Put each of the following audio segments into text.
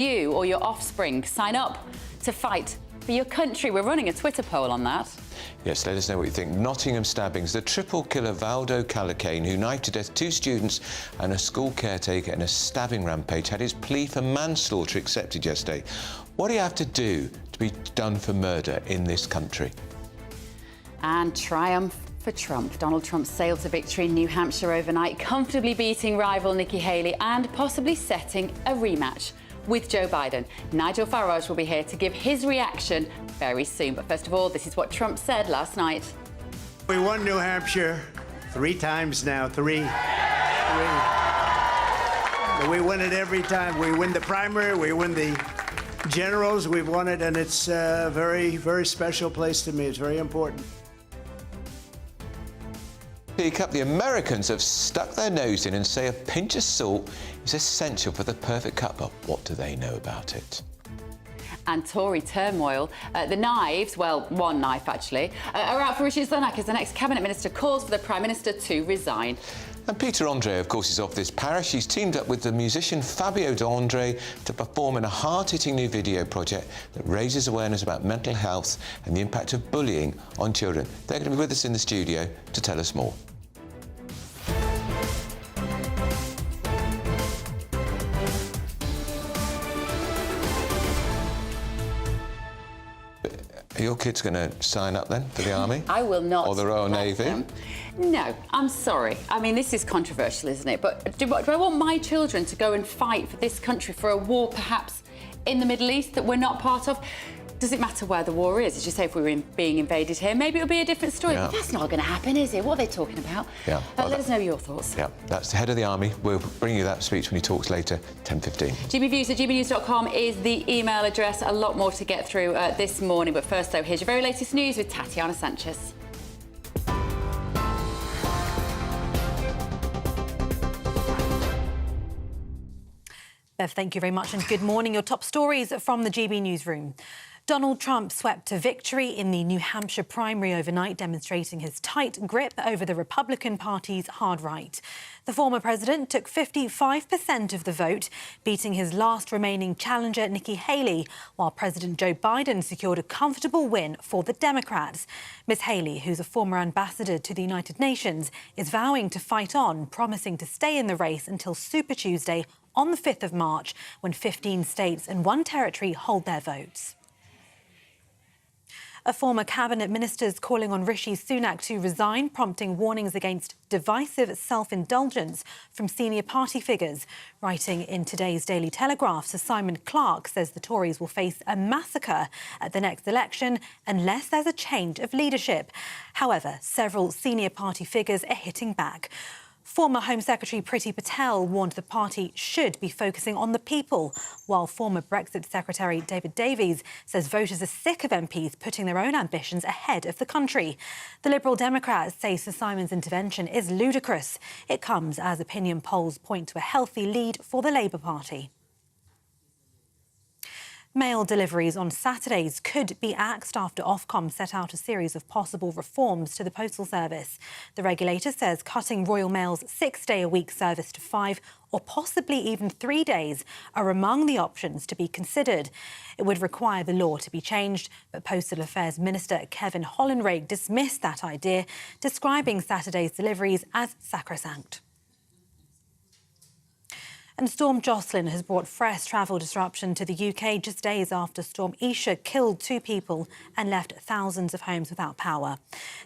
You or your offspring sign up to fight for your country? We're running a Twitter poll on that. Yes, let us know what you think. Nottingham stabbings. The triple killer Valdo Calacane, who knifed to death 2 students and a school caretaker in a stabbing rampage, had his plea for manslaughter accepted yesterday. What do you have to do to be done for murder in this country? And triumph for Trump. Donald Trump sailed to victory in New Hampshire overnight, comfortably beating rival Nikki Haley and possibly setting a rematch with Joe Biden. Nigel Farage will be here to give his reaction very soon. But first of all, this is what Trump said last night. We won New Hampshire 3 times now. Three. We win it every time. We win the primary, we win the generals, we've won it, and it's a very, very special place to me. It's very important. The Americans have stuck their nose in and say a pinch of salt is essential for the perfect cup. But what do they know about it? And Tory turmoil. The knives, well, one knife actually, are out for Rishi Sunak as the next cabinet minister calls for the Prime Minister to resign. And Peter Andre, of course, is off this parish. He's teamed up with the musician Fabio De Andre to perform in a hard-hitting new video project that raises awareness about mental health and the impact of bullying on children. They're going to be with us in the studio to tell us more. Are your kids going to sign up then for the army? I will not. Or the Royal Navy? No, I'm sorry. I mean, this is controversial, isn't it? But do I want my children to go and fight for this country, for a war perhaps in the Middle East that we're not part of? Does it matter where the war is? As you say, if we were being invaded here, maybe it'll be a different story. Yeah. But that's not going to happen, is it? What are they talking about? Yeah. Let us know your thoughts. Yeah, that's the head of the army. We'll bring you that speech when he talks later, 10:15. GBViews@gbnews.com is the email address. A lot more to get through this morning. But first, though, here's your very latest news with Tatiana Sanchez. Bev, thank you very much and good morning. Your top stories from the GB Newsroom. Donald Trump swept to victory in the New Hampshire primary overnight, demonstrating his tight grip over the Republican Party's hard right. The former president took 55% of the vote, beating his last remaining challenger, Nikki Haley, while President Joe Biden secured a comfortable win for the Democrats. Ms. Haley, who's a former ambassador to the United Nations, is vowing to fight on, promising to stay in the race until Super Tuesday on the 5th of March, when 15 states and 1 territory hold their votes. A former cabinet minister is calling on Rishi Sunak to resign, prompting warnings against divisive self-indulgence from senior party figures. Writing in today's Daily Telegraph, Sir Simon Clarke says the Tories will face a massacre at the next election unless there's a change of leadership. However, several senior party figures are hitting back. Former Home Secretary Priti Patel warned the party should be focusing on the people, while former Brexit Secretary David Davies says voters are sick of MPs putting their own ambitions ahead of the country. The Liberal Democrats say Sir Simon's intervention is ludicrous. It comes as opinion polls point to a healthy lead for the Labour Party. Mail deliveries on Saturdays could be axed after Ofcom set out a series of possible reforms to the postal service. The regulator says cutting Royal Mail's 6-day-a-week service to 5 or possibly even 3 days are among the options to be considered. It would require the law to be changed, but Postal Affairs Minister Kevin Hollinrake dismissed that idea, describing Saturday's deliveries as sacrosanct. And Storm Jocelyn has brought fresh travel disruption to the UK just days after Storm Isha killed 2 people and left thousands of homes without power.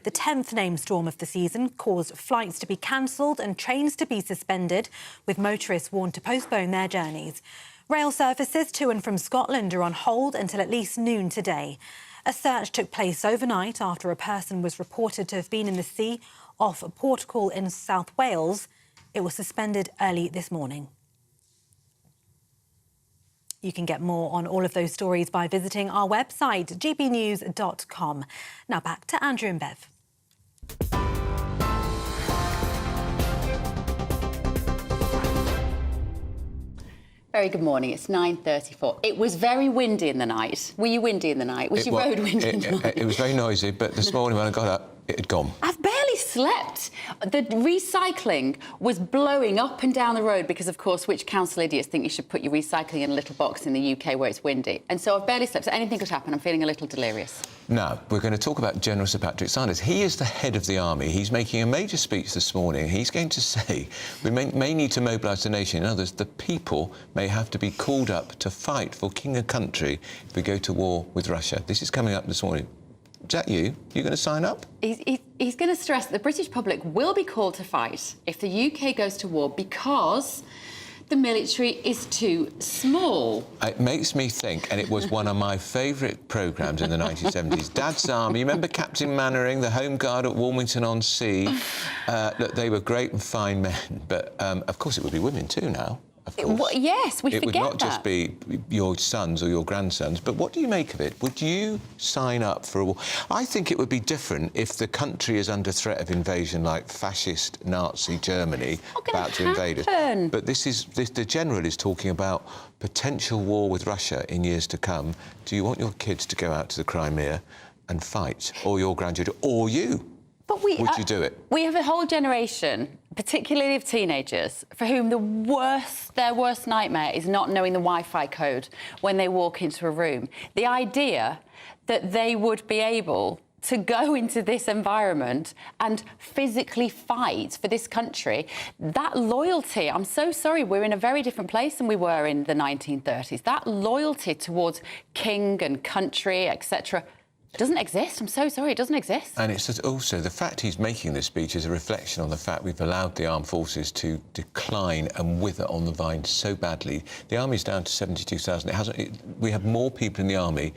The 10th named storm of the season caused flights to be cancelled and trains to be suspended, with motorists warned to postpone their journeys. Rail services to and from Scotland are on hold until at least noon today. A search took place overnight after a person was reported to have been in the sea off Portugal in South Wales. It was suspended early this morning. You can get more on all of those stories by visiting our website, gbnews.com. Now back to Andrew and Bev. Very good morning. It's 9:34. It was very windy in the night. Were you windy in the night? Was your road windy in the night? It was very noisy, but this morning when I got up, it had gone. I've barely slept. The recycling was blowing up and down the road because, of course, which council idiots think you should put your recycling in a little box in the UK where it's windy? And so I've barely slept, so anything could happen. I'm feeling a little delirious. Now, we're going to talk about General Sir Patrick Sanders. He is the head of the army. He's making a major speech this morning. He's going to say we may need to mobilise the nation. In others, the people may have to be called up to fight for king and country if we go to war with Russia. This is coming up this morning. Is that you? You going to sign up? He's going to stress that the British public will be called to fight if the UK goes to war because the military is too small. It makes me think, and it was one of my favourite programmes in the 1970s, Dad's Army. You remember Captain Mannering, the Home Guard at Wilmington-on-Sea? Look, they were great and fine men, but of course it would be women too now. Of course. Well, yes, we forget that. It would not just be your sons or your grandsons, but what do you make of it? Would you sign up for a war? I think it would be different if the country is under threat of invasion, like fascist Nazi Germany about to invade us. But the General is talking about potential war with Russia in years to come. Do you want your kids to go out to the Crimea and fight, or your grandchildren, or you? But would you do it? We have a whole generation, particularly of teenagers, for whom their worst nightmare is not knowing the Wi-Fi code when they walk into a room. The idea that they would be able to go into this environment and physically fight for this country, that loyalty, I'm so sorry, we're in a very different place than we were in the 1930s. That loyalty towards king and country, etc., doesn't exist. I'm so sorry, it doesn't exist. And it's also the fact he's making this speech is a reflection on the fact we've allowed the armed forces to decline and wither on the vine so badly. The army's down to 72,000. We have more people in the army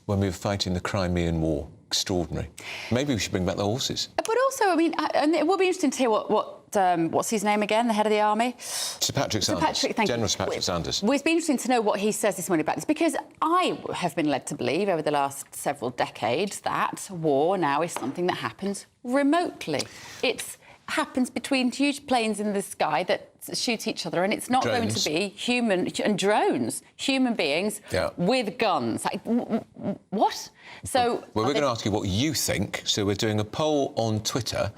when we were fighting the Crimean War. Extraordinary. Maybe we should bring back the horses. But also, I mean, and it will be interesting to hear what's his name again, the head of the army? Sir Patrick Sanders. General Sir Patrick Sanders. Well, it's been interesting to know what he says this morning about this, because I have been led to believe over the last several decades that war now is something that happens remotely. It happens between huge planes in the sky that shoot each other, and it's not going to be human beings with guns. Like, what? So, well, we're going to ask you what you think. So we're doing a poll on Twitter.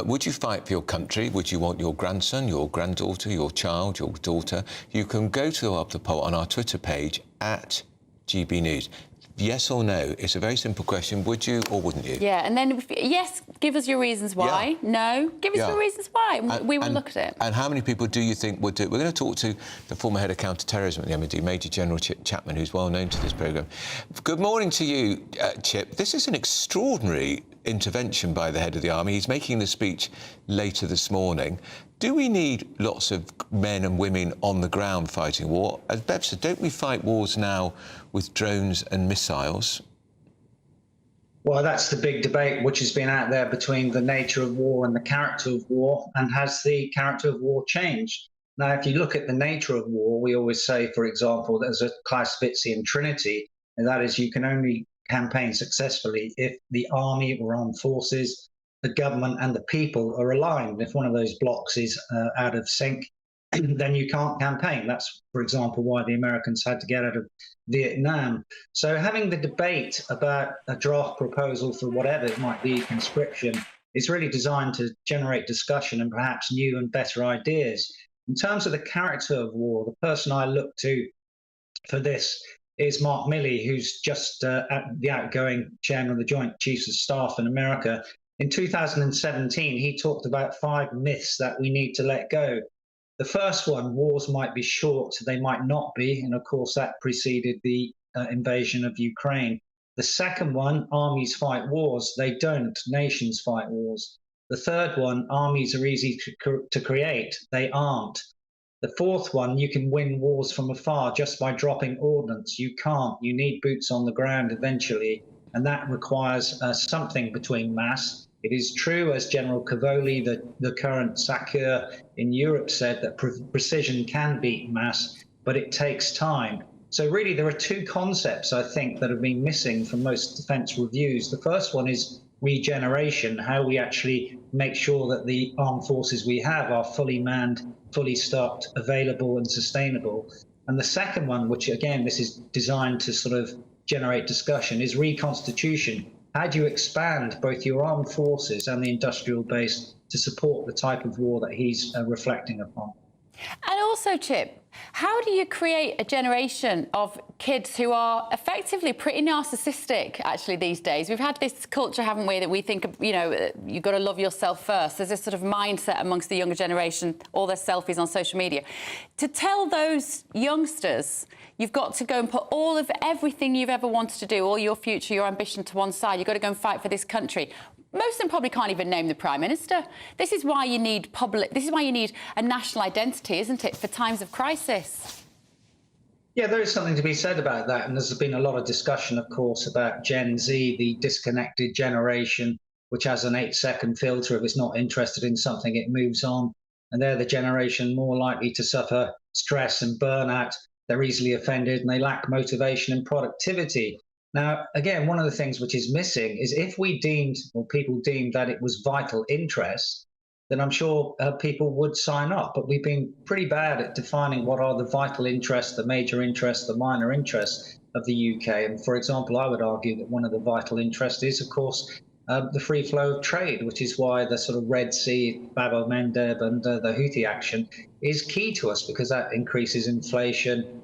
Would you fight for your country? Would you want your grandson, your granddaughter, your child, your daughter? You can go to the poll on our Twitter page at GBNews. Yes or no? It's a very simple question. Would you or wouldn't you? Yeah, and then yes, give us your reasons why. Yeah. No, give us your reasons why. We will look at it. And how many people do you think would do it? We're going to talk to the former head of counter-terrorism at the MOD, Major General Chip Chapman, who's well known to this programme. Good morning to you, Chip. This is an extraordinary intervention by the head of the army. He's making the speech later this morning. Do we need lots of men and women on the ground fighting war? As Bev said, don't we fight wars now with drones and missiles? Well, that's the big debate which has been out there between the nature of war and the character of war, and has the character of war changed? Now, if you look at the nature of war, we always say, for example, there's a Clausewitzian trinity, and that is you can only campaign successfully if the army or armed forces, the government and the people are aligned. If one of those blocks is out of sync, then you can't campaign. That's, for example, why the Americans had to get out of Vietnam. So having the debate about a draft proposal for whatever it might be, conscription, is really designed to generate discussion and perhaps new and better ideas. In terms of the character of war, the person I look to for this is Mark Milley, who's just the outgoing chairman of the Joint Chiefs of Staff in America. In 2017, he talked about 5 myths that we need to let go. The first one, wars might be short, they might not be, and of course that preceded the invasion of Ukraine. The second one, armies fight wars. They don't. Nations fight wars. The third one, armies are easy to create. They aren't. The fourth one, you can win wars from afar just by dropping ordnance. You can't. You need boots on the ground eventually, and that requires something between mass. It is true, as General Cavoli, the current SACEUR in Europe, said, that precision can beat mass, but it takes time. So really, there are 2 concepts, I think, that have been missing from most defence reviews. The first one is regeneration, how we actually make sure that the armed forces we have are fully manned, fully stocked, available and sustainable. And the second one, which again, this is designed to sort of generate discussion, is reconstitution. how do you expand both your armed forces and the industrial base to support the type of war that he's reflecting upon? And also, Chip, how do you create a generation of kids who are effectively pretty narcissistic, actually, these days? We've had this culture, haven't we, that we think, you know, you've got to love yourself first. There's this sort of mindset amongst the younger generation, all their selfies on social media. To tell those youngsters, you've got to go and put all of everything you've ever wanted to do, all your future, your ambition to one side. You've got to go and fight for this country. Most of them probably can't even name the Prime Minister. This is why you need this is why you need a national identity, isn't it, for times of crisis? Yeah, there is something to be said about that. And there's been a lot of discussion, of course, about Gen Z, the disconnected generation, which has an 8-second filter. If it's not interested in something, it moves on. And they're the generation more likely to suffer stress and burnout. They're easily offended and they lack motivation and productivity. Now, again, one of the things which is missing is if we deemed, or people deemed, that it was vital interest, then I'm sure people would sign up. But we've been pretty bad at defining what are the vital interests, the major interests, the minor interests of the UK. And for example, I would argue that one of the vital interests is, of course, the free flow of trade, which is why the sort of Red Sea, Bab el-Mandeb and the Houthi action is key to us, because that increases inflation,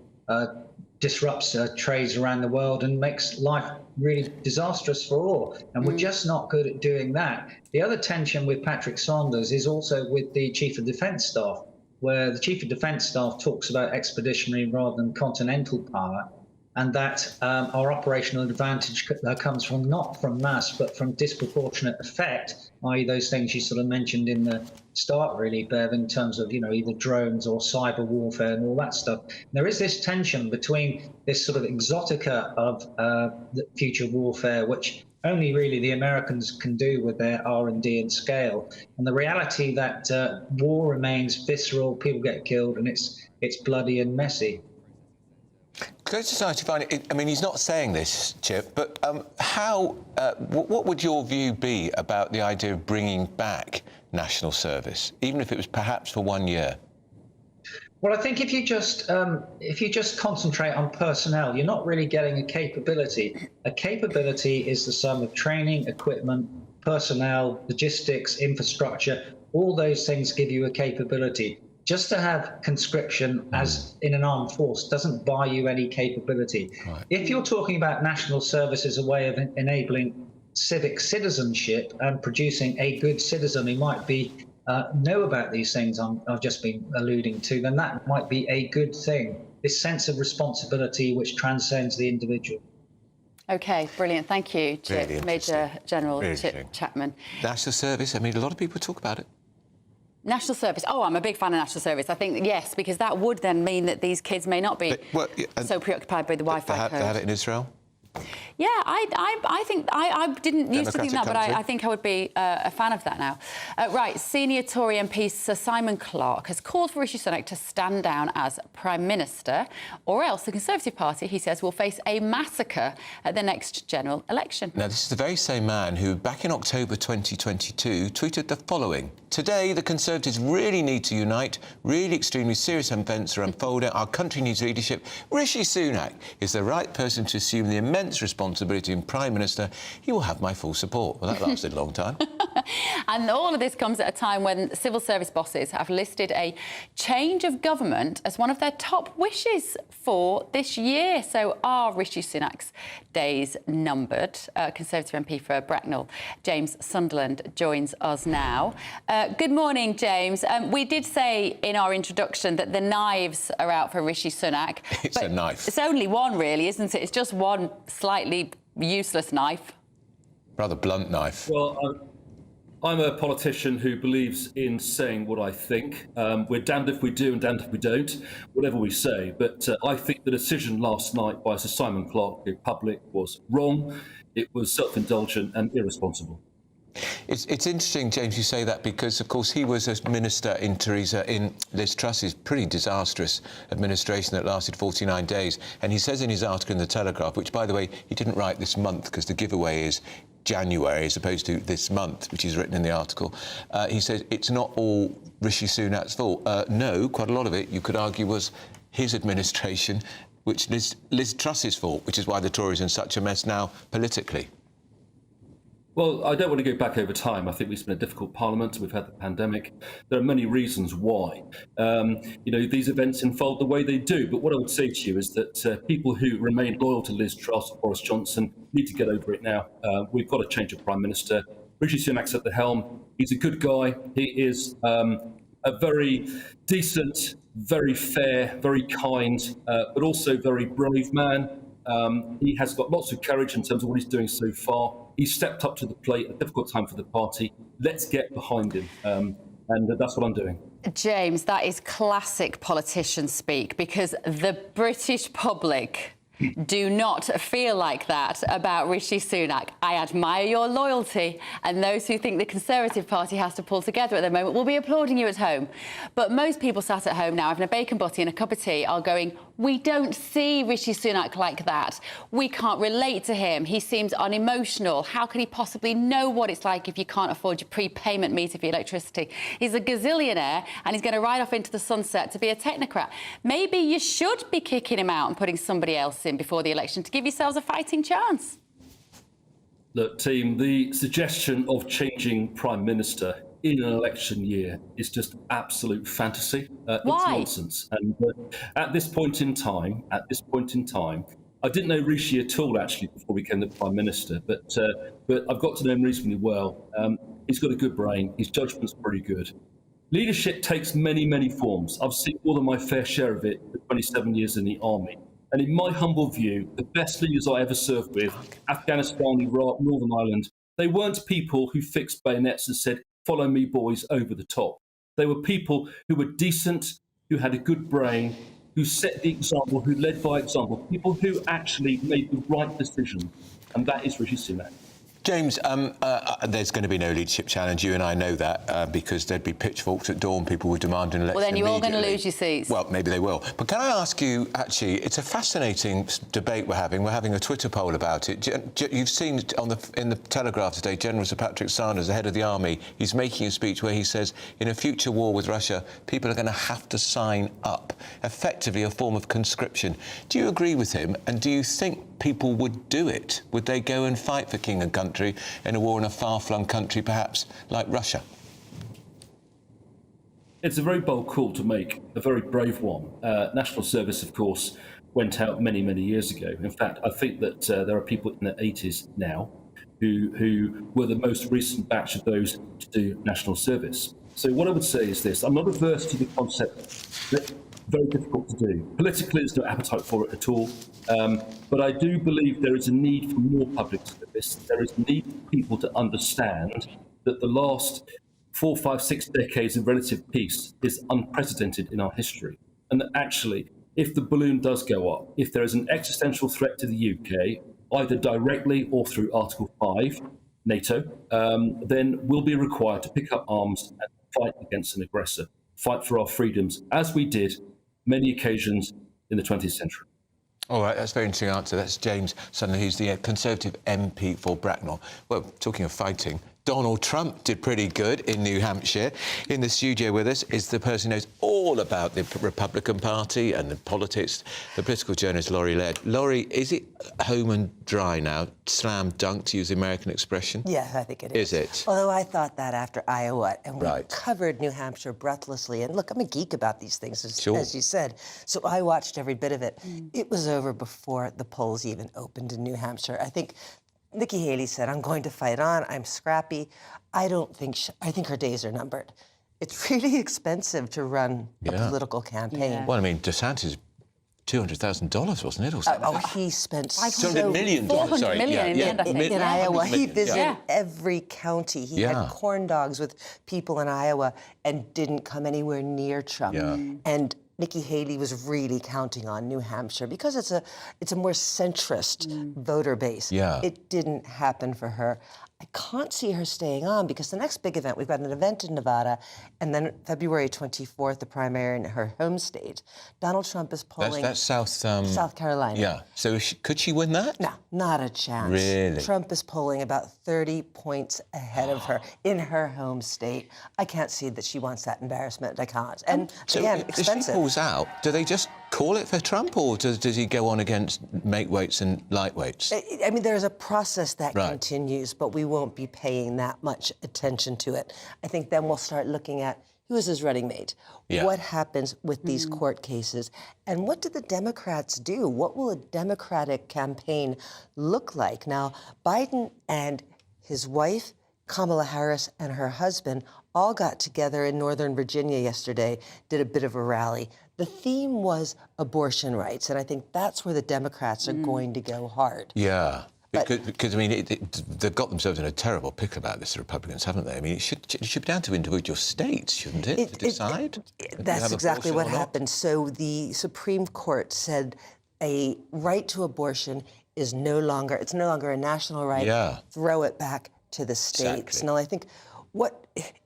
disrupts trades around the world and makes life really disastrous for all. And we're just not good at doing that. The other tension with Patrick Sanders is also with the Chief of Defence Staff, where the Chief of Defence Staff talks about expeditionary rather than continental power, and that our operational advantage comes from not from mass, but from disproportionate effect, i.e. those things you sort of mentioned in the start, really, Bev, in terms of, you know, either drones or cyber warfare and all that stuff. There is this tension between this sort of exotica of the future warfare, which only really the Americans can do with their R&D and scale, and the reality that war remains visceral, people get killed, and it's bloody and messy. Could society find it? I mean, he's not saying this, Chip, but what would your view be about the idea of bringing back national service, even if it was perhaps for 1 year? Well, I think if you just concentrate on personnel, you're not really getting a capability. A capability is the sum of training, equipment, personnel, logistics, infrastructure. All those things give you a capability. Just to have conscription as in an armed force doesn't buy you any capability. Right. If you're talking about national service as a way of enabling civic citizenship and producing a good citizen who might be know about these things I've just been alluding to, then that might be a good thing. This sense of responsibility which transcends the individual. OK, brilliant. Thank you, Chip. Really Major General really Chip Chapman. National service, I mean, a lot of people talk about it. National service. Oh, I'm a big fan of national service. I think, yes, because that would then mean that these kids may not be so preoccupied with the Wi-Fi code. They have it in Israel? Yeah, I think I didn't used to think that, but I think I would be a fan of that now. Right, senior Tory MP Sir Simon Clarke has called for Rishi Sunak to stand down as Prime Minister, or else the Conservative Party, he says, will face a massacre at the next general election. Now, this is the very same man who, back in October 2022, tweeted the following: "Today, the Conservatives really need to unite. Really extremely serious events are unfolding. Our country needs leadership. Rishi Sunak is the right person to assume the immense responsibility in Prime Minister. He will have my full support." Well, that lasted a long time. And all of this comes at a time when civil service bosses have listed a change of government as one of their top wishes for this year. So are Rishi Sunak's days numbered? Conservative MP for Bracknell, James Sunderland, joins us now. Good morning, James. We did say in our introduction that the knives are out for Rishi Sunak. It's a knife. It's only one, really, isn't it? It's just one slightly useless knife. Rather blunt knife. Well, I'm a politician who believes in saying what I think. We're damned if we do and damned if we don't, whatever we say. But I think the decision last night by Sir Simon Clarke in public was wrong. It was self-indulgent and irresponsible. It's interesting, James, you say that, because, of course, he was a minister in Liz Truss's pretty disastrous administration that lasted 49 days. And he says in his article in The Telegraph, which, by the way, he didn't write this month because the giveaway is January as opposed to this month, which is written in the article, he says it's not all Rishi Sunak's fault. No, quite a lot of it, you could argue, was his administration, which is Liz Truss's fault, which is why the Tories are in such a mess now politically. Well, I don't want to go back over time. I think it's been a difficult parliament. We've had the pandemic. There are many reasons why. These events unfold the way they do. But what I would say to you is that people who remain loyal to Liz Truss or Boris Johnson need to get over it now. We've got to change a Prime Minister. Rishi Sunak's at the helm. He's a good guy. He is a very decent, very fair, very kind, but also very brave man. He has got lots of courage in terms of what he's doing so far. He's stepped up to the plate at a difficult time for the party. Let's get behind him. And that's what I'm doing. James, that is classic politician speak, because the British public do not feel like that about Rishi Sunak. I admire your loyalty, and those who think the Conservative Party has to pull together at the moment will be applauding you at home. But most people sat at home now having a bacon butty and a cup of tea are going, we don't see Rishi Sunak like that. We can't relate to him. He seems unemotional. How can he possibly know what it's like if you can't afford your prepayment meter for your electricity? He's a gazillionaire and he's going to ride off into the sunset to be a technocrat. Maybe you should be kicking him out and putting somebody else in before the election to give yourselves a fighting chance. Look, team, the suggestion of changing Prime Minister in an election year is just absolute fantasy. Why? It's nonsense. And at this point in time, I didn't know Rishi at all, actually, before we became the Prime Minister, but I've got to know him reasonably well. He's got a good brain. His judgment's pretty good. Leadership takes many, many forms. I've seen more than my fair share of it for 27 years in the army. And in my humble view, the best leaders I ever served with, Afghanistan, Iraq, Northern Ireland, they weren't people who fixed bayonets and said, follow me, boys, over the top. They were people who were decent, who had a good brain, who set the example, who led by example, people who actually made the right decision. And that is Rishi Sunak. James, there's going to be no leadership challenge. You and I know that because there'd be pitchforks at dawn. People would demand an election. Well, then you're all going to lose your seats. Well, maybe they will. But can I ask you, actually, it's a fascinating debate we're having. We're having a Twitter poll about it. You've seen in the Telegraph today, General Sir Patrick Sanders, the head of the army, he's making a speech where he says, in a future war with Russia, people are going to have to sign up, effectively a form of conscription. Do you agree with him? And do you think people would do it? Would they go and fight for king and country in a war in a far-flung country, perhaps like Russia? It's a very bold call to make, a very brave one. National Service, of course, went out many, many years ago. In fact, I think that there are people in their 80s now who were the most recent batch of those to do National Service. So what I would say is this. I'm not averse to the concept that very difficult to do. Politically, there's no appetite for it at all. But I do believe there is a need for more public service. There is a need for people to understand that the last 4, 5, 6 decades of relative peace is unprecedented in our history. And that actually, if the balloon does go up, if there is an existential threat to the UK, either directly or through Article 5, NATO, then we'll be required to pick up arms and fight against an aggressor, fight for our freedoms, as we did many occasions in the 20th century. All right, that's a very interesting answer. That's James Sunderland, who's the Conservative MP for Bracknell. Well, talking of fighting, Donald Trump did pretty good in New Hampshire. In the studio with us is the person who knows all about the Republican Party and the politics, the political journalist Laurie Laird. Laurie, is it home and dry now? Slam dunk, to use the American expression? Yes, I think it is. Is it? Although I thought that after Iowa, and we Right. covered New Hampshire breathlessly. And look, I'm a geek about these things, Sure. as you said. So I watched every bit of it. It was over before the polls even opened in New Hampshire. I think Nikki Haley said, I'm going to fight on, I'm scrappy. I think her days are numbered. It's really expensive to run a political campaign. Yeah. Well, I mean, DeSantis, $200,000, wasn't it? Or something? He spent $200 million. $400 Sorry, million in the end, I think. in Iowa. He million, visited every county. He had corn dogs with people in Iowa and didn't come anywhere near Trump. Yeah. And Nikki Haley was really counting on New Hampshire because it's a more centrist voter base. Yeah. It didn't happen for her. I can't see her staying on because the next big event, we've got an event in Nevada, and then February 24th, the primary in her home state. Donald Trump is polling... That's South Carolina. Yeah. So could she win that? No, not a chance. Really? Trump is polling about 30 points ahead of her in her home state. I can't see that she wants that embarrassment. I can't. And So again, does expensive. she pull falls out, do they just call it for Trump, or does he go on against make-weights and lightweights? I mean, there's a process that Right. continues, but we won't be paying that much attention to it. I think then we'll start looking at who is his running mate? Yeah. What happens with these court cases? And what do the Democrats do? What will a Democratic campaign look like? Now, Biden and his wife, Kamala Harris, and her husband all got together in Northern Virginia yesterday, did a bit of a rally. The theme was abortion rights, and I think that's where the Democrats are going to go hard. Yeah. Because I mean, they've got themselves in a terrible pickle about this, the Republicans, haven't they? I mean, it should be down to individual states, shouldn't it, to decide? That's exactly what happened. So the Supreme Court said a right to abortion is no longer a national right. Yeah. Throw it back to the states. Exactly. Now, I think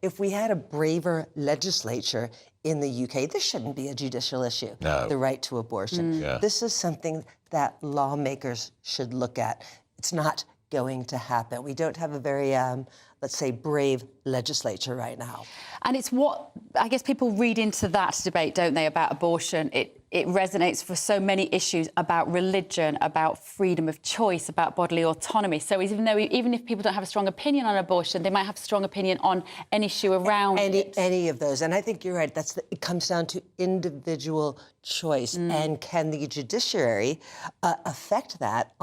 if we had a braver legislature in the UK, this shouldn't be a judicial issue. No. The right to abortion. Yeah. This is something that lawmakers should look at. It's not going to happen. We don't have a very, let's say, brave legislature right now. And it's what, I guess, people read into that debate, don't they, about abortion. It resonates for so many issues about religion, about freedom of choice, about bodily autonomy. So even if people don't have a strong opinion on abortion, they might have a strong opinion on an issue around it. Any of those. And I think you're right. It comes down to individual choice. And can the judiciary affect that?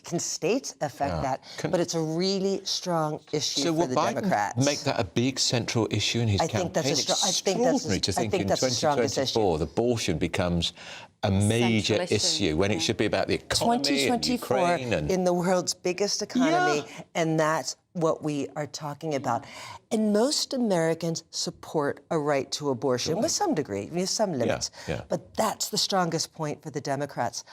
Can states affect that? But it's a really strong issue for the Democrats. Make that a big central issue in his campaign? I think that's extraordinary to think in 2024 abortion becomes a major issue when it should be about the economy and Ukraine and... in the world's biggest economy, and that's what we are talking about. And most Americans support a right to abortion with some degree, with some limits. But that's the strongest point for the Democrats.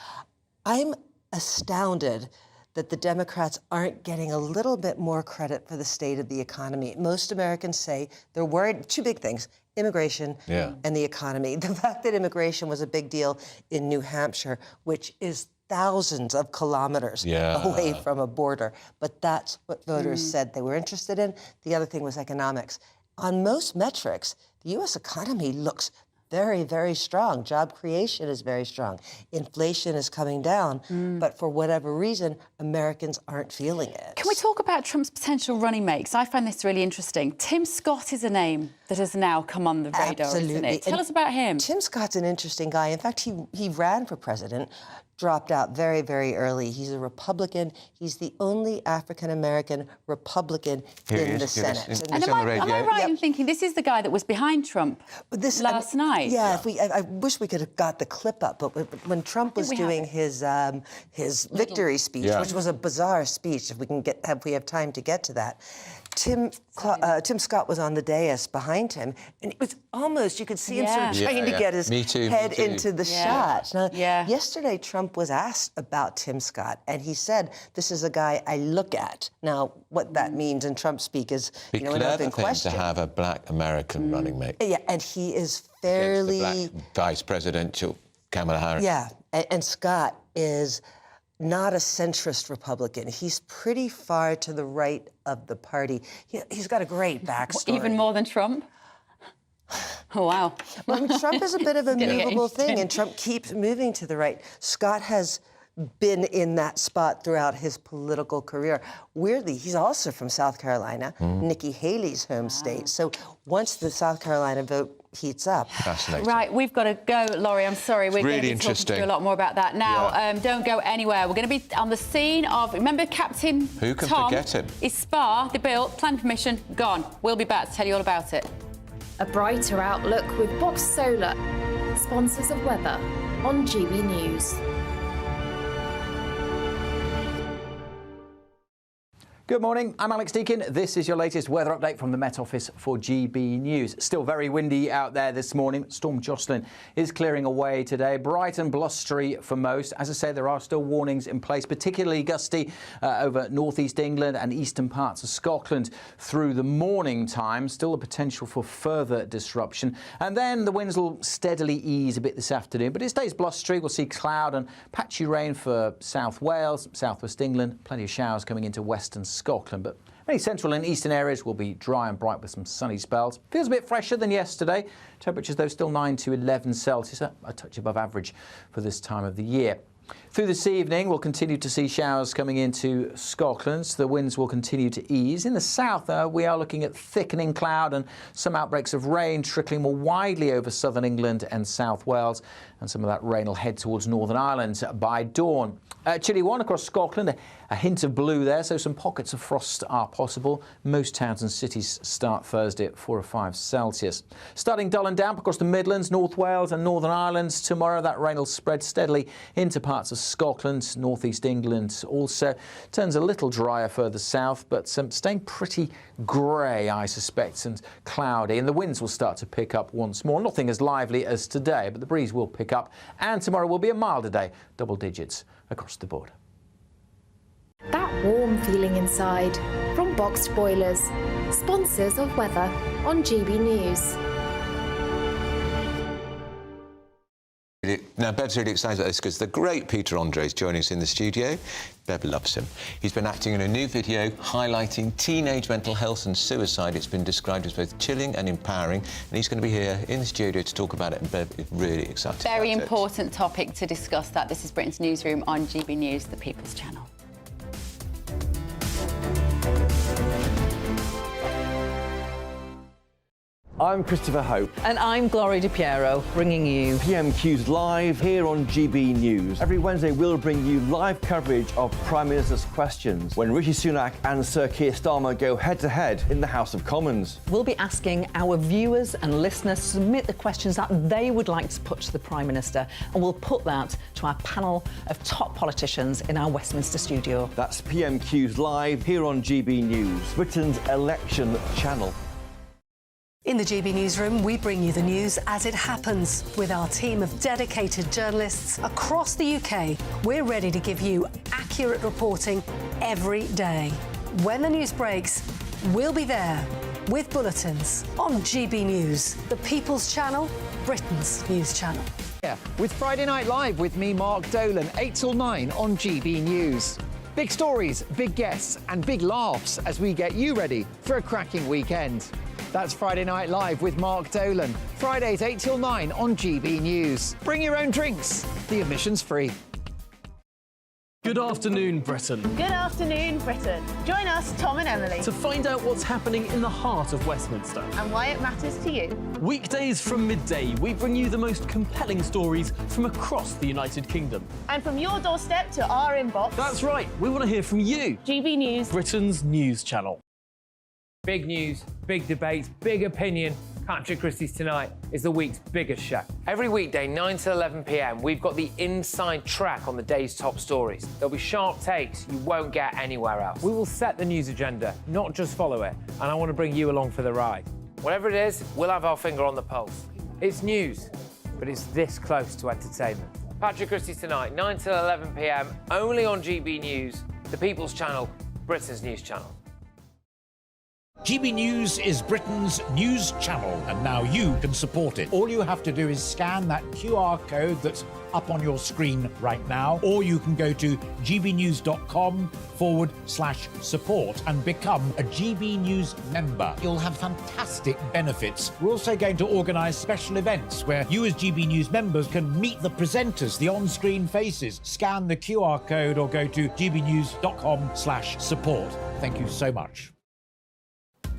I'm astounded that the Democrats aren't getting a little bit more credit for the state of the economy. Most Americans say they're worried, two big things, immigration and the economy. The fact that immigration was a big deal in New Hampshire, which is thousands of kilometers away from a border. But that's what voters said they were interested in. The other thing was economics. On most metrics, the U.S. economy looks very, very strong. Job creation is very strong. Inflation is coming down. But for whatever reason, Americans aren't feeling it. Can we talk about Trump's potential running mates? I find this really interesting. Tim Scott is a name that has now come on the radar, isn't it? Tell us about him. Tim Scott's an interesting guy. In fact, he ran for president, dropped out very, very early. He's a Republican. He's the only African-American Republican in the Senate. And am I right in thinking this is the guy that was behind Trump last night? Yeah, I wish we could have got the clip up, but when Trump was doing his victory speech, which was a bizarre speech, if we have time to get to that, Tim Scott was on the dais behind him, and it was almost, you could see him sort of trying to get his head into the shot. Now, yesterday, Trump was asked about Tim Scott, and he said, this is a guy I look at. Now, what that means in Trump speak is, an open question. To have a black American running mate. Yeah, and he is fairly... Against the black vice presidential Kamala Harris. Yeah, and Scott is not a centrist Republican. He's pretty far to the right of the party. He's got a great backstory. Even more than Trump? Oh, wow. Well, I mean, Trump is a bit of a movable thing, and Trump keeps moving to the right. Scott has been in that spot throughout his political career. Weirdly, he's also from South Carolina, Nikki Haley's home state. So once the South Carolina vote heats up. Fascinating. Right, we've got to go, Laurie. I'm sorry. We're going to be talking to you a lot more about that now. Don't go anywhere. We're going to be on the scene of, remember Captain Who can Tom? forget him? His spa, the built, planning permission, gone. We'll be back to tell you all about it. A brighter outlook with Box Solar, sponsors of weather on GB News. Good morning, I'm Alex Deakin. This is your latest weather update from the Met Office for GB News. Still very windy out there this morning. Storm Jocelyn is clearing away today. Bright and blustery for most. As I say, there are still warnings in place, particularly gusty over northeast England and eastern parts of Scotland through the morning time. Still a potential for further disruption. And then the winds will steadily ease a bit this afternoon, but it stays blustery. We'll see cloud and patchy rain for South Wales, southwest England. Plenty of showers coming into western Scotland, but Many central and eastern areas will be dry and bright with some sunny spells. Feels a bit fresher than yesterday. Temperatures, though, still 9 to 11 Celsius, a touch above average for this time of the year. Through this evening, we'll continue to see showers coming into Scotland. The winds will continue to ease. In the south, we are looking at thickening cloud and some outbreaks of rain trickling more widely over southern England and South Wales. And some of that rain will head towards Northern Ireland by dawn. Chilly one across Scotland, a hint of blue there, so some pockets of frost are possible. Most towns and cities start Thursday at 4 or 5 Celsius. Starting dull and damp across the Midlands, North Wales and Northern Ireland. Tomorrow that rain will spread steadily into parts of Scotland, North East England. Also turns a little drier further south, but staying pretty grey, I suspect, and cloudy. And the winds will start to pick up once more. Nothing as lively as today, but the breeze will pick up. And tomorrow will be a milder day, double digits across the board. That warm feeling inside from Boxed Boilers, sponsors of weather on GB News. Now, Beb's really excited about this because the great Peter Andre is joining us in the studio. Beb loves him. He's been acting in a new video highlighting teenage mental health and suicide. It's been described as both chilling and empowering, and he's going to be here in the studio to talk about it, and Beb is really excited about it. Very important topic to discuss that. This is Britain's Newsroom on GB News, the People's Channel. I'm Christopher Hope. And I'm Gloria Di Piero, bringing you PMQs live here on GB News. Every Wednesday, we'll bring you live coverage of Prime Minister's questions when Rishi Sunak and Sir Keir Starmer go head-to-head in the House of Commons. We'll be asking our viewers and listeners to submit the questions that they would like to put to the Prime Minister, and we'll put that to our panel of top politicians in our Westminster studio. That's PMQs live here on GB News, Britain's election channel. In the GB Newsroom, we bring you the news as it happens. With our team of dedicated journalists across the UK, we're ready to give you accurate reporting every day. When the news breaks, we'll be there with bulletins on GB News, the People's Channel, Britain's news channel. Yeah, with Friday Night Live with me, Mark Dolan, 8 till 9 on GB News. Big stories, big guests and big laughs as we get you ready for a cracking weekend. That's Friday Night Live with Mark Dolan. Fridays 8 till 9 on GB News. Bring your own drinks. The admission's free. Good afternoon, Britain. Good afternoon, Britain. Join us, Tom and Emily, to find out what's happening in the heart of Westminster and why it matters to you. Weekdays from midday, we bring you the most compelling stories from across the United Kingdom. And from your doorstep to our inbox. That's right, we want to hear from you. GB News, Britain's news channel. Big news, big debate, big opinion. Patrick Christie's Tonight is the week's biggest show. Every weekday, 9 to 11 p.m, we've got the inside track on the day's top stories. There'll be sharp takes you won't get anywhere else. We will set the news agenda, not just follow it, and I want to bring you along for the ride. Whatever it is, we'll have our finger on the pulse. It's news, but it's this close to entertainment. Patrick Christie's Tonight, 9 to 11 p.m, only on GB News, the People's Channel, Britain's news channel. GB News is Britain's news channel, and now you can support it. All you have to do is scan that QR code that's up on your screen right now, or you can go to gbnews.com/support and become a GB News member. You'll have fantastic benefits. We're also going to organise special events where you as GB News members can meet the presenters, the on-screen faces. Scan the QR code or go to gbnews.com/support. Thank you so much.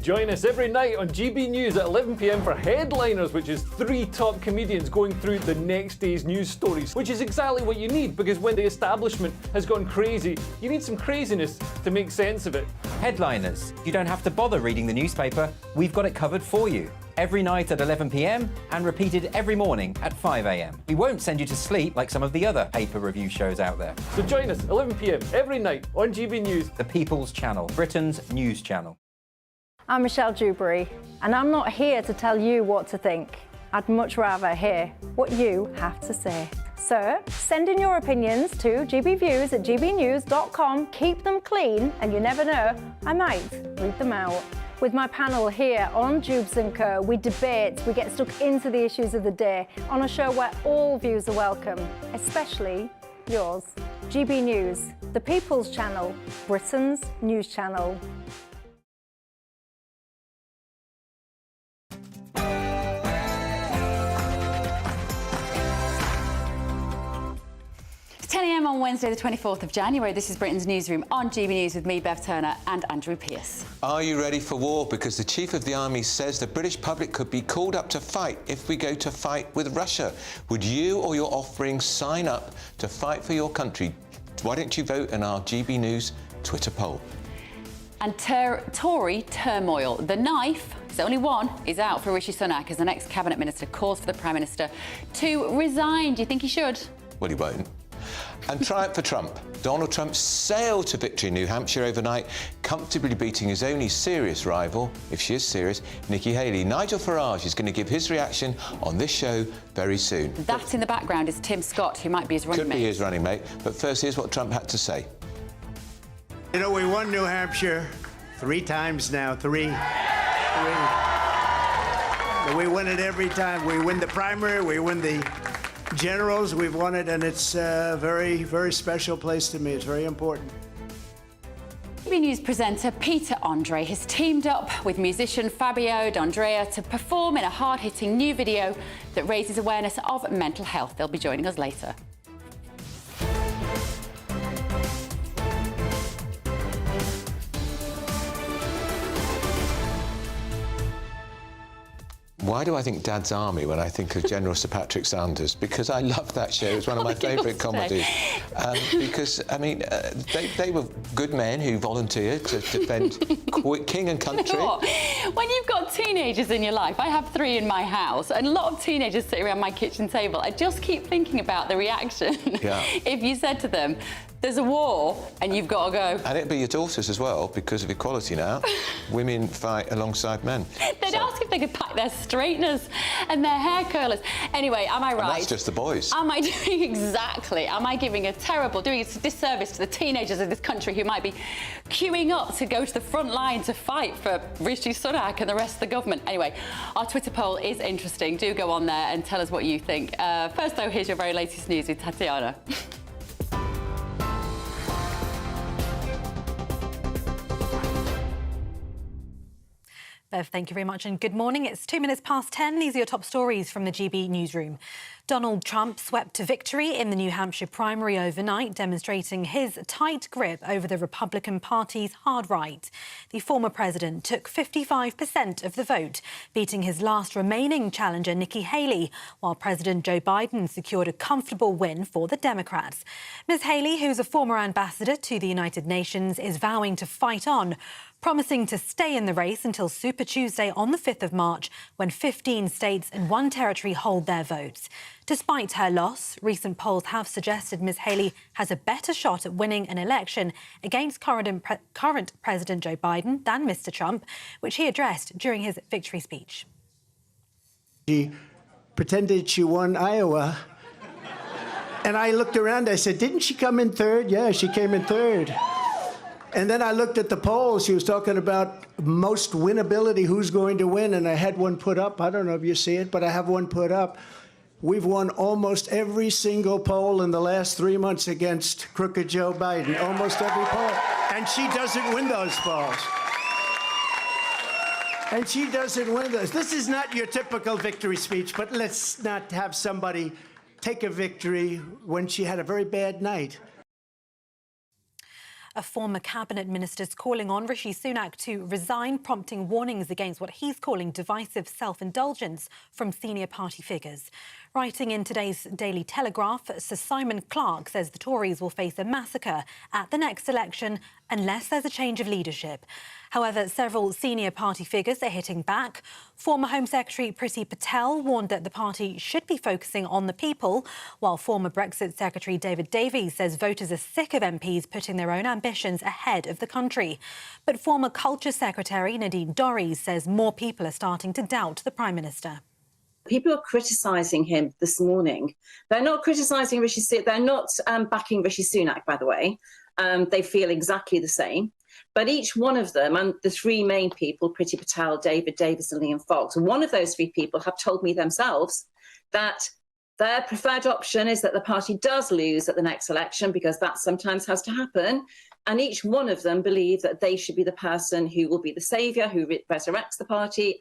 Join us every night on GB News at 11 p.m. for Headliners, which is 3 top comedians going through the next day's news stories, which is exactly what you need, because when the establishment has gone crazy, you need some craziness to make sense of it. Headliners. You don't have to bother reading the newspaper. We've got it covered for you. Every night at 11 p.m. and repeated every morning at 5 a.m. We won't send you to sleep like some of the other paper review shows out there. So join us 11 p.m. every night on GB News, the People's Channel, Britain's news channel. I'm Michelle Dewberry, and I'm not here to tell you what to think. I'd much rather hear what you have to say. So, send in your opinions to gbviews@gbnews.com. Keep them clean, and you never know, I might read them out. With my panel here on Jubes & Co, we debate, we get stuck into the issues of the day on a show where all views are welcome, especially yours. GB News, the People's Channel, Britain's news channel. Wednesday, the 24th of January. This is Britain's Newsroom on GB News with me, Bev Turner, and Andrew Pierce. Are you ready for war? Because the Chief of the Army says the British public could be called up to fight if we go to fight with Russia. Would you or your offspring sign up to fight for your country? Why don't you vote in our GB News Twitter poll? And Tory turmoil. The knife, there's only one, is out for Rishi Sunak as the next Cabinet Minister calls for the Prime Minister to resign. Do you think he should? Well, he won't. And triumph for Trump. Donald Trump sailed to victory in New Hampshire overnight, comfortably beating his only serious rival, if she is serious, Nikki Haley. Nigel Farage is going to give his reaction on this show very soon. That in the background is Tim Scott, who might be his running mate. Could be his running mate. But first, here's what Trump had to say. You know, we won New Hampshire 3 times now. Three. We win it every time. We win the primary, we win the generals, we've won it, and it's a very, very special place to me. It's very important. GB News presenter Peter Andre has teamed up with musician Fabio D'Andrea to perform in a hard-hitting new video that raises awareness of mental health. They'll be joining us later. Why do I think Dad's Army when I think of General Sir Patrick Sanders? Because I love that show. It's one of my favourite comedies. Because, I mean, they were good men who volunteered to defend king and country. When you've got teenagers in your life, I have 3 in my house, and a lot of teenagers sit around my kitchen table. I just keep thinking about the reaction if you said to them, there's a war and you've got to go. And it'd be your daughters as well, because of equality now. Women fight alongside men. They'd ask if they could pack their straighteners and their hair curlers. Anyway, am I right? And that's just the boys. Am I doing exactly? Am I doing a disservice to the teenagers of this country who might be queuing up to go to the front line to fight for Rishi Sunak and the rest of the government? Anyway, our Twitter poll is interesting. Do go on there and tell us what you think. First, though, here's your very latest news with Tatiana. Bev, thank you very much and good morning. It's 2 minutes past 10. These are your top stories from the GB Newsroom. Donald Trump swept to victory in the New Hampshire primary overnight, demonstrating his tight grip over the Republican Party's hard right. The former president took 55% of the vote, beating his last remaining challenger, Nikki Haley, while President Joe Biden secured a comfortable win for the Democrats. Ms. Haley, who's a former ambassador to the United Nations, is vowing to fight on, promising to stay in the race until Super Tuesday on the 5th of March, when 15 states and 1 territory hold their votes. Despite her loss, recent polls have suggested Ms. Haley has a better shot at winning an election against current President Joe Biden than Mr. Trump, which he addressed during his victory speech. She pretended she won Iowa. And I looked around, I said, didn't she come in 3rd? Yeah, she came in 3rd. And then I looked at the polls. She was talking about most winnability, who's going to win, and I had one put up. I don't know if you see it, but I have one put up. We've won almost every single poll in the last 3 months against crooked Joe Biden, almost every poll. And she doesn't win those polls. And she doesn't win those. This is not your typical victory speech, but let's not have somebody take a victory when she had a very bad night. A former cabinet minister's calling on Rishi Sunak to resign, prompting warnings against what he's calling divisive self-indulgence from senior party figures. Writing in today's Daily Telegraph, Sir Simon Clarke says the Tories will face a massacre at the next election unless there's a change of leadership. However, several senior party figures are hitting back. Former Home Secretary Priti Patel warned that the party should be focusing on the people, while former Brexit Secretary David Davies says voters are sick of MPs putting their own ambitions ahead of the country. But former Culture Secretary Nadine Dorries says more people are starting to doubt the Prime Minister. People are criticising him this morning. They're not criticising Rishi Sunak. They're not backing Rishi Sunak, by the way. They feel exactly the same. But each one of them, and the 3 main people, Priti Patel, David Davis and Liam Fox, one of those 3 people have told me themselves that their preferred option is that the party does lose at the next election, because that sometimes has to happen. And each one of them believe that they should be the person who will be the saviour, who resurrects the party.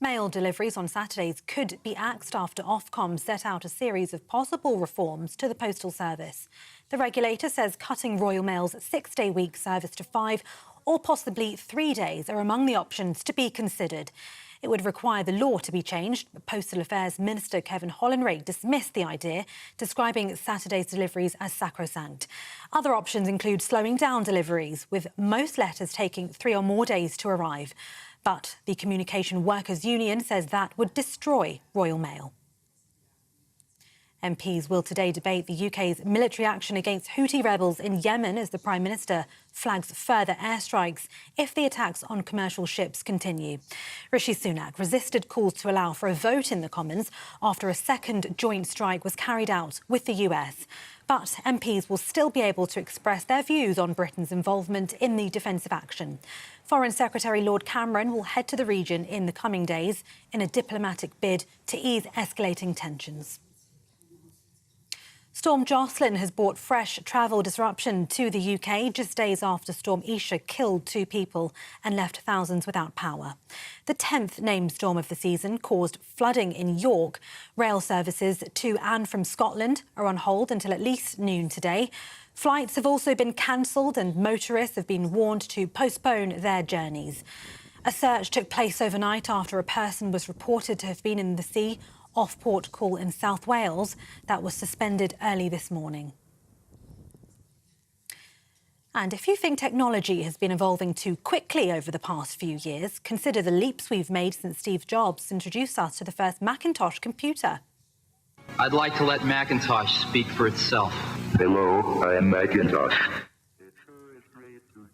Mail deliveries on Saturdays could be axed after Ofcom set out a series of possible reforms to the postal service. The regulator says cutting Royal Mail's 6-day week service to 5 or possibly 3 days are among the options to be considered. It would require the law to be changed, but Postal Affairs Minister Kevin Hollinray dismissed the idea, describing Saturday's deliveries as sacrosanct. Other options include slowing down deliveries, with most letters taking 3 or more days to arrive. But the Communication Workers Union says that would destroy Royal Mail. MPs will today debate the UK's military action against Houthi rebels in Yemen as the Prime Minister flags further airstrikes if the attacks on commercial ships continue. Rishi Sunak resisted calls to allow for a vote in the Commons after a second joint strike was carried out with the US. But MPs will still be able to express their views on Britain's involvement in the defensive action. Foreign Secretary Lord Cameron will head to the region in the coming days in a diplomatic bid to ease escalating tensions. Storm Jocelyn has brought fresh travel disruption to the UK just days after Storm Isha killed 2 people and left thousands without power. The 10th named storm of the season caused flooding in York. Rail services to and from Scotland are on hold until at least noon today. Flights have also been cancelled and motorists have been warned to postpone their journeys. A search took place overnight after a person was reported to have been in the sea off Port Call in South Wales that was suspended early this morning. And if you think technology has been evolving too quickly over the past few years, consider the leaps we've made since Steve Jobs introduced us to the first Macintosh computer. I'd like to let Macintosh speak for itself. Hello, I am Macintosh.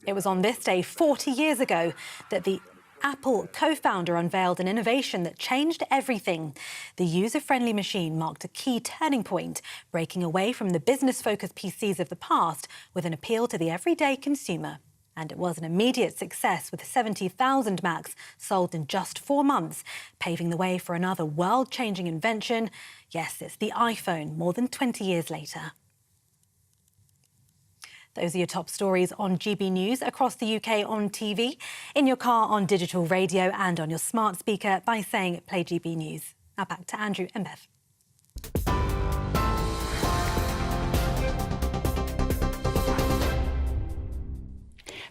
It was on this day 40 years ago that the Apple co-founder unveiled an innovation that changed everything. The user-friendly machine marked a key turning point, breaking away from the business-focused PCs of the past with an appeal to the everyday consumer. And it was an immediate success, with 70,000 Macs sold in just 4 months, paving the way for another world-changing invention. Yes, it's the iPhone, more than 20 years later. Those are your top stories on GB News across the UK on TV, in your car on digital radio and on your smart speaker by saying Play GB News. Now back to Andrew and Bev.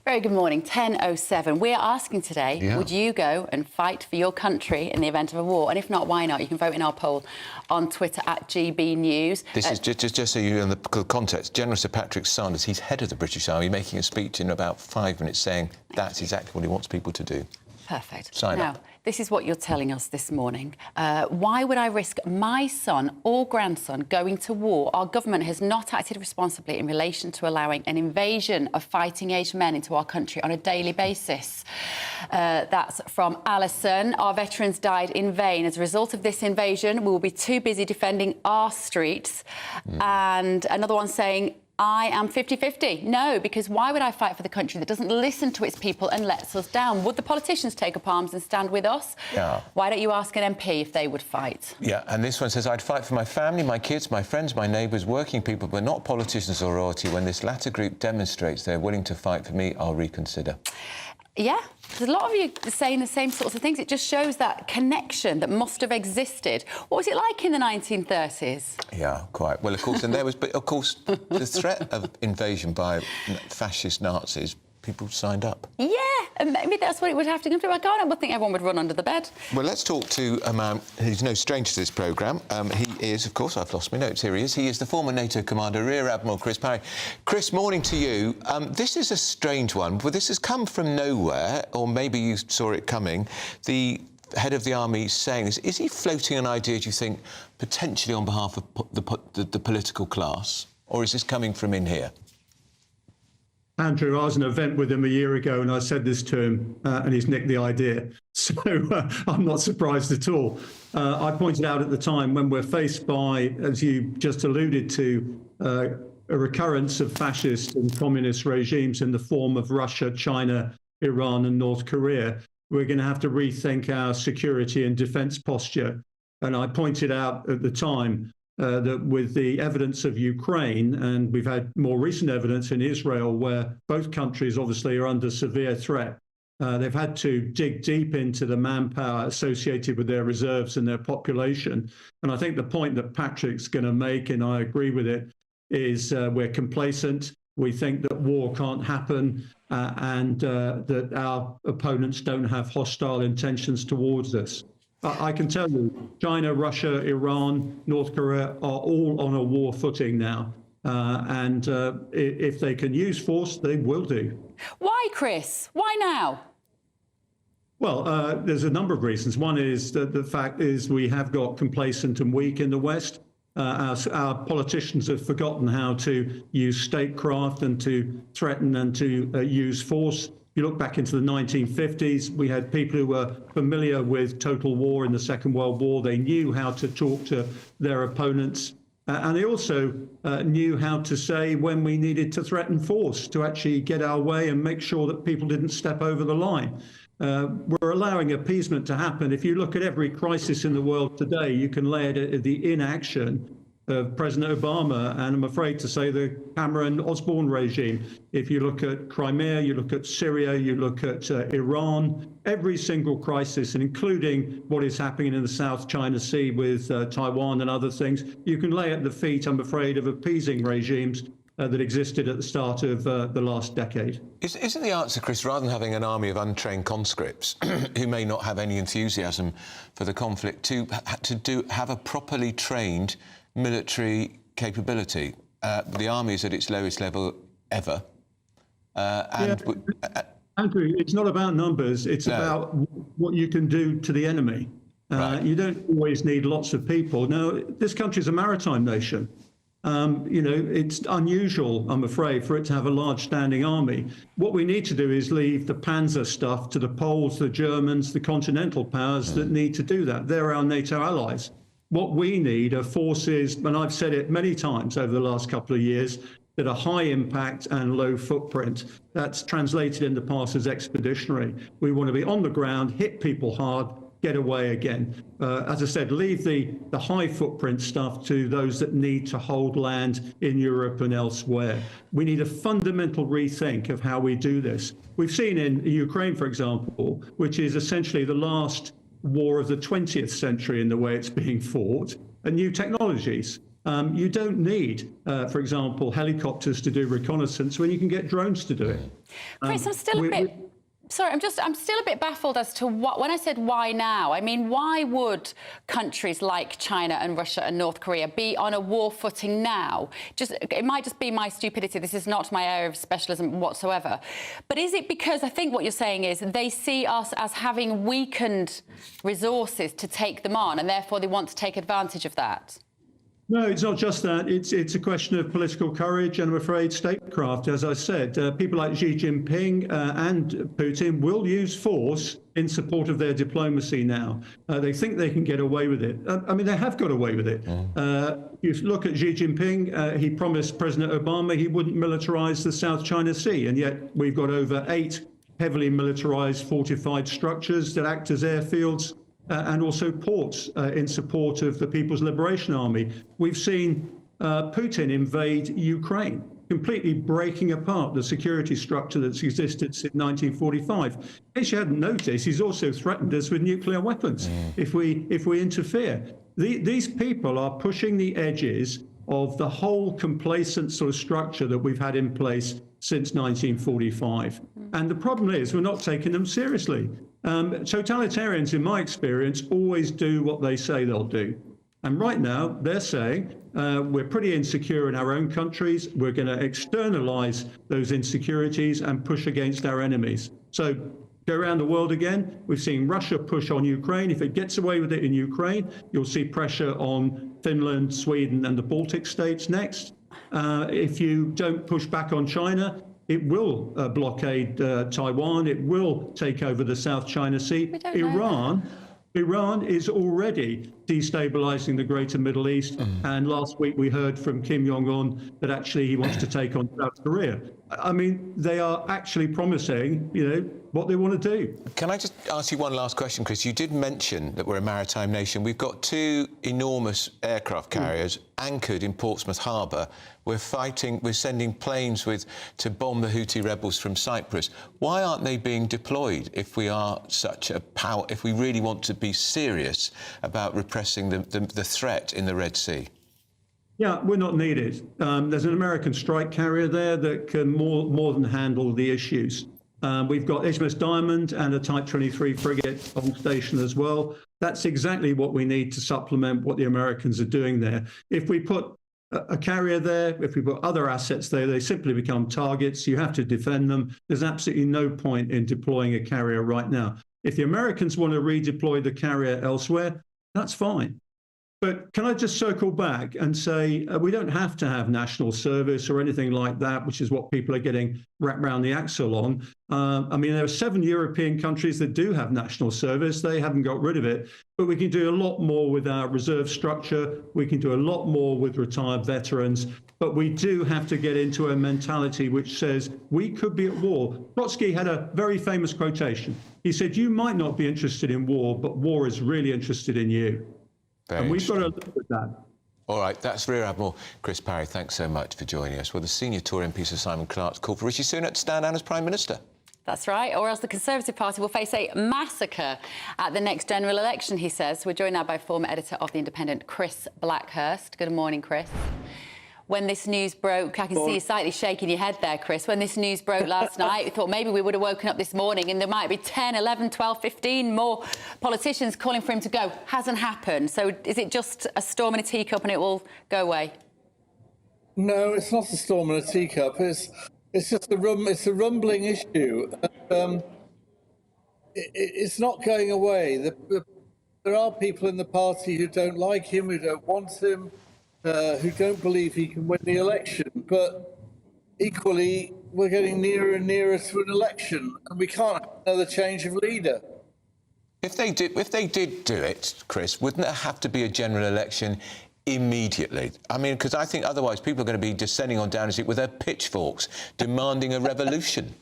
Very good morning, 10:07. We're asking today, would you go and fight for your country in the event of a war? And if not, why not? You can vote in our poll on Twitter at GB News. This is just so you know the context. General Sir Patrick Sanders, he's head of the British Army, making a speech in about 5 minutes saying that's exactly what he wants people to do. Perfect. Sign up. Now, this is what you're telling us this morning. Why would I risk my son or grandson going to war? Our government has not acted responsibly in relation to allowing an invasion of fighting-age men into our country on a daily basis. That's from Alison. Our veterans died in vain. As a result of this invasion, we will be too busy defending our streets. And another one saying, I am 50-50. No, because why would I fight for the country that doesn't listen to its people and lets us down? Would the politicians take up arms and stand with us? Yeah. Why don't you ask an MP if they would fight? Yeah, and this one says, I'd fight for my family, my kids, my friends, my neighbours, working people, but not politicians or royalty. When this latter group demonstrates they're willing to fight for me, I'll reconsider. Yeah, there's a lot of you saying the same sorts of things. It just shows that connection that must have existed. What was it like in the 1930s? Yeah, quite. Well, of course, and there was, but of course, the threat of invasion by fascist Nazis, people signed up. Yeah, and maybe that's what it would have to come to. I would think everyone would run under the bed. Well, let's talk to a man who's no stranger to this programme. He is, of course, I've lost my notes. Here he is. He is the former NATO commander, Rear Admiral Chris Parry. Chris, morning to you. This is a strange one, but this has come from nowhere, or maybe you saw it coming. The head of the army saying this. Is he floating an idea, do you think, potentially on behalf of the political class, or is this coming from in here? Andrew, I was at an event with him a year ago and I said this to him and he's nicked the idea. So I'm not surprised at all. I pointed out at the time, when we're faced by, as you just alluded to, a recurrence of fascist and communist regimes in the form of Russia, China, Iran and North Korea, we're going to have to rethink our security and defence posture. And I pointed out at the time that with the evidence of Ukraine, and we've had more recent evidence in Israel, where both countries obviously are under severe threat They've had to dig deep into the manpower associated with their reserves and their population. And I think the point that Patrick's going to make, and I agree with it, is we're complacent. We think that war can't happen and that our opponents don't have hostile intentions towards us. I can tell you, China, Russia, Iran, North Korea are all on a war footing now. And if they can use force, they will do. Why, Chris? Why now? Well, there's a number of reasons. One is that the fact is we have got complacent and weak in the West. Our politicians have forgotten how to use statecraft and to threaten and to use force. You look back into the 1950s, we had people who were familiar with total war in the Second World War. They knew how to talk to their opponents. And they also knew how to say when we needed to threaten force to actually get our way and make sure that people didn't step over the line. We're allowing appeasement to happen. If you look at every crisis in the world today, you can lay it at the inaction of President Obama, and I'm afraid to say the Cameron-Osborne regime. If you look at Crimea, you look at Syria, you look at Iran, every single crisis, and including what is happening in the South China Sea with Taiwan and other things, you can lay at the feet, I'm afraid, of appeasing regimes that existed at the start of the last decade. Isn't the answer, Chris, rather than having an army of untrained conscripts who may not have any enthusiasm for the conflict, to have a properly trained military capability? The army is at its lowest level ever. Andrew, it's not about numbers, it's about what you can do to the enemy. You don't always need lots of people. Now, this country's a maritime nation. You know, it's unusual, I'm afraid, for it to have a large standing army. What we need to do is leave the Panzer stuff to the Poles, the Germans, the continental powers that need to do that. They're our NATO allies. What we need are forces, and I've said it many times over the last couple of years, that are high impact and low footprint. That's translated in the past as expeditionary. We want to be on the ground, hit people hard, get away again. As I said, leave the high footprint stuff to those that need to hold land in Europe and elsewhere. We need a fundamental rethink of how we do this. We've seen in Ukraine, for example, which is essentially the last war of the 20th century in the way it's being fought, and new technologies. You don't need, for example, helicopters to do reconnaissance when you can get drones to do it. Chris, I'm still a bit... Sorry, I'm still a bit baffled as to what, when I said why now, I mean, why would countries like China and Russia and North Korea be on a war footing now? It might just be my stupidity. This is not my area of specialism whatsoever. But is it because I think what you're saying is they see us as having weakened resources to take them on, and therefore they want to take advantage of that? No, it's not just that. It's a question of political courage and, I'm afraid, statecraft. As I said, people like Xi Jinping and Putin will use force in support of their diplomacy now. They think they can get away with it. I mean, they have got away with it. If you look at Xi Jinping, he promised President Obama he wouldn't militarize the South China Sea, and yet we've got over 8 heavily militarized fortified structures that act as airfields. And also ports in support of the People's Liberation Army. We've seen Putin invade Ukraine, completely breaking apart the security structure that's existed since 1945. In case you hadn't noticed, he's also threatened us with nuclear weapons if we interfere. These people are pushing the edges of the whole complacent sort of structure that we've had in place since 1945. And the problem is we're not taking them seriously. Totalitarians, in my experience, always do what they say they'll do. And right now, they're saying we're pretty insecure in our own countries. We're going to externalize those insecurities and push against our enemies. So go around the world again. We've seen Russia push on Ukraine. If it gets away with it in Ukraine, you'll see pressure on Finland, Sweden, and the Baltic states next. If you don't push back on China, it will blockade Taiwan. It will take over the South China Sea. Iran is already destabilizing the greater Middle East. And last week we heard from Kim Jong-un that actually he wants to take on South Korea. I mean, they are actually promising, you know, what they want to do. Can I just ask you one last question, Chris? You did mention that we're a maritime nation. We've got two enormous aircraft carriers anchored in Portsmouth Harbour. We're sending planes to bomb the Houthi rebels from Cyprus. Why aren't they being deployed if we are such a power, if we really want to be serious about repressing the threat in the Red Sea? Yeah, we're not needed. There's an American strike carrier there that can more than handle the issues. We've got HMS Diamond and a Type 23 frigate on station as well. That's exactly what we need to supplement what the Americans are doing there. If we put a carrier there, if we put other assets there, they simply become targets. You have to defend them. There's absolutely no point in deploying a carrier right now. If the Americans want to redeploy the carrier elsewhere, that's fine. But can I just circle back and say we don't have to have national service or anything like that, which is what people are getting wrapped around the axle on. I mean, there are 7 European countries that do have national service. They haven't got rid of it. But we can do a lot more with our reserve structure. We can do a lot more with retired veterans. But we do have to get into a mentality which says we could be at war. Trotsky had a very famous quotation. He said, you might not be interested in war, but war is really interested in you. And we've got to look at that. All right, that's Rear Admiral Chris Parry. Thanks so much for joining us. Well, the senior Tory MP Sir Simon Clarke's called for Rishi Sunak to stand down as Prime Minister. That's right, or else the Conservative Party will face a massacre at the next general election, he says. We're joined now by former editor of The Independent, Chris Blackhurst. Good morning, Chris. When this news broke, I can see you slightly shaking your head there, Chris. When this news broke last night, we thought maybe we would have woken up this morning and there might be 10, 11, 12, 15 more politicians calling for him to go. Hasn't happened. So is it just a storm in a teacup and it will go away? No, it's not a storm in a teacup. It's just a rumbling issue. It's not going away. There are people in the party who don't like him, who don't want him, who don't believe he can win the election. But equally, we're getting nearer and nearer to an election, and we can't have another change of leader. If they did do it, Chris, wouldn't there have to be a general election immediately? I mean, because I think otherwise people are going to be descending on Downing Street with their pitchforks, demanding a revolution.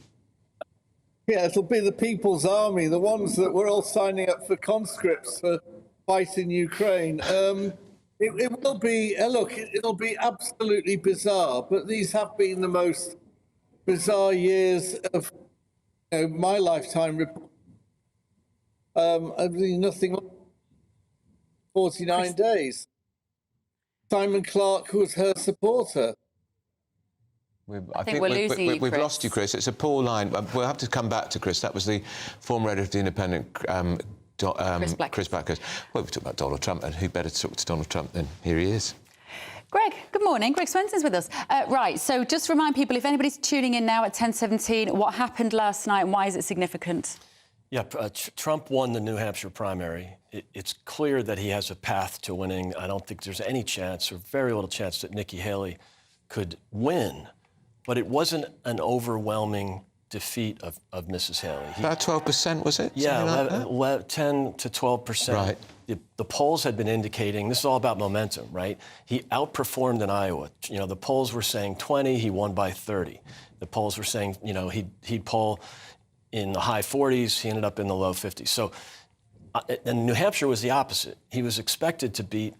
Yeah, it'll be the People's Army, the ones that were all signing up for conscripts for fighting Ukraine. It will be, look, it'll be absolutely bizarre, but these have been the most bizarre years of my lifetime. Nothing 49 days. Simon Clarke was her supporter. I think we're losing you, Chris. We've lost you, Chris. It's a poor line. We'll have to come back to Chris. That was the former editor of The Independent, Chris Blackhurst. Well, we talked about Donald Trump, and who better to talk to Donald Trump than here he is. Greg, good morning. Greg Swenson's with us. Right, so just remind people, if anybody's tuning in now at 10:17, what happened last night and why is it significant? Yeah, Trump won the New Hampshire primary. It's clear that he has a path to winning. I don't think there's any chance, or very little chance, that Nikki Haley could win. But it wasn't an overwhelming defeat of Mrs. Haley. About 12%, was it? Yeah, 10 to 12%. Right. The polls had been indicating, this is all about momentum, right? He outperformed in Iowa. You know, the polls were saying 20, he won by 30. The polls were saying, you know, he'd poll in the high 40s, he ended up in the low 50s. So, and New Hampshire was the opposite. He was expected to beat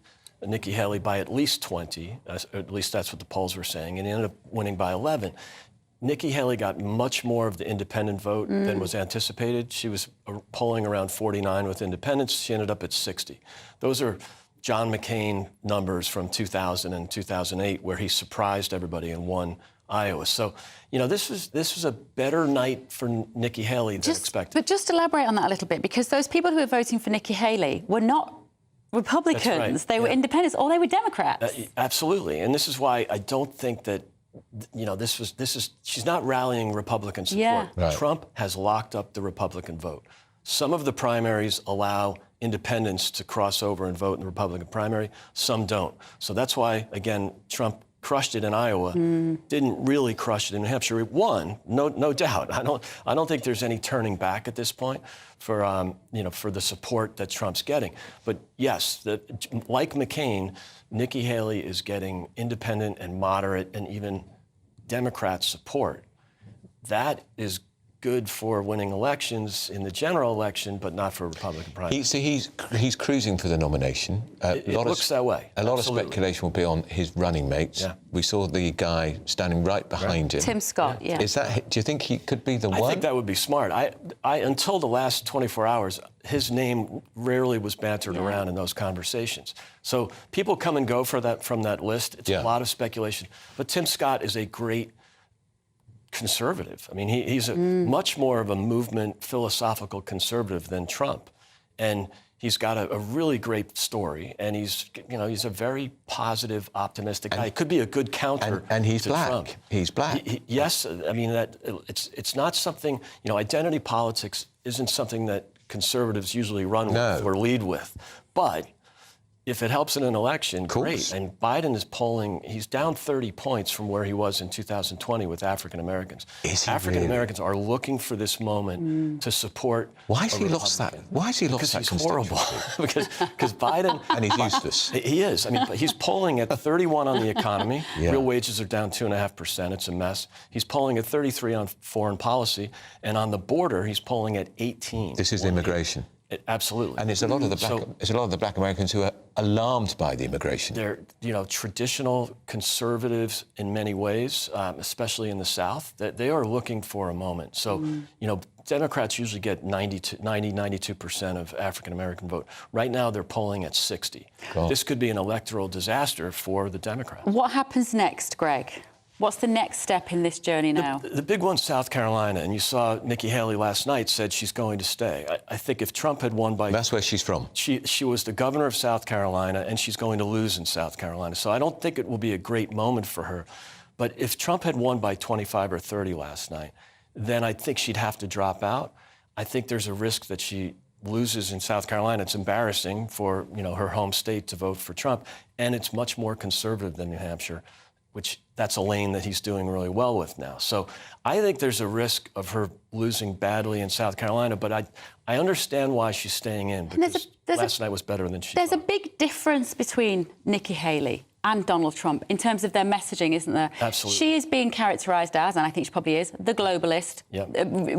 Nikki Haley by at least 20, at least that's what the polls were saying, and he ended up winning by 11. Nikki Haley got much more of the independent vote than was anticipated. She was polling around 49 with independents. She ended up at 60. Those are John McCain numbers from 2000 and 2008, where he surprised everybody and won Iowa. So, you know, this was a better night for Nikki Haley than expected. But just elaborate on that a little bit, because those people who were voting for Nikki Haley were not Republicans. That's right. They were independents, or they were Democrats. Absolutely. And this is why I don't think that, you know, she's not rallying Republican support. Yeah. Right. Trump has locked up the Republican vote. Some of the primaries allow independents to cross over and vote in the Republican primary. Some don't. So that's why, again, Trump crushed it in Iowa, didn't really crush it in New Hampshire. It won, no doubt. I don't think there's any turning back at this point for you know, for the support that Trump's getting. But yes, like McCain, Nikki Haley is getting independent and moderate and even Democrat support. That is good for winning elections in the general election, but not for a Republican primary. He's cruising for the nomination. It looks that way. A lot of speculation will be on his running mates. Yeah. We saw the guy standing right behind him. Tim Scott, yeah. Is that? Do you think he could be the one? I think that would be smart. I until the last 24 hours, his name rarely was bantered around in those conversations. So people come and go from that list. It's a lot of speculation. But Tim Scott is a great conservative. I mean, he's much more of a movement philosophical conservative than Trump. And he's got a really great story, and he's a very positive, optimistic guy. He could be a good counter and he's to black. Trump. He's black. Yes, I mean, it's not something, identity politics isn't something that conservatives usually run with or lead with. But if it helps in an election, great. And Biden is polling, he's down 30 points from where he was in 2020 with African Americans. African Americans are looking for this moment to support. Why has he lost that? Why has he lost that? Because he's horrible. because Biden. And he's useless. He is. I mean, he's polling at 31 on the economy. Real wages are down 2.5%. It's a mess. He's polling at 33 on foreign policy. And on the border, he's polling at 18. This is immigration. Absolutely. And there's a lot of the black Americans who are alarmed by the immigration. They're, traditional conservatives in many ways, especially in the South. That they are looking for a moment. So, Democrats usually get 92% of African American vote. Right now, they're polling at 60. God. This could be an electoral disaster for the Democrats. What happens next, Greg? What's the next step in this journey now? The big one's South Carolina, and you saw Nikki Haley last night said she's going to stay. I think if Trump had won by... That's where she's from. She was the governor of South Carolina, and she's going to lose in South Carolina. So I don't think it will be a great moment for her. But if Trump had won by 25 or 30 last night, then I think she'd have to drop out. I think there's a risk that she loses in South Carolina. It's embarrassing for, her home state to vote for Trump, and it's much more conservative than New Hampshire, which that's a lane that he's doing really well with now. So I think there's a risk of her losing badly in South Carolina, but I understand why she's staying in, because last night was better than she There's thought. a big difference between Nikki Haley and Donald Trump in terms of their messaging, isn't there? Absolutely. She is being characterised as, and I think she probably is, the globalist. Yep.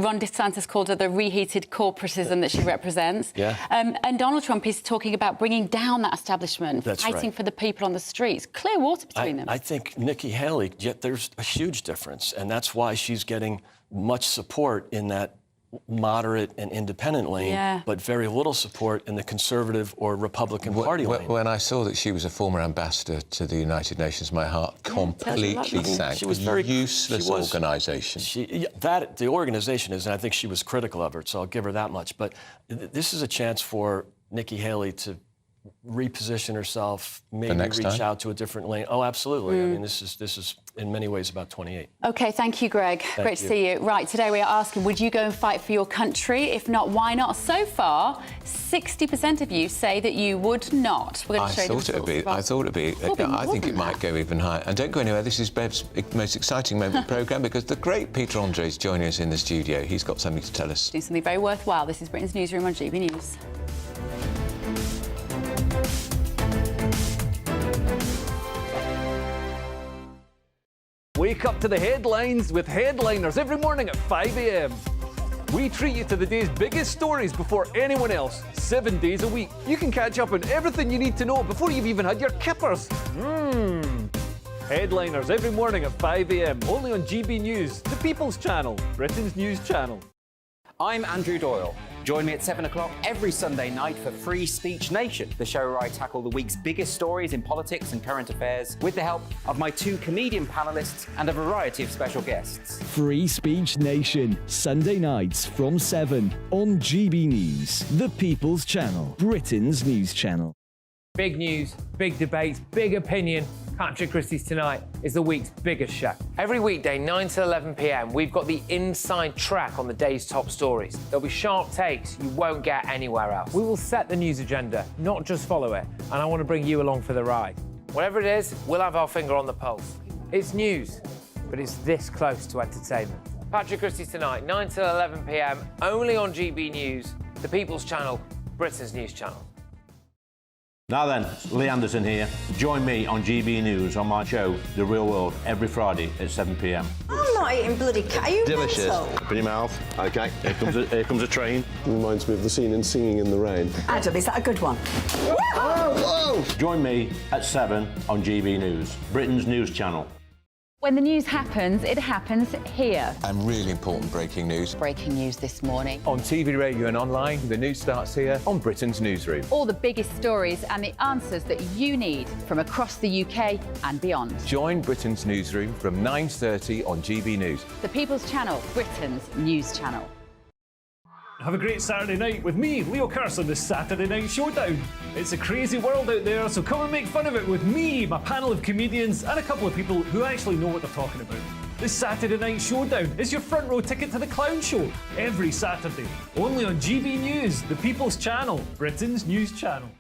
Ron DeSantis called her the reheated corporatism that she represents. Yeah. And Donald Trump is talking about bringing down that establishment, That's fighting right. for the people on the streets. Clear water between them. I think Nikki Haley, yet there's a huge difference, and that's why she's getting much support in that moderate and independent lane, but very little support in the conservative or Republican Party lane. When I saw that she was a former ambassador to the United Nations, my heart completely sank. She was very useless organisation. The organisation is, and I think she was critical of her, so I'll give her that much. But this is a chance for Nikki Haley to reposition herself, maybe reach out to a different lane. Oh, absolutely. I mean, this is in many ways about 28. OK, thank you, Greg. Great to see you. Right, today we are asking, would you go and fight for your country? If not, why not? So far, 60% of you say that you would not. We're going to show you the results. I thought it'd be. I think it might go even higher. And don't go anywhere. This is Bev's most exciting moment of the programme, because the great Peter Andre is joining us in the studio. He's got something to tell us. Do something very worthwhile. This is Britain's Newsroom on GB News. Wake up to the headlines with Headliners every morning at 5 a.m. We treat you to the day's biggest stories before anyone else, 7 days a week. You can catch up on everything you need to know before you've even had your kippers. Headliners every morning at 5 a.m. only on GB News, the People's Channel, Britain's news channel. I'm Andrew Doyle. Join me at 7 o'clock every Sunday night for Free Speech Nation, the show where I tackle the week's biggest stories in politics and current affairs with the help of my 2 comedian panellists and a variety of special guests. Free Speech Nation, Sunday nights from 7 on GB News, the People's Channel, Britain's news channel. Big news, big debates, big opinion. Patrick Christie's Tonight is the week's biggest show. Every weekday, 9 to 11 p.m, we've got the inside track on the day's top stories. There'll be sharp takes you won't get anywhere else. We will set the news agenda, not just follow it, and I want to bring you along for the ride. Whatever it is, we'll have our finger on the pulse. It's news, but it's this close to entertainment. Patrick Christie's Tonight, 9 to 11 p.m, only on GB News, the People's Channel, Britain's news channel. Now then, Lee Anderson here. Join me on GB News on my show, The Real World, every Friday at 7 p.m. I'm not not eating bloody cat. Are you Delicious. mental? Open your mouth. OK, here comes a train. Reminds me of the scene in Singing in the Rain. Adam, is that a good one? Whoa! Join me at 7 on GB News, Britain's news channel. When the news happens, it happens here. And really important breaking news. Breaking news this morning. On TV, radio and online, the news starts here on Britain's Newsroom. All the biggest stories and the answers that you need from across the UK and beyond. Join Britain's Newsroom from 9:30 on GB News. The People's Channel, Britain's news channel. Have a great Saturday night with me, Leo Curse, on the Saturday Night Showdown. It's a crazy world out there, so come and make fun of it with me, my panel of comedians, and a couple of people who actually know what they're talking about. The Saturday Night Showdown is your front row ticket to the clown show every Saturday, only on GB News, the People's Channel, Britain's news channel.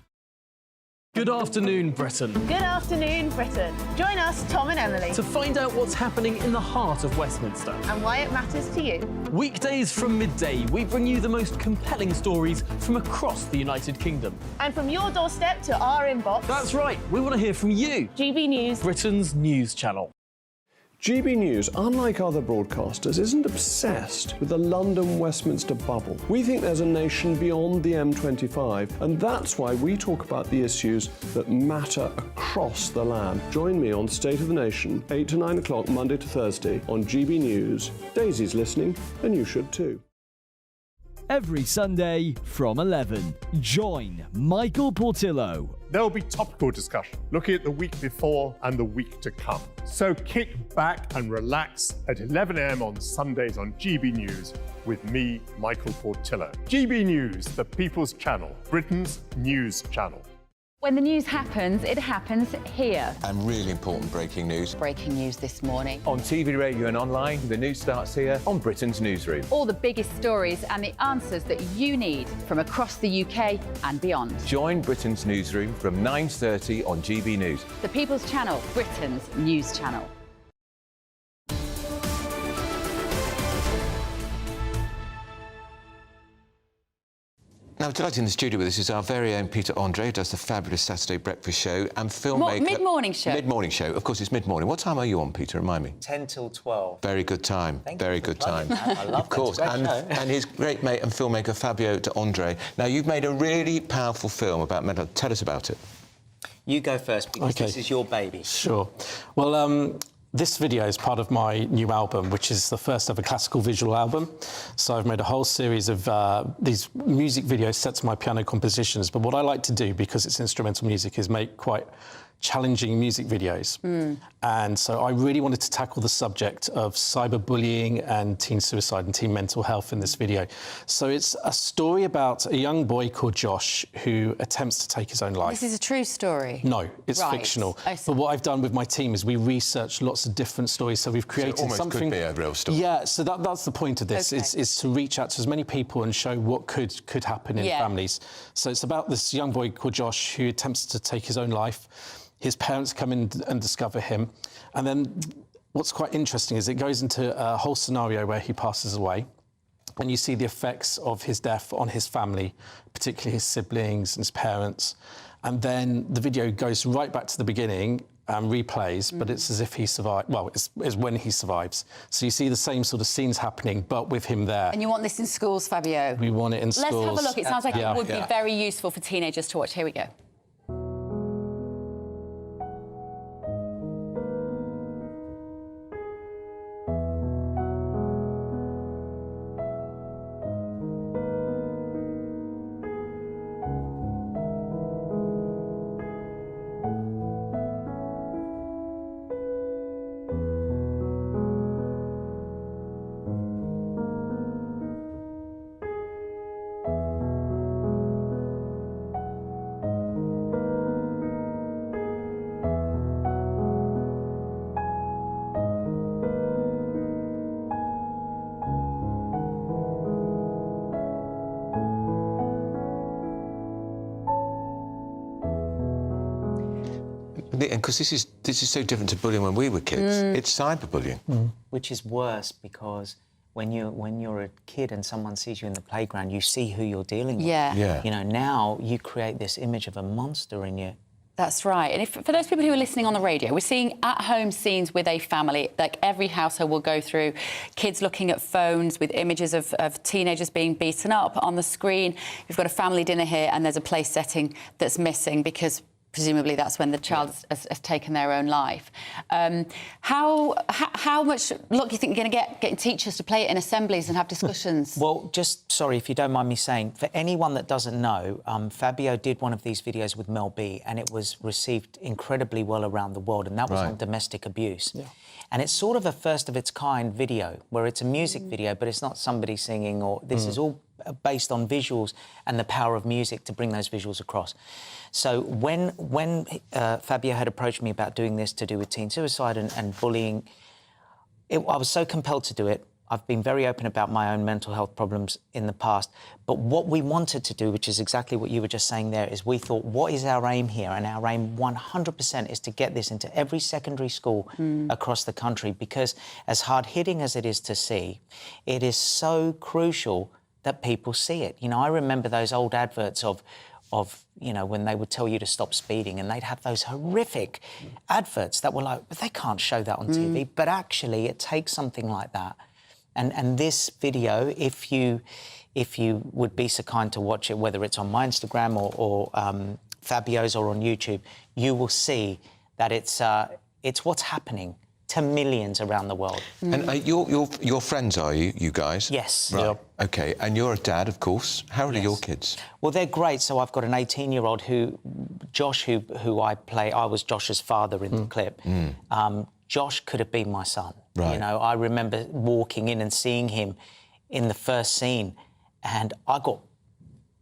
Good afternoon, Britain. Good afternoon, Britain. Join us, Tom and Emily, To find out what's happening in the heart of Westminster. and why it matters to you. Weekdays from midday, we bring you the most compelling stories from across the United Kingdom. And from your doorstep to our inbox. That's right, we want to hear from you. GB News, Britain's news channel. GB News, unlike other broadcasters, isn't obsessed with the London-Westminster bubble. We think there's a nation beyond the M25, and that's why we talk about the issues that matter across the land. Join me on State of the Nation, 8 to 9 o'clock, Monday to Thursday, on GB News. Daisy's listening, and you should too. Every Sunday from 11, join Michael Portillo. There will be topical discussion, looking at the week before and the week to come. So kick back and relax at 11 a.m. on Sundays on GB News with me, Michael Portillo. GB News, the People's Channel, Britain's news channel. When the news happens, it happens here. And really important breaking news. Breaking news this morning. On TV, radio and online, the news starts here on Britain's Newsroom. All the biggest stories and the answers that you need from across the UK and beyond. Join Britain's Newsroom from 9:30 on GB News. The People's Channel, Britain's news channel. Now, delighted in the studio with us is our very own Peter Andre, who does the fabulous Saturday breakfast show and filmmaker. Mid-morning show. Mid-morning show. Of course, it's mid-morning. What time are you on, Peter? Remind me. 10 till 12. Very good time. Very good time. I love Of course. that. And his great mate and filmmaker, Fabio De Andre. Now, you've made a really powerful film about mental health. Tell us about it. You go first, because this is your baby. Sure. Well, this video is part of my new album, which is the first ever classical visual album. So I've made a whole series of these music videos set to my piano compositions. But what I like to do, because it's instrumental music, is make quite challenging music videos. And so I really wanted to tackle the subject of cyberbullying and teen suicide and teen mental health in this video. So it's a story about a young boy called Josh who attempts to take his own life. This is a true story? No, it's Right. fictional. Oh, so- But what I've done with my team is we researched lots of different stories. So we've created almost something... could be a real story. Yeah, so that's the point of this, Okay. is to reach out to as many people and show what could happen in Yeah. families. So it's about this young boy called Josh who attempts to take his own life. His parents come in and discover him. And then what's quite interesting is it goes into a whole scenario where he passes away. And you see the effects of his death on his family, particularly his siblings and his parents. And then the video goes right back to the beginning and replays, but it's as if he survived. Well, it's when he survives. So you see the same sort of scenes happening, but with him there. And you want this in schools, Fabio? We want it in schools. Let's have a look. It sounds like Yeah. it would be Yeah. very useful for teenagers to watch. Here we go. Because this is so different to bullying when we were kids. It's cyberbullying. Which is worse, because when you're a kid and someone sees you in the playground, you see who you're dealing with. Yeah. Yeah. You know, now you create this image of a monster in your That's right. And for those people who are listening on the radio, we're seeing at-home scenes with a family. Like every household will go through kids looking at phones with images of teenagers being beaten up on the screen. We've got a family dinner here and there's a place setting that's missing because presumably that's when the child has taken their own life. How much luck do you think you're going to get getting teachers to play it in assemblies and have discussions? Well, just, sorry, if you don't mind me saying, for anyone that doesn't know, Fabio did one of these videos with Mel B and it was received incredibly well around the world, and that was on domestic abuse. Yeah. And it's sort of a first-of-its-kind video, where it's a music video, but it's not somebody singing, or this is all based on visuals and the power of music to bring those visuals across. So when Fabio had approached me about doing this to do with teen suicide and bullying, I was so compelled to do it. I've been very open about my own mental health problems in the past. But what we wanted to do, which is exactly what you were just saying there, is we thought, what is our aim here? And our aim 100% is to get this into every secondary school across the country, because as hard-hitting as it is to see, it is so crucial that people see it. You know, I remember those old adverts of you know, when they would tell you to stop speeding, and they'd have those horrific adverts that were like, but they can't show that on TV. But actually, it takes something like that. And this video, if you would be so kind to watch it, whether it's on my Instagram or Fabio's or on YouTube, you will see that it's what's happening to millions around the world. And your friends, are you guys? Yes. Right. Yep. OK, and you're a dad, of course. How old are your kids? Well, they're great. So I've got an 18-year-old Josh, who I play. I was Josh's father in the clip. Josh could have been my son. Right. You know, I remember walking in and seeing him in the first scene, and I got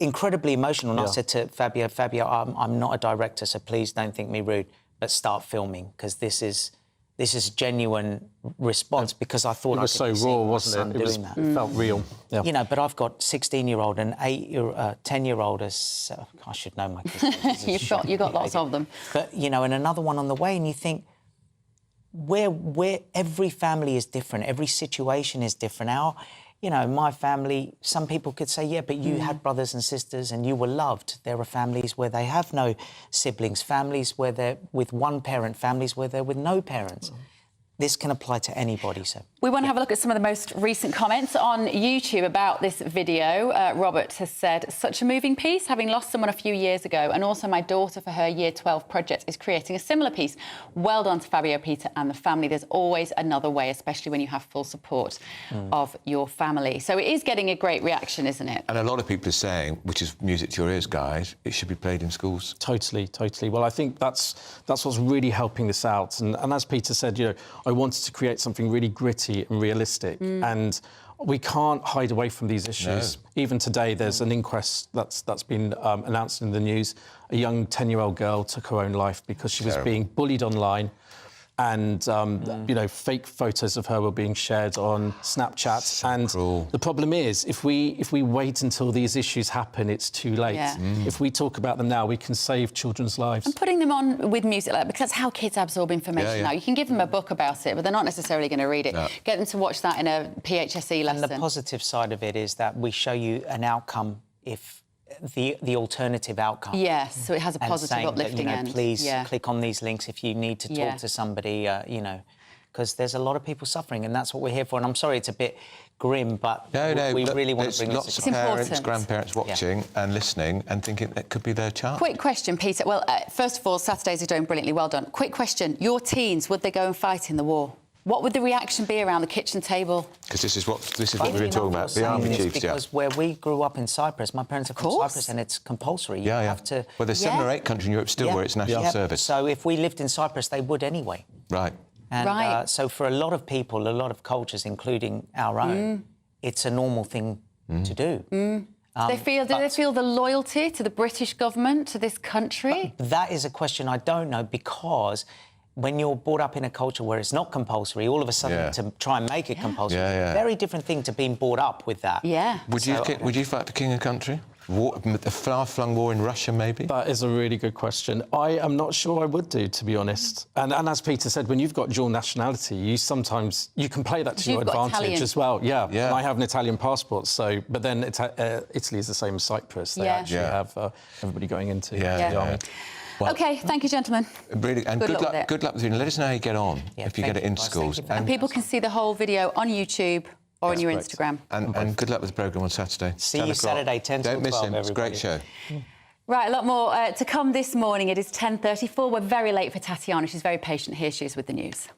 incredibly emotional. And I said to Fabio, I'm not a director, so please don't think me rude, but start filming, because this is a genuine response, because I thought it was so raw, wasn't it? It felt real. Yeah. You know, but I've got 16-year-old and 10-year-old as I should know my kids. You've got lots of them. But you know, and another one on the way, and you think, where every family is different, every situation is different. You know, my family, some people could say, yeah, but you had brothers and sisters and you were loved. There are families where they have no siblings, families where they're with one parent, families where they're with no parents. This can apply to anybody. So we want to have a look at some of the most recent comments on YouTube about this video. Robert has said, such a moving piece, having lost someone a few years ago, and also my daughter for her Year 12 project is creating a similar piece. Well done to Fabio, Peter and the family. There's always another way, especially when you have full support of your family. So it is getting a great reaction, isn't it? And a lot of people are saying, which is music to your ears, guys, it should be played in schools. Totally. Well, I think that's what's really helping this out. And as Peter said, you know, I wanted to create something really gritty and realistic, and we can't hide away from these issues. No. Even today, there's an inquest that's been announced in the news. A young 10-year-old girl took her own life because she was being bullied online, and you know, fake photos of her were being shared on Snapchat. So and cruel. The problem is, if we wait until these issues happen, it's too late. Yeah. If we talk about them now, we can save children's lives. And putting them on with music like that, because that's how kids absorb information now. You can give them a book about it, but they're not necessarily going to read it. No. Get them to watch that in a PHSE lesson. And the positive side of it is that we show you an outcome if the alternative outcome. Yes, so it has a positive, uplifting end. Please click on these links if you need to talk to somebody, you know, because there's a lot of people suffering, and that's what we're here for. And I'm sorry it's a bit grim, but we really want to bring this. Lots of parents, grandparents watching and listening and thinking that could be their child. Quick question, Peter. Well, first of all, Saturdays are doing brilliantly. Well done. Quick question. Your teens, would they go and fight in the war? What would the reaction be around the kitchen table? Because this is what we've been talking about, the army chiefs, because where we grew up in Cyprus, my parents are from Cyprus, and it's compulsory. You have to... Well, there's 7 or 8 countries in Europe still where it's national service. So if we lived in Cyprus, they would anyway. Right. And so for a lot of people, a lot of cultures, including our own, it's a normal thing to do. Do they feel the loyalty to the British government, to this country? That is a question I don't know, because when you're brought up in a culture where it's not compulsory, all of a sudden to try and make it compulsory, very different thing to being brought up with that. Yeah. Would you fight for king and country? A far-flung war in Russia, maybe? That is a really good question. I am not sure I would do, to be honest. And as Peter said, when you've got dual nationality, you can play that to your advantage as well. Yeah. And I have an Italian passport, so... But then Italy is the same as Cyprus. They actually have everybody going into the army. Well, OK, thank you, gentlemen. Really, and Good luck with it. Good luck with it. Let us know how you get on if you get it into schools. And people can see the whole video on YouTube or on your Instagram. And good luck with the programme on Saturday. See you Saturday, 10 to 12, Don't miss him. It's a great show. Right, a lot more to come this morning. It is 10:34. We're very late for Tatiana. She's very patient. Here she is with the news.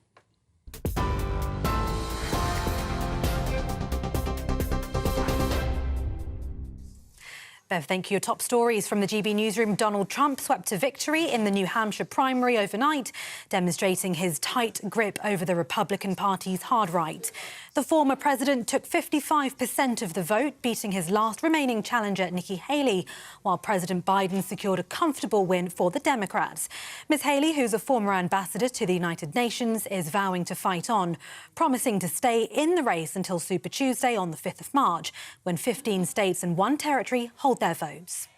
Bev, thank you. Your top stories from the GB Newsroom. Donald Trump swept to victory in the New Hampshire primary overnight, demonstrating his tight grip over the Republican Party's hard right. The former president took 55% of the vote, beating his last remaining challenger, Nikki Haley, while President Biden secured a comfortable win for the Democrats. Ms. Haley, who's a former ambassador to the United Nations, is vowing to fight on, promising to stay in the race until Super Tuesday on the 5th of March, when 15 states and 1 territory hold their votes.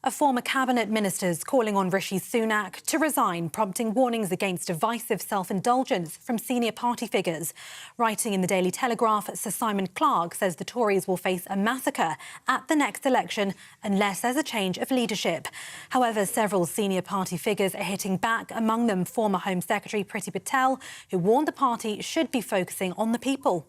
A former cabinet minister is calling on Rishi Sunak to resign, prompting warnings against divisive self-indulgence from senior party figures. Writing in the Daily Telegraph, Sir Simon Clarke says the Tories will face a massacre at the next election unless there's a change of leadership. However, several senior party figures are hitting back, among them former Home Secretary Priti Patel, who warned the party should be focusing on the people.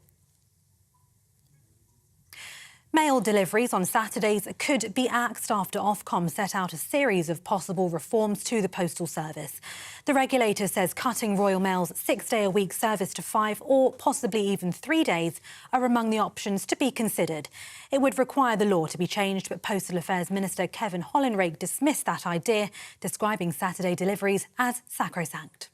Mail deliveries on Saturdays could be axed after Ofcom set out a series of possible reforms to the postal service. The regulator says cutting Royal Mail's 6-day-a-week service to 5 or possibly even 3 days are among the options to be considered. It would require the law to be changed, but Postal Affairs Minister Kevin Hollinrake dismissed that idea, describing Saturday deliveries as sacrosanct.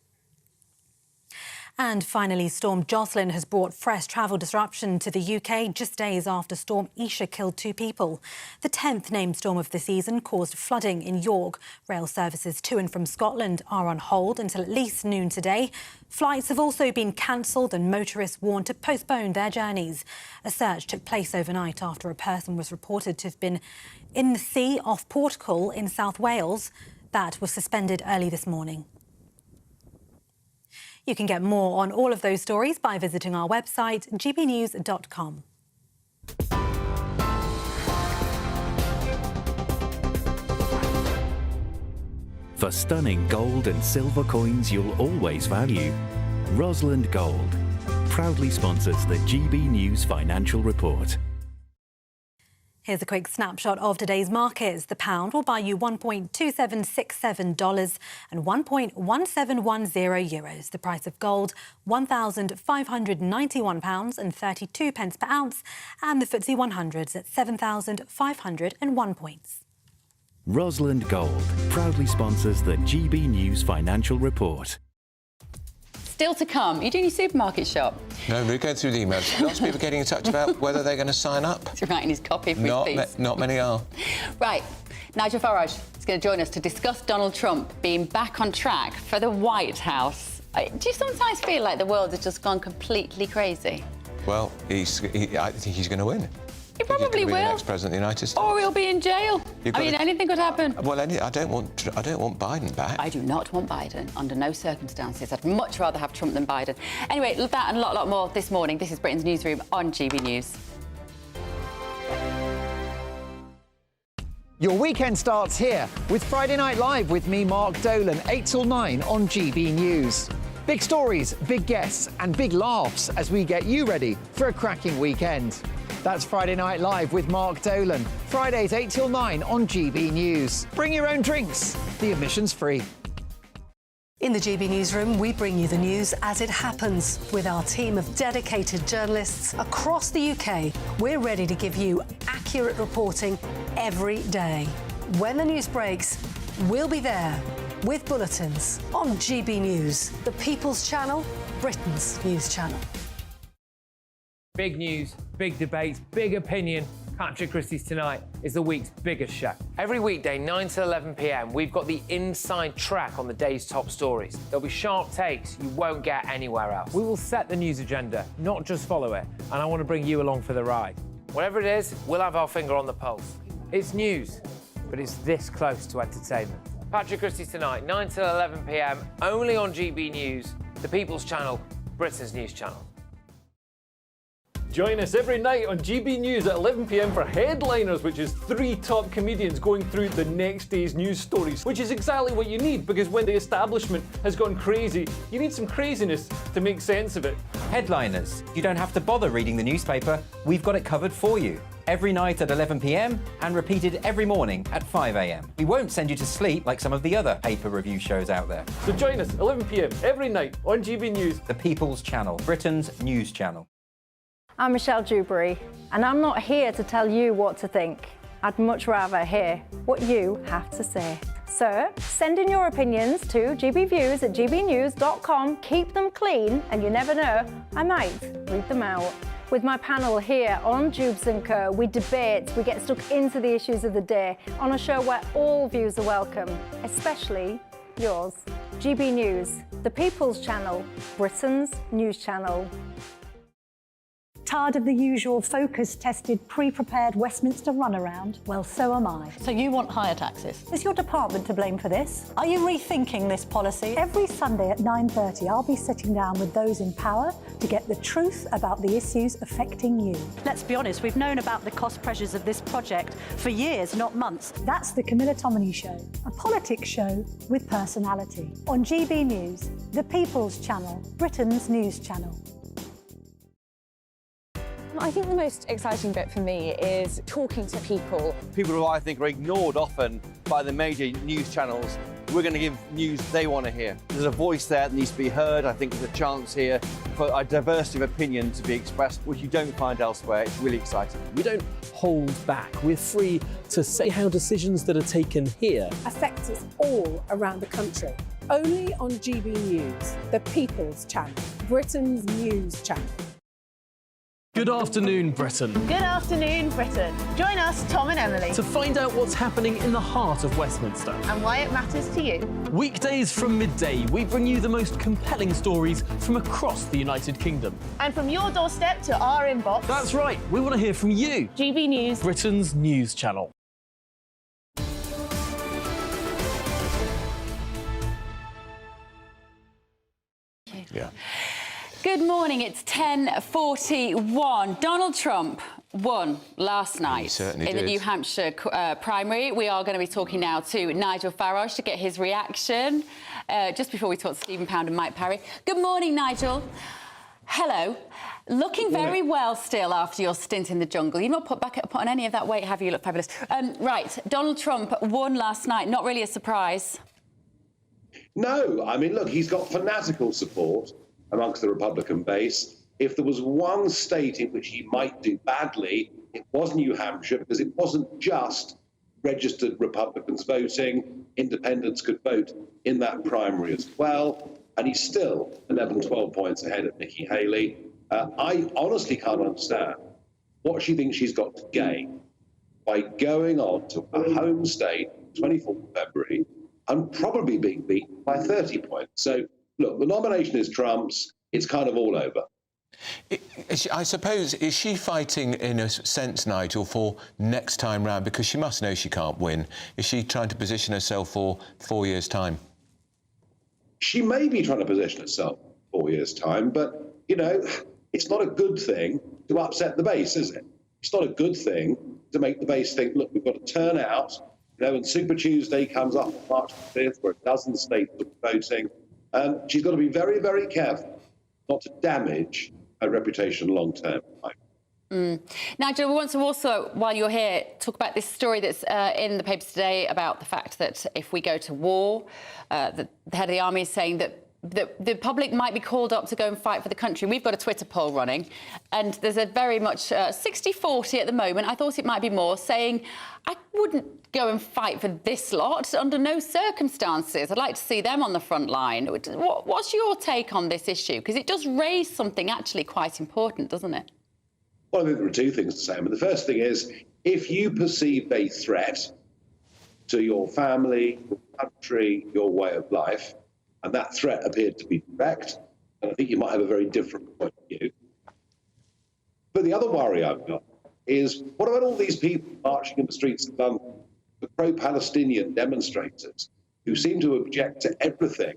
And finally, Storm Jocelyn has brought fresh travel disruption to the UK just days after Storm Isha killed 2 people. The 10th named storm of the season caused flooding in York. Rail services to and from Scotland are on hold until at least noon today. Flights have also been cancelled and motorists warned to postpone their journeys. A search took place overnight after a person was reported to have been in the sea off Portugal in South Wales. That was suspended early this morning. You can get more on all of those stories by visiting our website, gbnews.com. For stunning gold and silver coins you'll always value, Rosland Gold proudly sponsors the GB News Financial Report. Here's a quick snapshot of today's markets. The pound will buy you $1.2767 and 1.1710 euros. The price of gold, £1,591 and 32 pence per ounce. And the FTSE 100's at 7,501 points. Rosland Gold proudly sponsors the GB News Financial Report. Still to come. You're doing your supermarket shop. No, we're going through the emails. Lots of people getting in touch about whether they're going to sign up. He's writing his copy for his piece. Not many are. Right. Nigel Farage is going to join us to discuss Donald Trump being back on track for the White House. Do you sometimes feel like the world has just gone completely crazy? Well, I think he's going to win. He probably will. The next president of the United States. Or he'll be in jail. Anything could happen. Well, I don't want Biden back. I do not want Biden under no circumstances. I'd much rather have Trump than Biden. Anyway, that and a lot more this morning. This is Britain's Newsroom on GB News. Your weekend starts here with Friday Night Live with me, Mark Dolan, 8 till 9 on GB News. Big stories, big guests and big laughs as we get you ready for a cracking weekend. That's Friday Night Live with Mark Dolan. Fridays 8 till 9 on GB News. Bring your own drinks. The admission's free. In the GB Newsroom, we bring you the news as it happens. With our team of dedicated journalists across the UK, we're ready to give you accurate reporting every day. When the news breaks, we'll be there with bulletins on GB News, the People's Channel, Britain's news channel. Big news, big debates, big opinion. Patrick Christie's Tonight is the week's biggest show. Every weekday, 9 to 11 p.m, we've got the inside track on the day's top stories. There'll be sharp takes you won't get anywhere else. We will set the news agenda, not just follow it, and I want to bring you along for the ride. Whatever it is, we'll have our finger on the pulse. It's news, but it's this close to entertainment. Patrick Christie's Tonight, 9 to 11 p.m, only on GB News, the People's Channel, Britain's news channel. Join us every night on GB News at 11 p.m. for Headliners, which is 3 top comedians going through the next day's news stories, which is exactly what you need, because when the establishment has gone crazy, you need some craziness to make sense of it. Headliners. You don't have to bother reading the newspaper. We've got it covered for you. Every night at 11 p.m. and repeated every morning at 5 a.m. We won't send you to sleep like some of the other paper review shows out there. So join us 11 p.m. every night on GB News. The People's Channel, Britain's news channel. I'm Michelle Dewberry, and I'm not here to tell you what to think. I'd much rather hear what you have to say. So send in your opinions to gbviews@gbnews.com. Keep them clean, and you never know, I might read them out. With my panel here on Jubes & Co, we debate, we get stuck into the issues of the day on a show where all views are welcome, especially yours. GB News, the People's Channel, Britain's news channel. Tired of the usual focus-tested, pre-prepared Westminster runaround? Well, so am I. So you want higher taxes? Is your department to blame for this? Are you rethinking this policy? Every Sunday at 9:30, I'll be sitting down with those in power to get the truth about the issues affecting you. Let's be honest, we've known about the cost pressures of this project for years, not months. That's the Camilla Tominey Show, a politics show with personality. On GB News, the People's Channel, Britain's news channel. I think the most exciting bit for me is talking to people. People who I think are ignored often by the major news channels. We're going to give news they want to hear. There's a voice there that needs to be heard. I think there's a chance here for a diversity of opinion to be expressed, which you don't find elsewhere. It's really exciting. We don't hold back. We're free to say how decisions that are taken here affect us all around the country. Only on GB News, the People's Channel, Britain's news channel. Good afternoon, Britain. Good afternoon, Britain. Join us, Tom and Emily, To find out what's happening in the heart of Westminster and why it matters to you. Weekdays from midday, we bring you the most compelling stories from across the United Kingdom. And from your doorstep to our inbox. That's right, we want to hear from you. GB News, Britain's news channel. Yeah. Good morning, it's 10:41. Donald Trump won last night in the New Hampshire primary. We are going to be talking now to Nigel Farage to get his reaction, just before we talk to Stephen Pound and Mike Parry. Good morning, Nigel. Hello. Looking very well still after your stint in the jungle. You've not put on any of that weight, have you? You look fabulous. Right, Donald Trump won last night. Not really a surprise. No, I mean, look, he's got fanatical support amongst the Republican base. If there was one state in which he might do badly, it was New Hampshire, because it wasn't just registered Republicans voting. Independents could vote in that primary as well. And he's still 11, 12 points ahead of Nikki Haley. I honestly can't understand what she thinks she's got to gain by going on to a home state, 24th of February, and probably being beaten by 30 points. So, look, the nomination is Trump's. It's kind of all over. I suppose, is she fighting, in a sense, Nigel, for next time round? Because she must know she can't win. Is she trying to position herself for 4 years' time? She may be trying to position herself 4 years' time, but, you know, it's not a good thing to upset the base, is it? It's not a good thing to make the base think, look, we've got to turn out. You know, when Super Tuesday comes up on March 5th, where a dozen states are voting, she's got to be very, very careful not to damage her reputation long term. Nigel, we want to also, while you're here, talk about this story that's in the papers today about the fact that if we go to war, the head of the army is saying that the public might be called up to go and fight for the country. We've got a Twitter poll running, and there's a very much 60-40 at the moment. I thought it might be more, saying I wouldn't go and fight for this lot under no circumstances. I'd like to see them on the front line. What's your take on this issue? Because it does raise something actually quite important, doesn't it? Well, I think there are two things to say. I mean, the first thing is, if you perceive a threat to your family, your country, your way of life, and that threat appeared to be direct, and I think you might have a very different point of view. But the other worry I've got is, what about all these people marching in the streets of London, the pro-Palestinian demonstrators, who seem to object to everything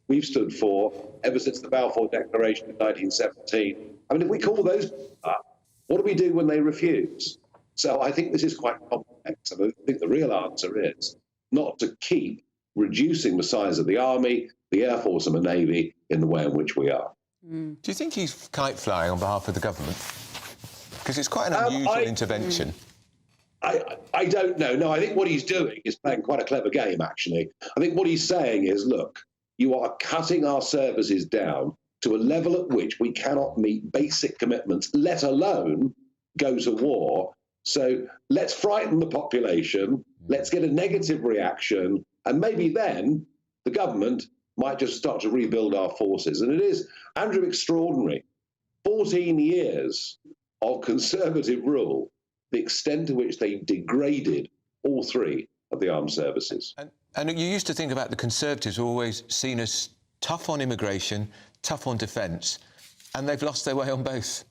we've stood for ever since the Balfour Declaration in 1917? I mean, if we call those up, What do we do when they refuse? So I think this is quite complex, and I think the real answer is not to keep reducing the size of the Army, the Air Force and the Navy in the way in which we are. Do you think he's kite flying on behalf of the government? Because it's quite an unusual intervention. I don't know. No, I think what he's doing is playing quite a clever game, actually. I think what he's saying is, look, you are cutting our services down to a level at which we cannot meet basic commitments, let alone go to war. So let's frighten the population, let's get a negative reaction, and maybe then the government might just start to rebuild our forces. And it is, Andrew, extraordinary. 14 years of Conservative rule, the extent to which they degraded all three of the armed services. And you used to think about the Conservatives always seen as tough on immigration, tough on defence, and they've lost their way on both.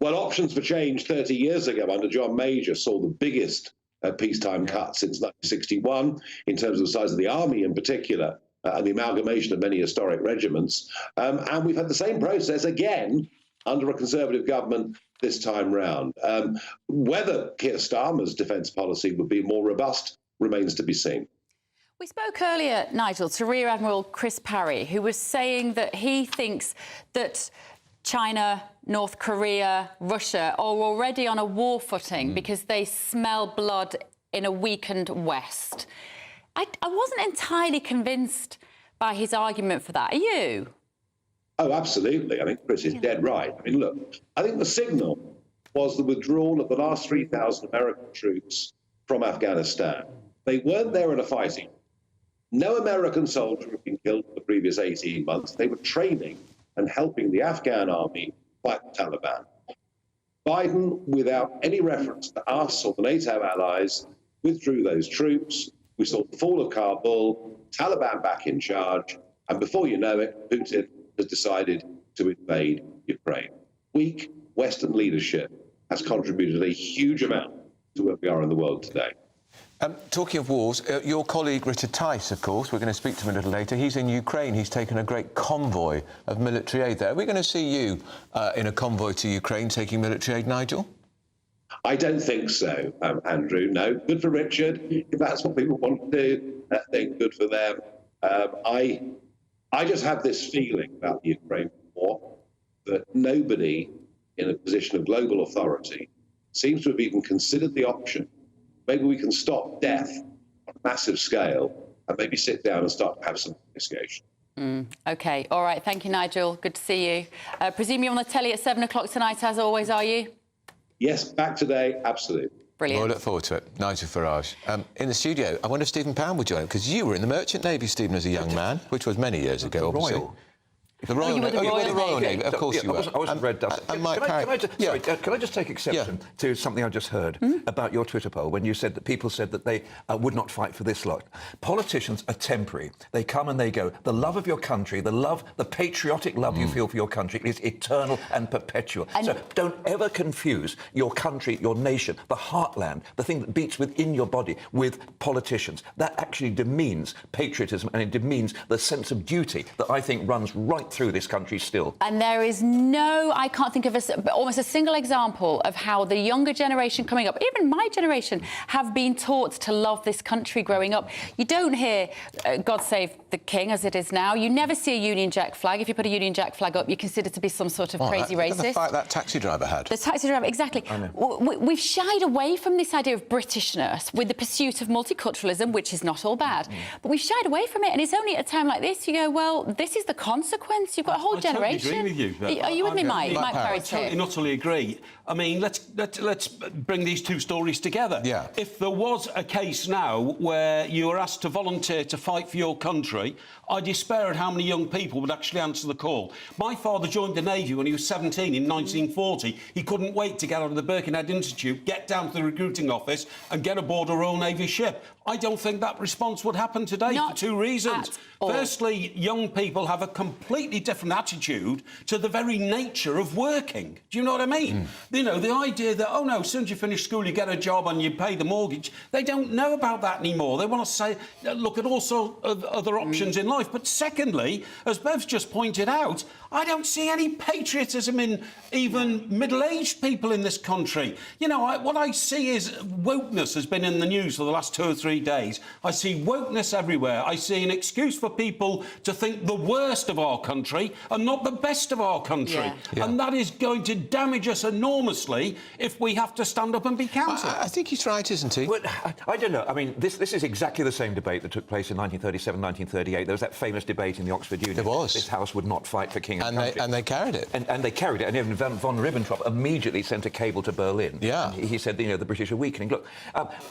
Well, options for change 30 years ago under John Major saw the biggest peacetime cut since 1961 in terms of the size of the army in particular, and the amalgamation of many historic regiments. And we've had the same process again under a Conservative government this time round. Whether Keir Starmer's defence policy would be more robust remains to be seen. We spoke earlier, Nigel, to Rear Admiral Chris Parry, who was saying that he thinks that China, North Korea, Russia are already on a war footing because they smell blood in a weakened West. I wasn't entirely convinced by his argument for that. Are you? Oh, absolutely. I think Chris is dead right. I mean, look, I think the signal was the withdrawal of the last 3,000 American troops from Afghanistan. They weren't there in a fighting. No American soldier had been killed in the previous 18 months. They were training and helping the Afghan army fight the Taliban. Biden, without any reference to us or the NATO allies, withdrew those troops. We saw the fall of Kabul, Taliban back in charge, and before you know it, Putin has decided to invade Ukraine. Weak Western leadership has contributed a huge amount to where we are in the world today. Talking of wars, your colleague Richard Tice, of course, we're going to speak to him a little later. He's in Ukraine. He's taken a great convoy of military aid there. Are we going to see you in a convoy to Ukraine taking military aid, Nigel? I don't think so, Andrew. No, good for Richard. If that's what people want to do, then good for them. I just have this feeling about the Ukraine war that nobody in a position of global authority seems to have even considered the option. Maybe we can stop death on a massive scale and maybe sit down and start to have some negotiation. OK. All right. Thank you, Nigel. Good to see you. Presume you're on the telly at 7 o'clock tonight, as always, are you? Yes, back today. Absolutely. Brilliant. Well, I look forward to it. Nigel Farage. In the studio, I wonder if Stephen Pound would join, because you were in the Merchant Navy, Stephen, as a young man, which was many years ago, obviously. Royal. The Royal Navy. Oh, you were the Royal Navy. Of course you were. I wasn't Red Dust. Can I just take exception to something I just heard about your Twitter poll when you said that people said that they would not fight for this lot? Politicians are temporary. They come and they go. The love of your country, the patriotic love you feel for your country is eternal and perpetual. So don't ever confuse your country, your nation, the heartland, the thing that beats within your body with politicians. That actually demeans patriotism and it demeans the sense of duty that I think runs right through this country still. And there is I can't think of almost a single example of how the younger generation coming up, even my generation, have been taught to love this country growing up. You don't hear God Save the King as it is now. You never see a Union Jack flag. If you put a Union Jack flag up, you're considered to be some sort of crazy racist. The fight that taxi driver had. The taxi driver, exactly. We've shied away from this idea of Britishness with the pursuit of multiculturalism, which is not all bad. But we've shied away from it, and it's only at a time like this you go, well, this is the consequence. You've got a whole generation. I totally agree with you. Are you with me, Mike? Mike Parry, too. I totally agree. I mean, let's bring these two stories together. Yeah. If there was a case now where you were asked to volunteer to fight for your country, I despair at how many young people would actually answer the call. My father joined the Navy when he was 17 in 1940. He couldn't wait to get out of the Birkenhead Institute, get down to the recruiting office and get aboard a Royal Navy ship. I don't think that response would happen today for two reasons. Firstly, young people have a completely different attitude to the very nature of working. Do you know what I mean? You know, the idea that, oh no, as soon as you finish school, you get a job and you pay the mortgage. They don't know about that anymore. They want to say, look at all sorts of other options in life. But secondly, as Bev's just pointed out, I don't see any patriotism in even middle-aged people in this country. You know, what I see is wokeness has been in the news for the last 2 or 3 days. I see wokeness everywhere. I see an excuse for people to think the worst of our country and not the best of our country. And that is going to damage us enormously if we have to stand up and be counted. I think he's right, isn't he? Well, I don't know. I mean, this is exactly the same debate that took place in 1937, 1938. There was that famous debate in the Oxford Union. There was. This House would not fight for king and country. And they carried it. And they carried it. And even von Ribbentrop immediately sent a cable to Berlin. Yeah. And he said, you know, the British are weakening. Look,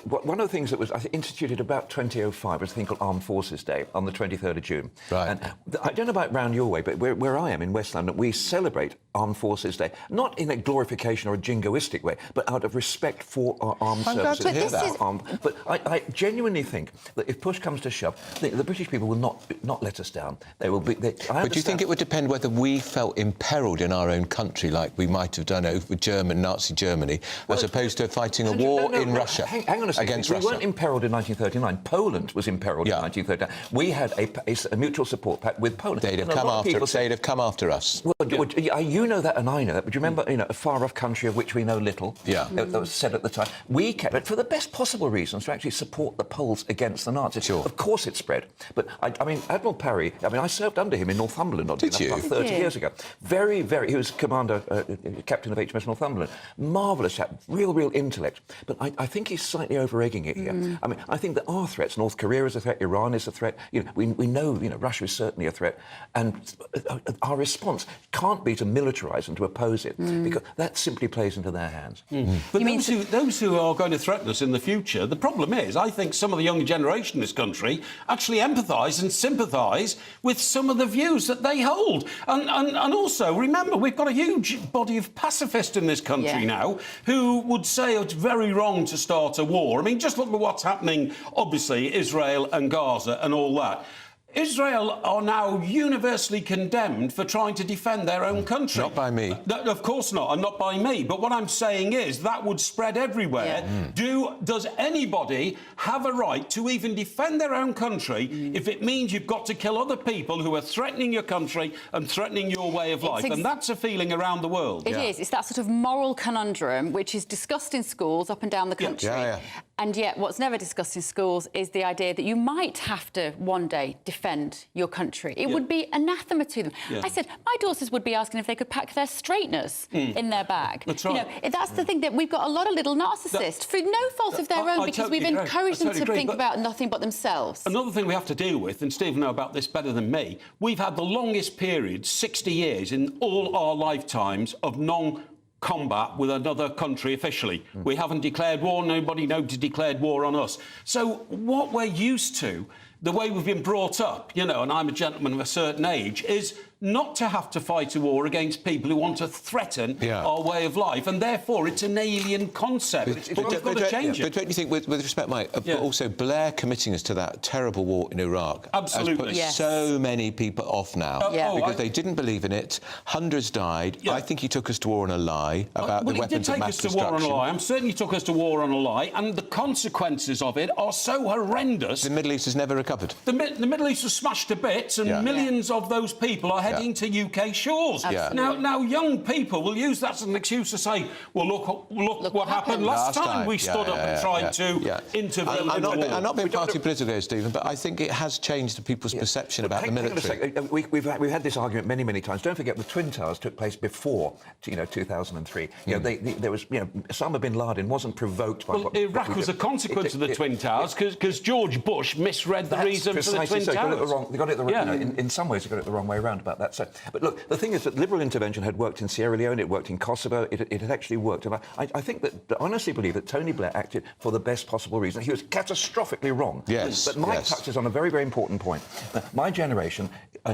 one of the things that was instituted about 2005 was a thing called Armed Forces Day on the 23rd of June. Right. And I don't know about round your way, but where I am in West London, we celebrate Armed Forces Day, not in a glorification or a jingoistic way, but out of respect for our armed services. I'm glad to hear that. But I genuinely think that if push comes to shove, the British people will not let us down. They will be. But do you think it would depend whether we felt imperilled in our own country, like we might have done over Nazi Germany, as opposed to fighting a war in Russia? Hang on a second. Against Russia. We weren't imperilled in 1939. Poland was imperilled in 1939. We had a mutual support pact with Poland. They'd have come after us. Well, you know that and I know that, but you remember, you know, a far-off country of which we know little. Yeah. That was said at the time. We kept it for the best possible reasons to actually support the Poles against the Nazis. Sure. Of course it spread. But, I mean, Admiral Parry, I served under him in Northumberland, about 30 years ago. Very, he was commander, captain of HMS Northumberland. Marvellous chap, real intellect. But I think he's slightly over-egging it here. I mean, I think that our threats, North Korea is a threat, Iran is a threat, you know, we know, you know, Russia is certainly a threat, and our response can't be to militarise and to oppose it, because that simply plays into their hands. But those who are going to threaten us in the future, the problem is, I think some of the younger generation in this country actually empathise and sympathise with some of the views that they hold. And also, remember, we've got a huge body of pacifists in this country now who would say it's very wrong to start a war. I mean, just look at what's happening, obviously, Israel and Gaza and all that. Israel are now universally condemned for trying to defend their own country. Not by me. Of course not, and not by me. But what I'm saying is that would spread everywhere. Does anybody have a right to even defend their own country if it means you've got to kill other people who are threatening your country and threatening your way of life? And that's a feeling around the world. It is. It's that sort of moral conundrum which is discussed in schools up and down the country. And yet what's never discussed in schools is the idea that you might have to one day defend your country. It would be anathema to them. I said my daughters would be asking if they could pack their straighteners in their bag. That's right. You know, that's the thing, that we've got a lot of little narcissists for no fault of their own, because we've encouraged them to think about nothing but themselves. Another thing we have to deal with, and Steve will know about this better than me, we've had the longest period, 60 years, in all our lifetimes of combat with another country officially. We haven't declared war, nobody knows declared war on us. So what we're used to, the way we've been brought up, you know, and I'm a gentleman of a certain age, is not to have to fight a war against people who want to threaten our way of life, and therefore it's an alien concept. But we've got to change it. But don't you think, with respect, Mike, but also Blair committing us to that terrible war in Iraq has put so many people off now because they didn't believe in it. Hundreds died. I think he took us to war on a lie about the weapons of mass destruction. He did take us to war on a lie. I'm certain he took us to war on a lie, and the consequences of it are so horrendous. The Middle East has never recovered. The Middle East was smashed to bits, and millions of those people are heading to UK shores. Now, young people will use that as an excuse to say, well, look what happened last time we stood up and tried to intervene. I'm not being party political here, Stephen, but I think it has changed people's perception about the military. We've had this argument many times. Don't forget, the Twin Towers took place before, 2003. You know, there was, Osama bin Laden wasn't provoked by. Well, Iraq was a consequence of the Twin Towers because George Bush misread the reason for the Twin Towers. They got it the wrong. In some ways, they got it the wrong way around about that. So, but look, the thing is that liberal intervention had worked in Sierra Leone, it worked in Kosovo, it had actually worked. And I think that, I honestly believe that Tony Blair acted for the best possible reason. He was catastrophically wrong. But Mike touches on a very important point. My generation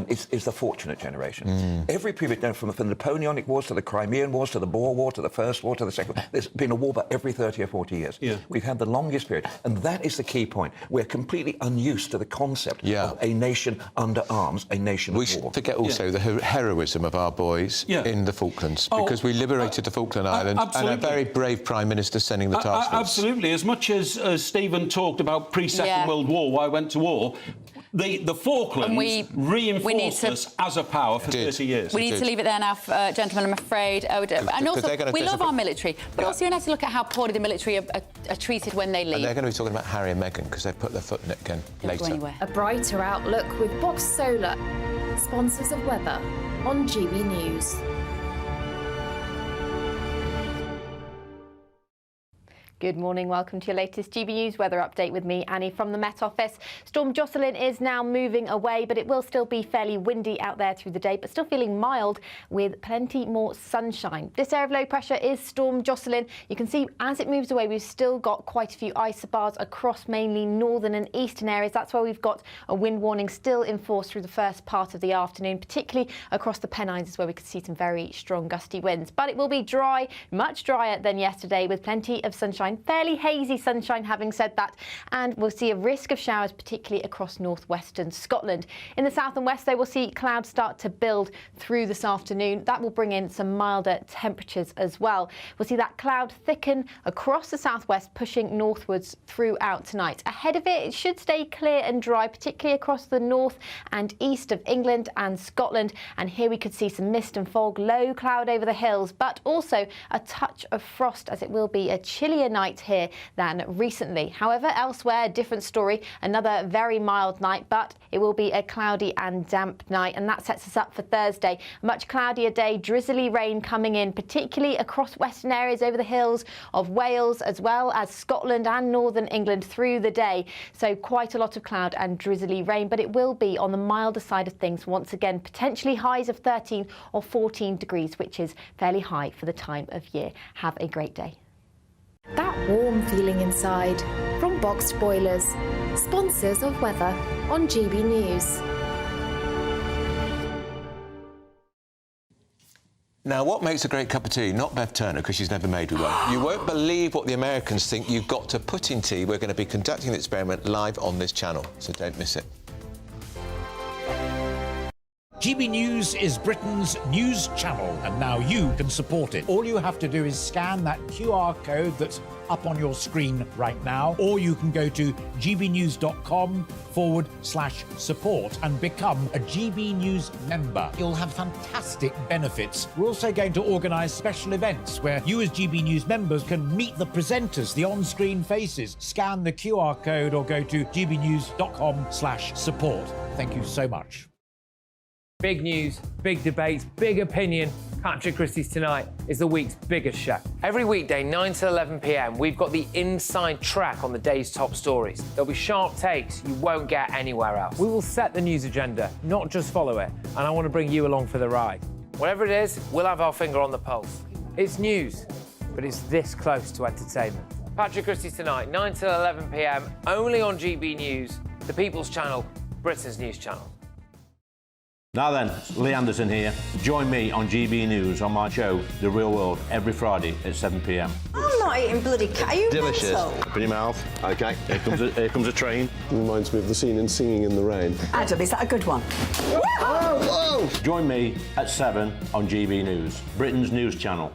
is the fortunate generation. Every period, from the Napoleonic Wars to the Crimean Wars to the Boer War to the First War to the Second War, there's been a war about every 30 or 40 years. We've had the longest period. And that is the key point. We're completely unused to the concept of a nation under arms, a nation of war. We should forget also the heroism of our boys in the Falklands, because we liberated the Falkland Islands, and a very brave Prime Minister sending the task force. Absolutely. As much as Stephen talked about pre-Second World War, why I went to war, The Falklands reinforced us as a power for 30 years. We need to leave it there now, gentlemen, I'm afraid. And also, we love our military, but also you have to look at how poorly the military are treated when they leave. And they're going to be talking about Harry and Meghan because they've put their foot in it again later. A brighter outlook with Box Solar, sponsors of weather on GB News. Good morning, welcome to your latest GB News weather update with me, Annie, from the Met Office. Storm Jocelyn is now moving away, but it will still be fairly windy out there through the day, but still feeling mild with plenty more sunshine. This area of low pressure is Storm Jocelyn. You can see as it moves away, we've still got quite a few isobars across mainly northern and eastern areas. That's where we've got a wind warning still in force through the first part of the afternoon, particularly across the Pennines is where we could see some very strong gusty winds. But it will be dry, much drier than yesterday with plenty of sunshine. Fairly hazy sunshine, having said that, and we'll see a risk of showers, particularly across northwestern Scotland. In the south and west, they will see clouds start to build through this afternoon. That will bring in some milder temperatures as well. We'll see that cloud thicken across the southwest, pushing northwards throughout tonight. Ahead of it, it should stay clear and dry, particularly across the north and east of England and Scotland. And here we could see some mist and fog, low cloud over the hills, but also a touch of frost, as it will be a chillier night here than recently. However, elsewhere, a different story. Another very mild night, but it will be a cloudy and damp night, and that sets us up for Thursday. A much cloudier day, drizzly rain coming in, particularly across western areas over the hills of Wales, as well as Scotland and northern England through the day. So quite a lot of cloud and drizzly rain, but it will be on the milder side of things once again, potentially highs of 13 or 14 degrees, which is fairly high for the time of year. Have a great day. That warm feeling inside from Boxed Boilers, sponsors of weather on GB News. Now, what makes a great cup of tea? Not Bev Turner, because she's never made me one. You won't believe what the Americans think you've got to put in tea. We're going to be conducting the experiment live on this channel, so don't miss it. GB News is Britain's news channel, and now you can support it. All you have to do is scan that QR code that's up on your screen right now, or you can go to gbnews.com/support and become a GB News member. You'll have fantastic benefits. We're also going to organise special events where you as GB News members can meet the presenters, the on-screen faces. Scan the QR code or go to gbnews.com/support. Thank you so much. Big news, big debates, big opinion. Patrick Christie's Tonight is the week's biggest show. Every weekday, 9 to 11 p.m, we've got the inside track on the day's top stories. There'll be sharp takes you won't get anywhere else. We will set the news agenda, not just follow it, and I want to bring you along for the ride. Whatever it is, we'll have our finger on the pulse. It's news, but it's this close to entertainment. Patrick Christie's Tonight, 9 to 11 p.m, only on GB News, the People's Channel, Britain's news channel. Now then, Lee Anderson here. Join me on GB News on my show, The Real World, every Friday at 7 p.m. I'm not eating bloody cat. Are you Delicious. mental? Open your mouth. OK, here comes a train. Reminds me of the scene in Singing in the Rain. Adam, is that a good one? Whoa! Join me at 7 on GB News, Britain's news channel.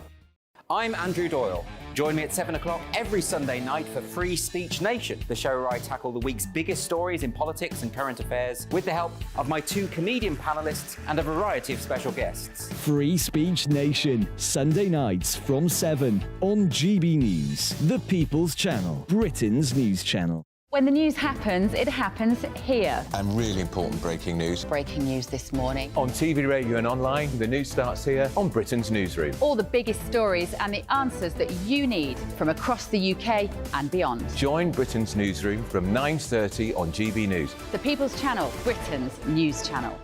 I'm Andrew Doyle. Join me at 7 o'clock every Sunday night for Free Speech Nation, the show where I tackle the week's biggest stories in politics and current affairs with the help of my two comedian panellists and a variety of special guests. Free Speech Nation, Sunday nights from 7 on GB News, the People's Channel, Britain's news channel. When the news happens, it happens here. And really important breaking news. Breaking news this morning. On TV, radio and online, the news starts here on Britain's Newsroom. All the biggest stories and the answers that you need from across the UK and beyond. Join Britain's Newsroom from 9:30 on GB News. The People's Channel, Britain's news channel.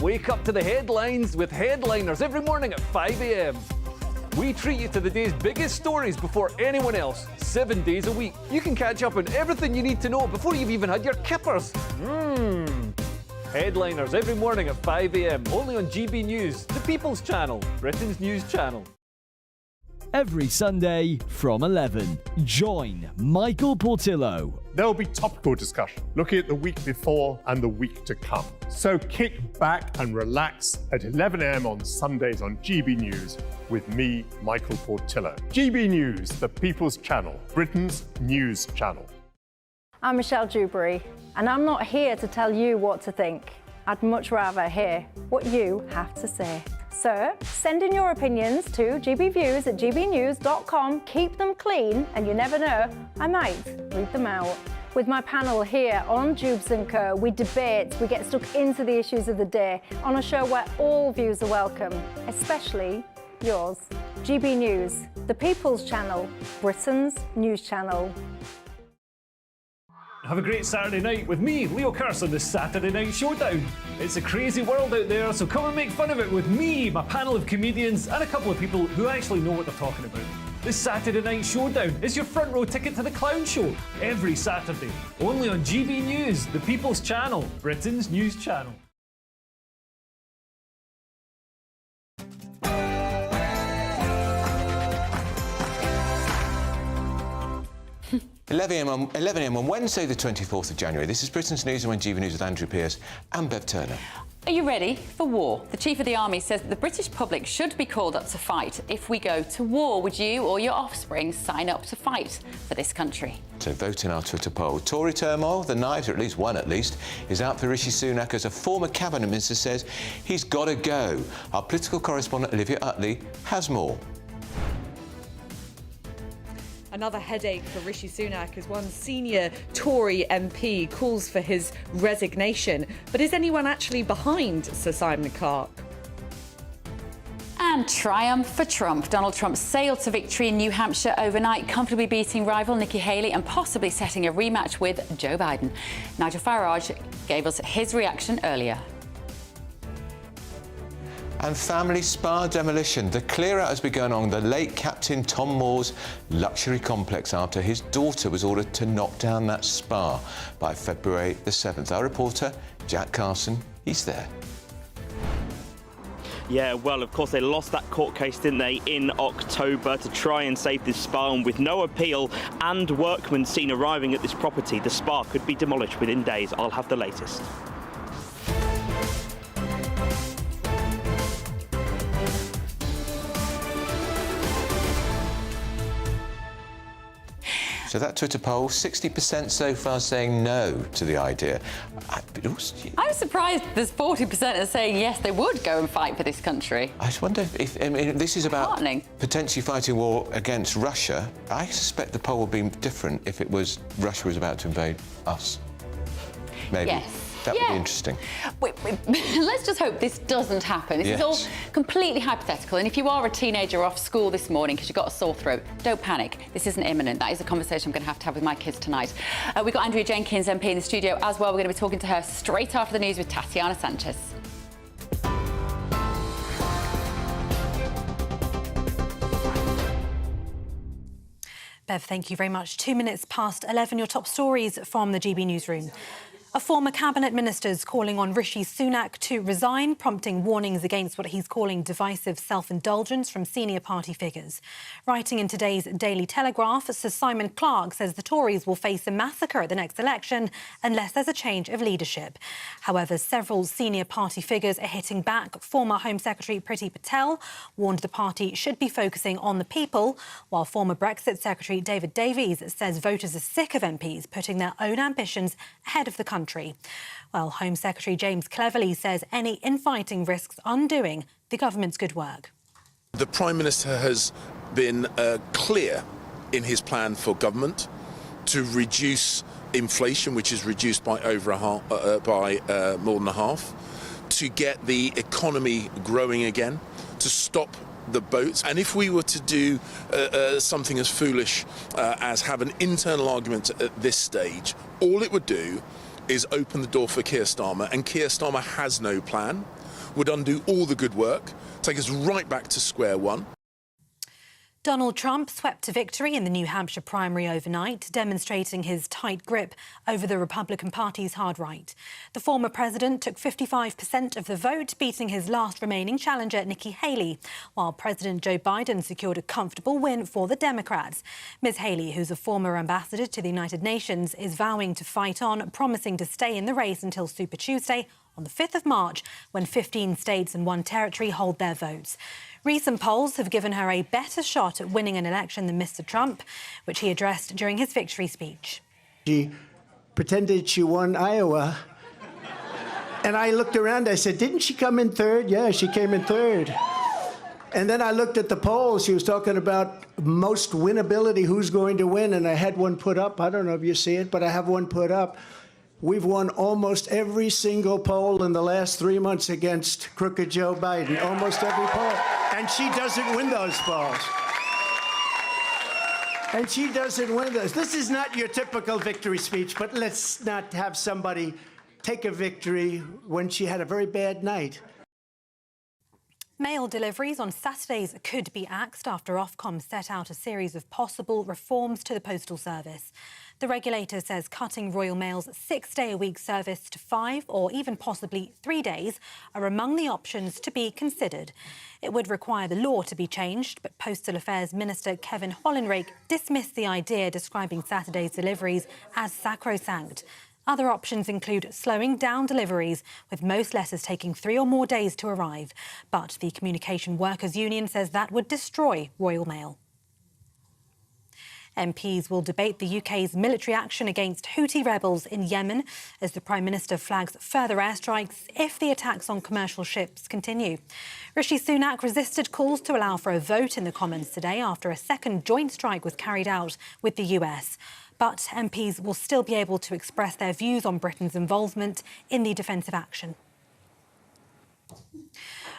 Wake up to the headlines with Headliners every morning at 5 a.m. We treat you to the day's biggest stories before anyone else, 7 days a week. You can catch up on everything you need to know before you've even had your kippers. Headliners every morning at 5 a.m, only on GB News, the People's Channel, Britain's news channel. Every Sunday from 11, join Michael Portillo. There will be topical discussion, looking at the week before and the week to come. So kick back and relax at 11 a.m. on Sundays on GB News with me, Michael Portillo. GB News, the People's Channel, Britain's news channel. I'm Michelle Dewberry, and I'm not here to tell you what to think. I'd much rather hear what you have to say. So, send in your opinions to gbviews@gbnews.com. Keep them clean, and you never know, I might read them out. With my panel here on Jubes & Co, we debate, we get stuck into the issues of the day on a show where all views are welcome, especially yours. GB News, the People's Channel, Britain's news channel. Have a great Saturday night with me, Leo Curse, on the Saturday Night Showdown. It's a crazy world out there, so come and make fun of it with me, my panel of comedians, and a couple of people who actually know what they're talking about. This Saturday Night Showdown is your front row ticket to the clown show every Saturday, only on GB News, the People's Channel, Britain's news channel. 11 a.m. on Wednesday, the 24th of January. This is Britain's News on GB News with Andrew Pearce and Bev Turner. Are you ready for war? The Chief of the Army says that the British public should be called up to fight if we go to war. Would you or your offspring sign up to fight for this country? So vote in our Twitter poll. Tory turmoil, the knives, or at least one is out for Rishi Sunak as a former cabinet minister says he's got to go. Our political correspondent Olivia Utley has more. Another headache for Rishi Sunak as one senior Tory MP calls for his resignation. But is anyone actually behind Sir Simon Clarke? And triumph for Trump. Donald Trump sailed to victory in New Hampshire overnight, comfortably beating rival Nikki Haley and possibly setting a rematch with Joe Biden. Nigel Farage gave us his reaction earlier. And family spa demolition. The clear-out has begun on the late Captain Tom Moore's luxury complex after his daughter was ordered to knock down that spa by February the 7th. Our reporter, Jack Carson, he's there. Yeah, well, of course, they lost that court case, didn't they, in October to try and save this spa. And with no appeal and workmen seen arriving at this property, the spa could be demolished within days. I'll have the latest. So that Twitter poll, 60% so far saying no to the idea. I'm surprised there's 40% are saying yes, they would go and fight for this country. I just wonder if this is about potentially fighting war against Russia. I suspect the poll would be different if it was Russia was about to invade us. Maybe. Yes. That would be interesting. Let's just hope this doesn't happen. This is all completely hypothetical. And if you are a teenager off school this morning because you've got a sore throat, don't panic. This isn't imminent. That is a conversation I'm going to have with my kids tonight. We've got Andrea Jenkins, MP, in the studio as well. We're going to be talking to her straight after the news with Tatiana Sanchez. Bev, thank you very much. 2 minutes past 11, your top stories from the GB Newsroom. A former cabinet minister is calling on Rishi Sunak to resign, prompting warnings against what he's calling divisive self-indulgence from senior party figures. Writing in today's Daily Telegraph, Sir Simon Clarke says the Tories will face a massacre at the next election unless there's a change of leadership. However, several senior party figures are hitting back. Former Home Secretary Priti Patel warned the party should be focusing on the people, while former Brexit Secretary David Davies says voters are sick of MPs putting their own ambitions ahead of the country. Well, Home Secretary James Cleverly says any infighting risks undoing the government's good work. The Prime Minister has been clear in his plan for government to reduce inflation, which is reduced by more than a half, to get the economy growing again, to stop the boats. And if we were to do something as foolish as have an internal argument at this stage, all it would do is open the door for Keir Starmer, and Keir Starmer has no plan, would undo all the good work, take us right back to square one. Donald Trump swept to victory in the New Hampshire primary overnight, demonstrating his tight grip over the Republican Party's hard right. The former president took 55% of the vote, beating his last remaining challenger, Nikki Haley, while President Joe Biden secured a comfortable win for the Democrats. Ms. Haley, who's a former ambassador to the United Nations, is vowing to fight on, promising to stay in the race until Super Tuesday on the 5th of March, when 15 states and 1 territory hold their votes. Recent polls have given her a better shot at winning an election than Mr. Trump, which he addressed during his victory speech. She pretended she won Iowa. And I looked around, I said, didn't she come in third? Yeah, she came in third. And then I looked at the polls. She was talking about most winnability, who's going to win, and I had one put up. I don't know if you see it, but I have one put up. We've won almost every single poll in the last 3 months against crooked Joe Biden, almost every poll. And she doesn't win those polls. And she doesn't win those. This is not your typical victory speech, but let's not have somebody take a victory when she had a very bad night. Mail deliveries on Saturdays could be axed after Ofcom set out a series of possible reforms to the postal service. The regulator says cutting Royal Mail's 6-day-a-week service to 5 or even possibly 3 days are among the options to be considered. It would require the law to be changed, but Postal Affairs Minister Kevin Hollinrake dismissed the idea, describing Saturday's deliveries as sacrosanct. Other options include slowing down deliveries, with most letters taking 3 or more days to arrive. But the Communication Workers Union says that would destroy Royal Mail. MPs will debate the UK's military action against Houthi rebels in Yemen as the Prime Minister flags further airstrikes if the attacks on commercial ships continue. Rishi Sunak resisted calls to allow for a vote in the Commons today after a second joint strike was carried out with the US. But MPs will still be able to express their views on Britain's involvement in the defensive action.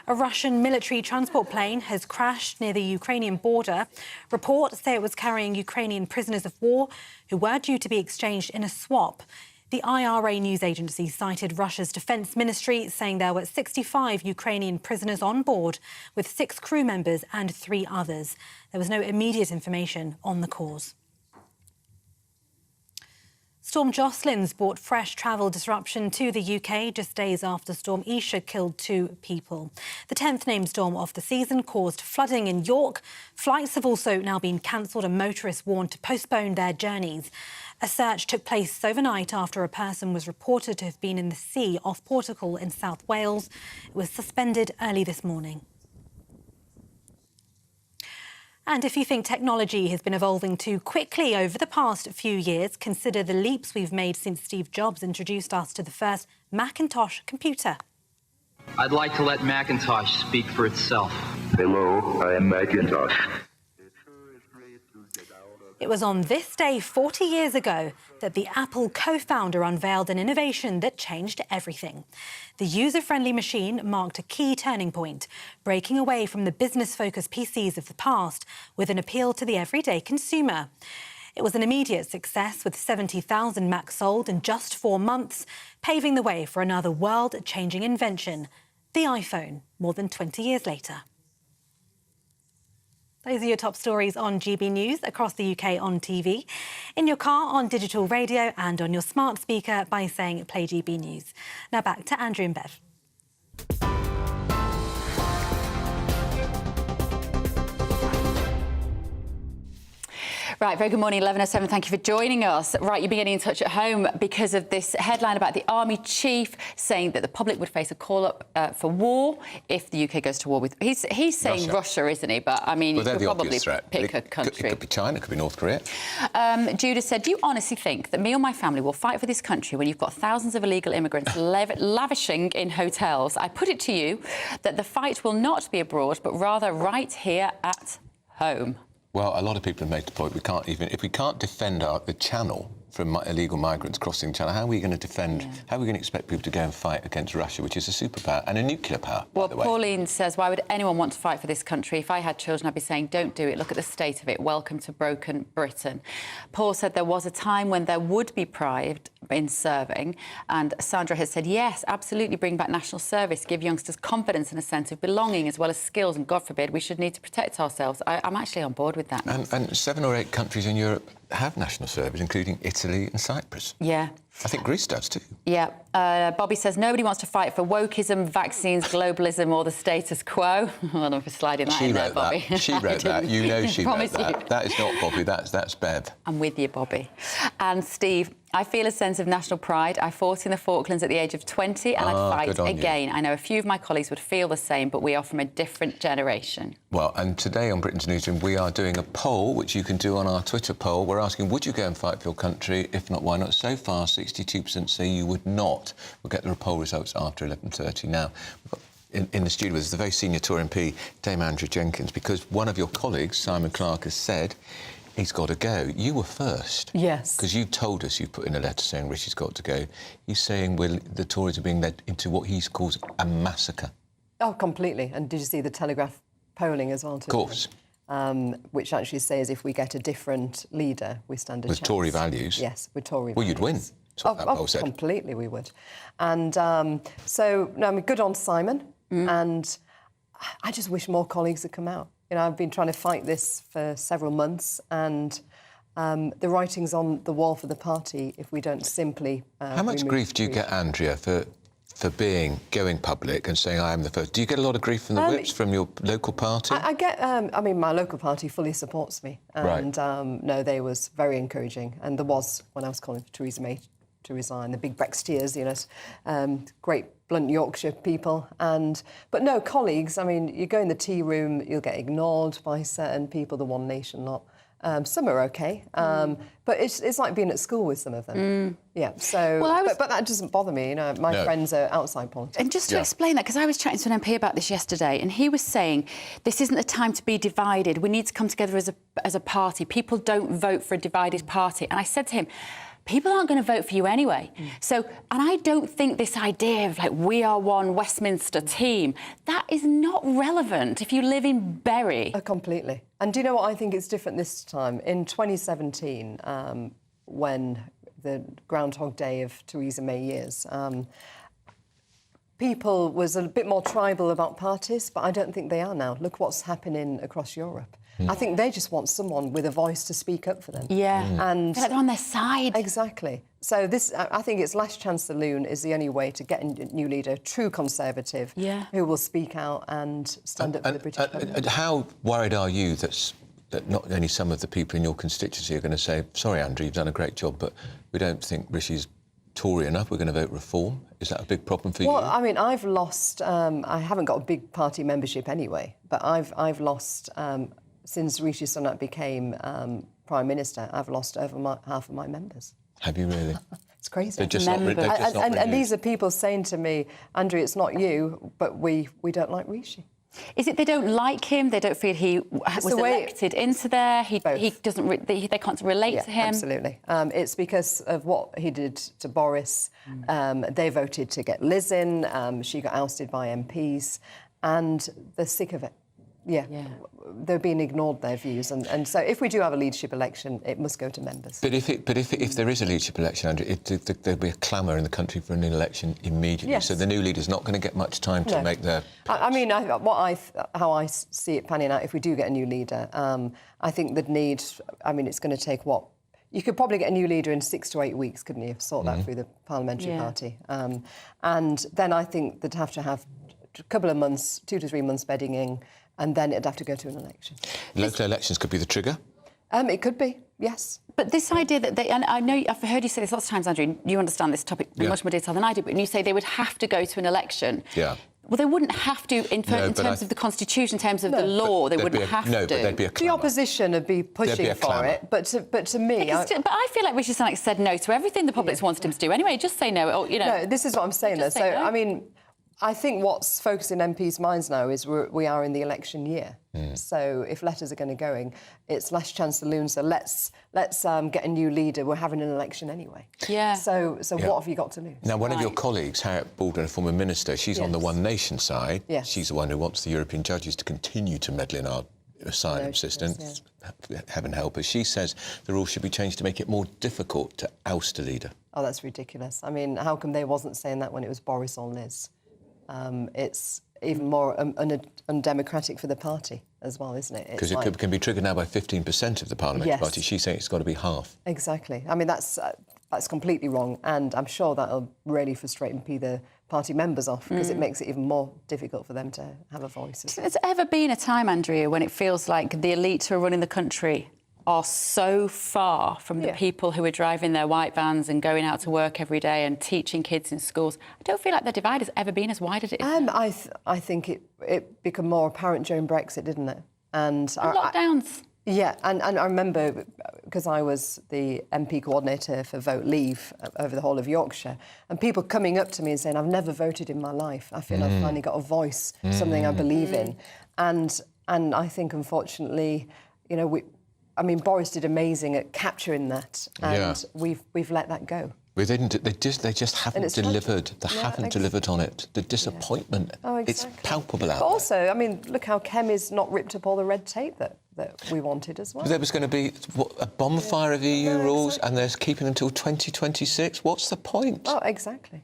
A Russian military transport plane has crashed near the Ukrainian border. Reports say it was carrying Ukrainian prisoners of war who were due to be exchanged in a swap. The IRA news agency cited Russia's defence ministry, saying there were 65 Ukrainian prisoners on board, with 6 crew members and 3 others. There was no immediate information on the cause. Storm Jocelyn's brought fresh travel disruption to the UK just days after Storm Isha killed 2 people. The 10th named storm of the season caused flooding in York. Flights have also now been cancelled and motorists warned to postpone their journeys. A search took place overnight after a person was reported to have been in the sea off Portugal in South Wales. It was suspended early this morning. And if you think technology has been evolving too quickly over the past few years, consider the leaps we've made since Steve Jobs introduced us to the first Macintosh computer. I'd like to let Macintosh speak for itself. Hello, I am Macintosh. It was on this day 40 years ago that the Apple co-founder unveiled an innovation that changed everything. The user-friendly machine marked a key turning point, breaking away from the business-focused PCs of the past with an appeal to the everyday consumer. It was an immediate success, with 70,000 Macs sold in just 4 months, paving the way for another world-changing invention, the iPhone, more than 20 years later. Those are your top stories on GB News across the UK on TV, in your car, on digital radio and on your smart speaker by saying Play GB News. Now back to Andrew and Bev. Right, very good morning, 11:07. Thank you for joining us. Right, you've been getting in touch at home because of this headline about the Army Chief saying that the public would face a call-up for war if the UK goes to war with... He's saying Russia, isn't he? But, I mean, you could probably pick a country. It could be China, it could be North Korea. Judah said, do you honestly think that me or my family will fight for this country when you've got thousands of illegal immigrants lavishing in hotels? I put it to you that the fight will not be abroad, but rather right here at home. Well, a lot of people have made the point if we can't defend the channel from illegal migrants crossing the channel, how are we going to defend, how are we going to expect people to go and fight against Russia, which is a superpower and a nuclear power, by the way? Pauline says, why would anyone want to fight for this country? If I had children, I'd be saying, don't do it. Look at the state of it. Welcome to broken Britain. Paul said there was a time when there would be pride in serving. And Sandra has said, yes, absolutely, bring back national service, give youngsters confidence and a sense of belonging as well as skills. And God forbid, we should need to protect ourselves. I'm actually on board with that. And 7 or 8 countries in Europe have national service, including Italy and Cyprus. Yeah. I think Greece does too. Yeah. Bobby says nobody wants to fight for wokeism, vaccines, globalism or the status quo. Well done for sliding that in there, Bobby. She wrote that. You know she wrote that. That is not Bobby, that's Bev. I'm with you, Bobby. And Steve, I feel a sense of national pride. I fought in the Falklands at the age of 20 and I'd fight again. I know a few of my colleagues would feel the same, but we are from a different generation. Well, and today on Britain's Newsroom, we are doing a poll, which you can do on our Twitter poll. We're asking, would you go and fight for your country? If not, why not? So far, 62% say you would not. We'll get the poll results after 11:30. Now, we've got in the studio is the very senior Tory MP, Dame Andrew Jenkins, because one of your colleagues, Simon Clarke, has said he's got to go. You were first. Yes. Because you told us, you put in a letter saying Rishi's got to go. He's saying the Tories are being led into what he calls a massacre. Oh, completely. And did you see the Telegraph polling as well? Of course. Which actually says if we get a different leader, we stand a chance. With Tory values? Yes, with Tory values. Well, you'd win. That's what that poll said. Completely we would. And so, no, I mean, good on Simon. And I just wish more colleagues had come out. You know, I've been trying to fight this for several months, and the writing's on the wall for the party if we don't simply... How much grief do you get, Andrea, for going public and saying I am the first? Do you get a lot of grief from the whips from your local party? I get... I mean, my local party fully supports me. And, no, they was very encouraging. And there was, when I was calling for Theresa May to resign, the big Brexiteers, you know, great blunt Yorkshire people. But no, colleagues, I mean, you go in the tea room, you'll get ignored by certain people, the One Nation lot. Some are OK, but it's like being at school with some of them. Yeah, so... Well, but that doesn't bother me, you know, my friends are outside politics. And just to explain that, because I was chatting to an MP about this yesterday, and he was saying, this isn't the time to be divided. We need to come together as a party. People don't vote for a divided party. And I said to him, people aren't going to vote for you anyway. So, and I don't think this idea of, like, we are one Westminster team, that is not relevant if you live in Bury. Completely. And do you know what I think is different this time? In 2017, when the Groundhog Day of Theresa May years, people was a bit more tribal about parties, but I don't think they are now. Look what's happening across Europe. I think they just want someone with a voice to speak up for them. Yeah. And they're on their side. Exactly. So this, I think it's last chance saloon is the only way to get a new leader, a true Conservative, who will speak out and stand up for the British government. And how worried are you that not only some of the people in your constituency are going to say, sorry, Andrew, you've done a great job, but we don't think Rishi's Tory enough, we're going to vote reform? Is that a big problem for you? Well, I mean, I've lost... I haven't got a big party membership anyway, but I've lost... since Rishi Sunak became Prime Minister, I've lost over half of my members. Have you really? It's crazy. They're just not and these are people saying to me, Andrew, it's not you, but we don't like Rishi. Is it they don't like him? They don't feel he was elected into there? He doesn't. They can't relate to him. Absolutely. It's because of what he did to Boris. They voted to get Liz in. She got ousted by MPs, and they're sick of it. Yeah. They're being ignored, their views, and so if we do have a leadership election, it must go to members. But if there is a leadership election, Andrew, there'll be a clamour in the country for a new election immediately. Yes. So the new leader's not going to get much time to make their... I mean, how I see it panning out, if we do get a new leader, I think they'd need... I mean, it's going to take what? You could probably get a new leader in 6 to 8 weeks, couldn't you? Sort that through the parliamentary party. And then I think they'd have to have a couple of months, 2 to 3 months bedding in, and then it'd have to go to an election. Local elections could be the trigger? It could be, yes. But this idea that they... And I know I've heard you say this lots of times, Andrew, you understand this topic in much more detail than I do, but when you say they would have to go to an election... Yeah. Well, they wouldn't have to in terms of the Constitution, in terms of the law, they wouldn't have to. No, but there'd be a clamour. The opposition would be pushing for it, but to me... But I feel like Rishi Sunak said no to everything the public's wanted him to do anyway. Just say no, or, you know... No, this is what I'm saying, though. So, I mean... I think what's focusing MPs' minds now is we are in the election year. So if letters are going to go, it's last chance saloon. So let's get a new leader. We're having an election anyway. Yeah. So what have you got to lose? Now, one of your colleagues, Harriet Baldwin, a former minister, she's on the One Nation side. Yes. She's the one who wants the European judges to continue to meddle in our asylum system. Heaven help us. She says the rules should be changed to make it more difficult to oust a leader. Oh, that's ridiculous. I mean, how come they wasn't saying that when it was Boris or Liz? It's even more undemocratic for the party as well, isn't it? Because it can be triggered now by 15% of the parliamentary party. She's saying it's got to be half. Exactly. I mean, that's completely wrong, and I'm sure that'll really frustrate and pee the party members off because it makes it even more difficult for them to have a voice. Has there ever been a time, Andrea, when it feels like the elite who are running the country are so far from the people who are driving their white vans and going out to work every day and teaching kids in schools. I don't feel like the divide has ever been as wide as it is. I think it became more apparent during Brexit, didn't it? And lockdowns. And I remember, because I was the MP coordinator for Vote Leave over the whole of Yorkshire, and people coming up to me and saying, I've never voted in my life. I feel I've finally got a voice, something I believe in. And I think, unfortunately, you know, Boris did amazing at capturing that, and we've let that go. They just haven't delivered. They haven't delivered on it. The disappointment, it's palpable out there. But also, I mean, look how Kemi's not ripped up all the red tape that we wanted as well. There was going to be a bonfire of EU rules, and they're keeping until 2026. What's the point? Oh, exactly.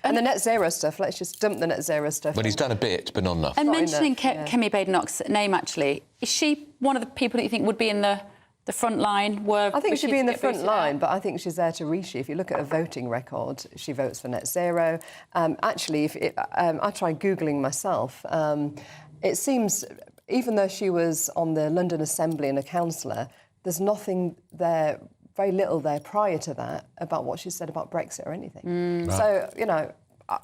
And the net zero stuff, let's just dump the net zero stuff. But he's done a bit, but not enough. And mentioning Kemi Badenoch's name, actually, is she one of the people that you think would be in the front line? I think she'd be in the front line, but I think she's there to Rishi. If you look at her voting record, she votes for net zero. Actually, I tried Googling myself. It seems, even though she was on the London Assembly and a councillor, there's nothing there, very little there prior to that about what she said about Brexit or anything. So, you know,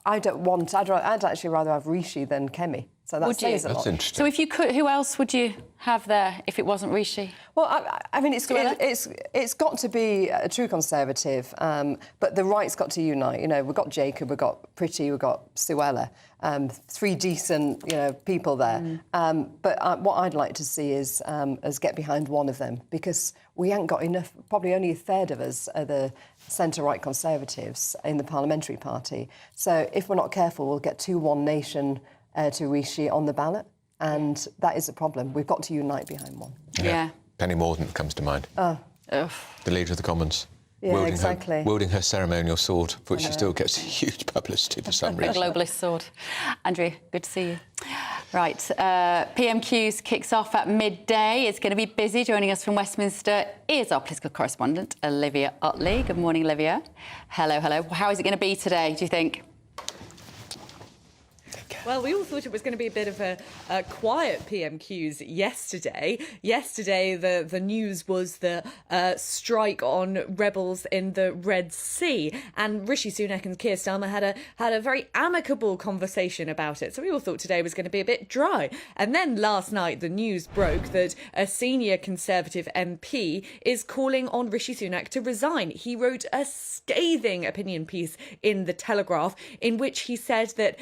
I'd actually rather have Rishi than Kemi. So that says a lot. That's interesting. So if you could, who else would you have there if it wasn't Rishi? Well, I mean, it's got to be a true Conservative, but the right's got to unite. You know, we've got Jacob, we've got Priti, we've got Suella, three decent, you know, people there. But what I'd like to see is us get behind one of them, because we ain't got enough. Probably only a third of us are the centre-right Conservatives in the Parliamentary Party. So if we're not careful, we'll get 2 One Nation to Rishi on the ballot, and that is a problem. We've got to unite behind one. Yeah. Penny Mordaunt comes to mind. The Leader of the Commons. Yeah, exactly. Wielding her ceremonial sword, which she still gets huge publicity for some reason. A globalist sword. Andrea, good to see you. Right, PMQs kicks off at midday. It's going to be busy. Joining us from Westminster is our political correspondent, Olivia Utley. Good morning, Olivia. Hello, hello. How is it going to be today, do you think? Well, we all thought it was going to be a bit of a quiet PMQs yesterday. Yesterday, the news was the strike on rebels in the Red Sea, and Rishi Sunak and Keir Starmer had a very amicable conversation about it. So we all thought today was going to be a bit dry. And then last night, the news broke that a senior Conservative MP is calling on Rishi Sunak to resign. He wrote a scathing opinion piece in The Telegraph in which he said that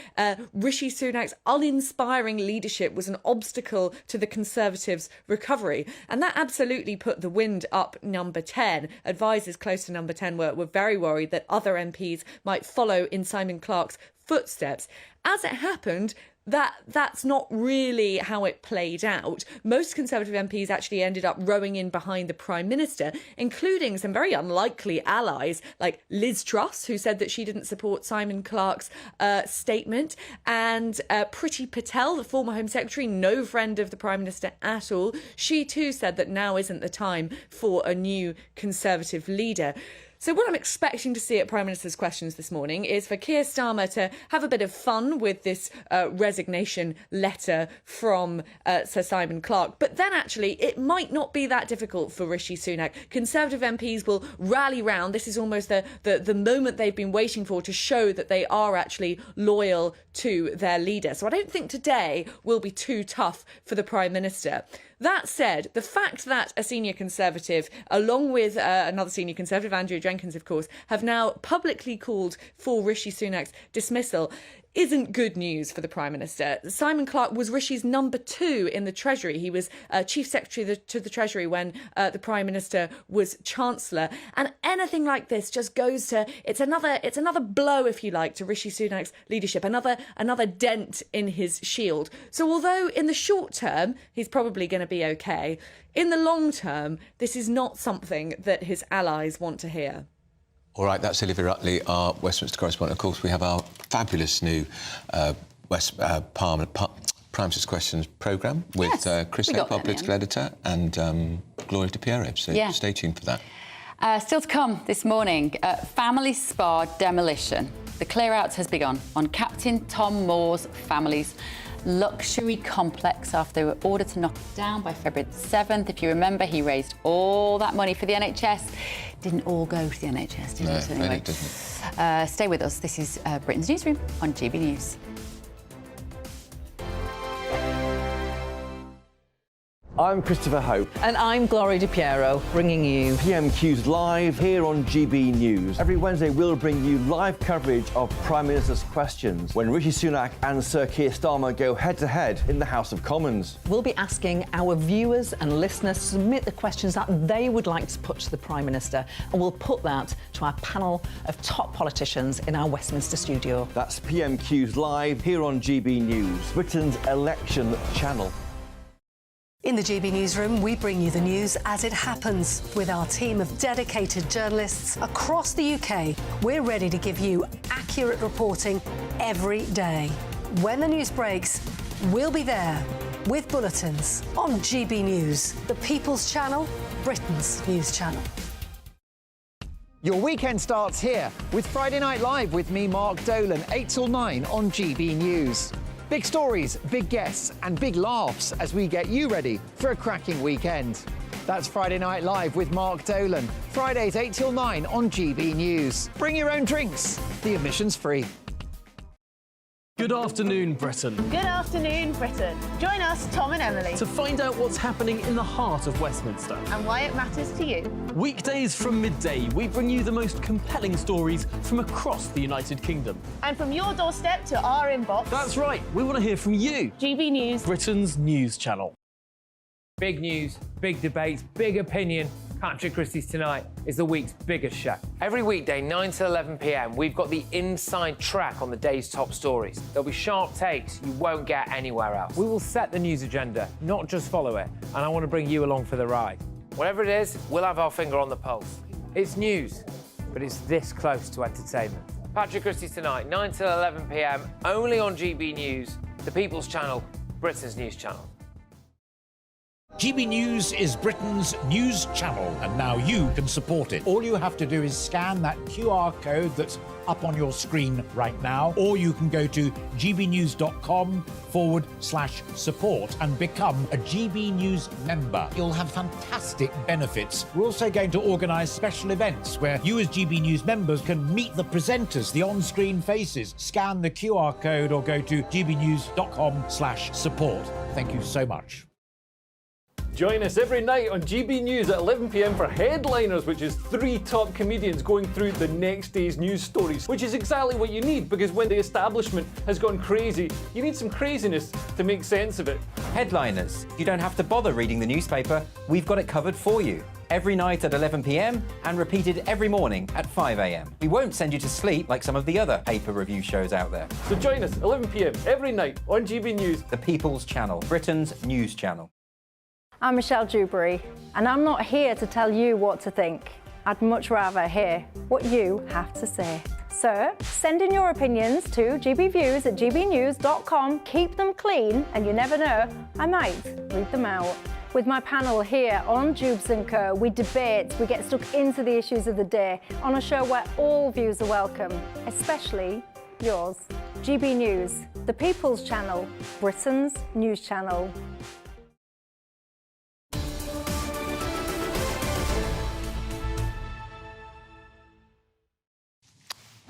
Rishi Sunak's uninspiring leadership was an obstacle to the Conservatives' recovery. And that absolutely put the wind up number 10. Advisers close to number 10 were very worried that other MPs might follow in Simon Clarke's footsteps. As it happened, that's not really how it played out. Most Conservative MPs actually ended up rowing in behind the Prime Minister, including some very unlikely allies like Liz Truss, who said that she didn't support Simon Clarke's statement, and Priti Patel, the former Home Secretary, no friend of the Prime Minister at all. She too said that now isn't the time for a new Conservative leader. So what I'm expecting to see at Prime Minister's Questions this morning is for Keir Starmer to have a bit of fun with this resignation letter from Sir Simon Clarke. But then actually, it might not be that difficult for Rishi Sunak. Conservative MPs will rally round. This is almost the moment they've been waiting for to show that they are actually loyal to their leader. So I don't think today will be too tough for the Prime Minister. That said, the fact that a senior Conservative, along with another senior Conservative, Andrew Jenkins, of course, have now publicly called for Rishi Sunak's dismissal isn't good news for the Prime Minister. Simon Clarke was Rishi's number 2 in the Treasury. He was Chief Secretary to the Treasury when the Prime Minister was Chancellor. And anything like this just goes to, it's another blow, if you like, to Rishi Sunak's leadership, another dent in his shield. So although in the short term, he's probably going to be okay, in the long term, this is not something that his allies want to hear. All right, that's Olivia Utley, our Westminster correspondent. Of course, we have our fabulous new Prime Minister's Questions programme with Chris Hope, our political editor, and Gloria De Piero. So stay tuned for that. Still to come this morning, family spa demolition. The clear-out has begun on Captain Tom Moore's family's luxury complex after they were ordered to knock it down by February 7th. If you remember, he raised all that money for the NHS. Didn't all go to the NHS, did it? Anyway, it didn't. Stay with us. This is Britain's Newsroom on GB News. I'm Christopher Hope. And I'm Gloria Di Piero, bringing you PMQs live here on GB News. Every Wednesday, we'll bring you live coverage of Prime Minister's questions when Rishi Sunak and Sir Keir Starmer go head-to-head in the House of Commons. We'll be asking our viewers and listeners to submit the questions that they would like to put to the Prime Minister, and we'll put that to our panel of top politicians in our Westminster studio. That's PMQs live here on GB News, Britain's election channel. In the GB Newsroom, we bring you the news as it happens. With our team of dedicated journalists across the UK, we're ready to give you accurate reporting every day. When the news breaks, we'll be there with bulletins on GB News, the People's Channel, Britain's news channel. Your weekend starts here with Friday Night Live with me, Mark Dolan, 8 till 9 on GB News. Big stories, big guests and big laughs as we get you ready for a cracking weekend. That's Friday Night Live with Mark Dolan. Fridays 8 till 9 on GB News. Bring your own drinks. The admission's free. Good afternoon, Britain. Good afternoon, Britain. Join us, Tom and Emily, To find out what's happening in the heart of Westminster. and why it matters to you. Weekdays from midday, we bring you the most compelling stories from across the United Kingdom. And from your doorstep to our inbox. That's right, we want to hear from you. GB News, Britain's news channel. Big news, big debates, big opinion. Patrick Christie's Tonight is the week's biggest show. Every weekday, 9 to 11 p.m, we've got the inside track on the day's top stories. There'll be sharp takes you won't get anywhere else. We will set the news agenda, not just follow it, and I want to bring you along for the ride. Whatever it is, we'll have our finger on the pulse. It's news, but it's this close to entertainment. Patrick Christie's Tonight, 9 to 11 p.m, only on GB News, the People's Channel, Britain's news channel. GB News is Britain's news channel, and now you can support it. All you have to do is scan that QR code that's up on your screen right now, or you can go to gbnews.com/support and become a GB News member. You'll have fantastic benefits. We're also going to organise special events where you as GB News members can meet the presenters, the on-screen faces. Scan the QR code or go to gbnews.com/support. Thank you so much. Join us every night on GB News at 11 p.m. for Headliners, which is 3 top comedians going through the next day's news stories, which is exactly what you need, because when the establishment has gone crazy, you need some craziness to make sense of it. Headliners. You don't have to bother reading the newspaper. We've got it covered for you. Every night at 11 p.m. and repeated every morning at 5 a.m. We won't send you to sleep like some of the other paper review shows out there. So join us 11 p.m. every night on GB News, the People's Channel, Britain's news channel. I'm Michelle Dewberry, and I'm not here to tell you what to think. I'd much rather hear what you have to say. So, send in your opinions to gbviews@gbnews.com. Keep them clean, and you never know, I might read them out. With my panel here on Jubes & Co, we debate, we get stuck into the issues of the day on a show where all views are welcome, especially yours. GB News, the People's Channel, Britain's news channel.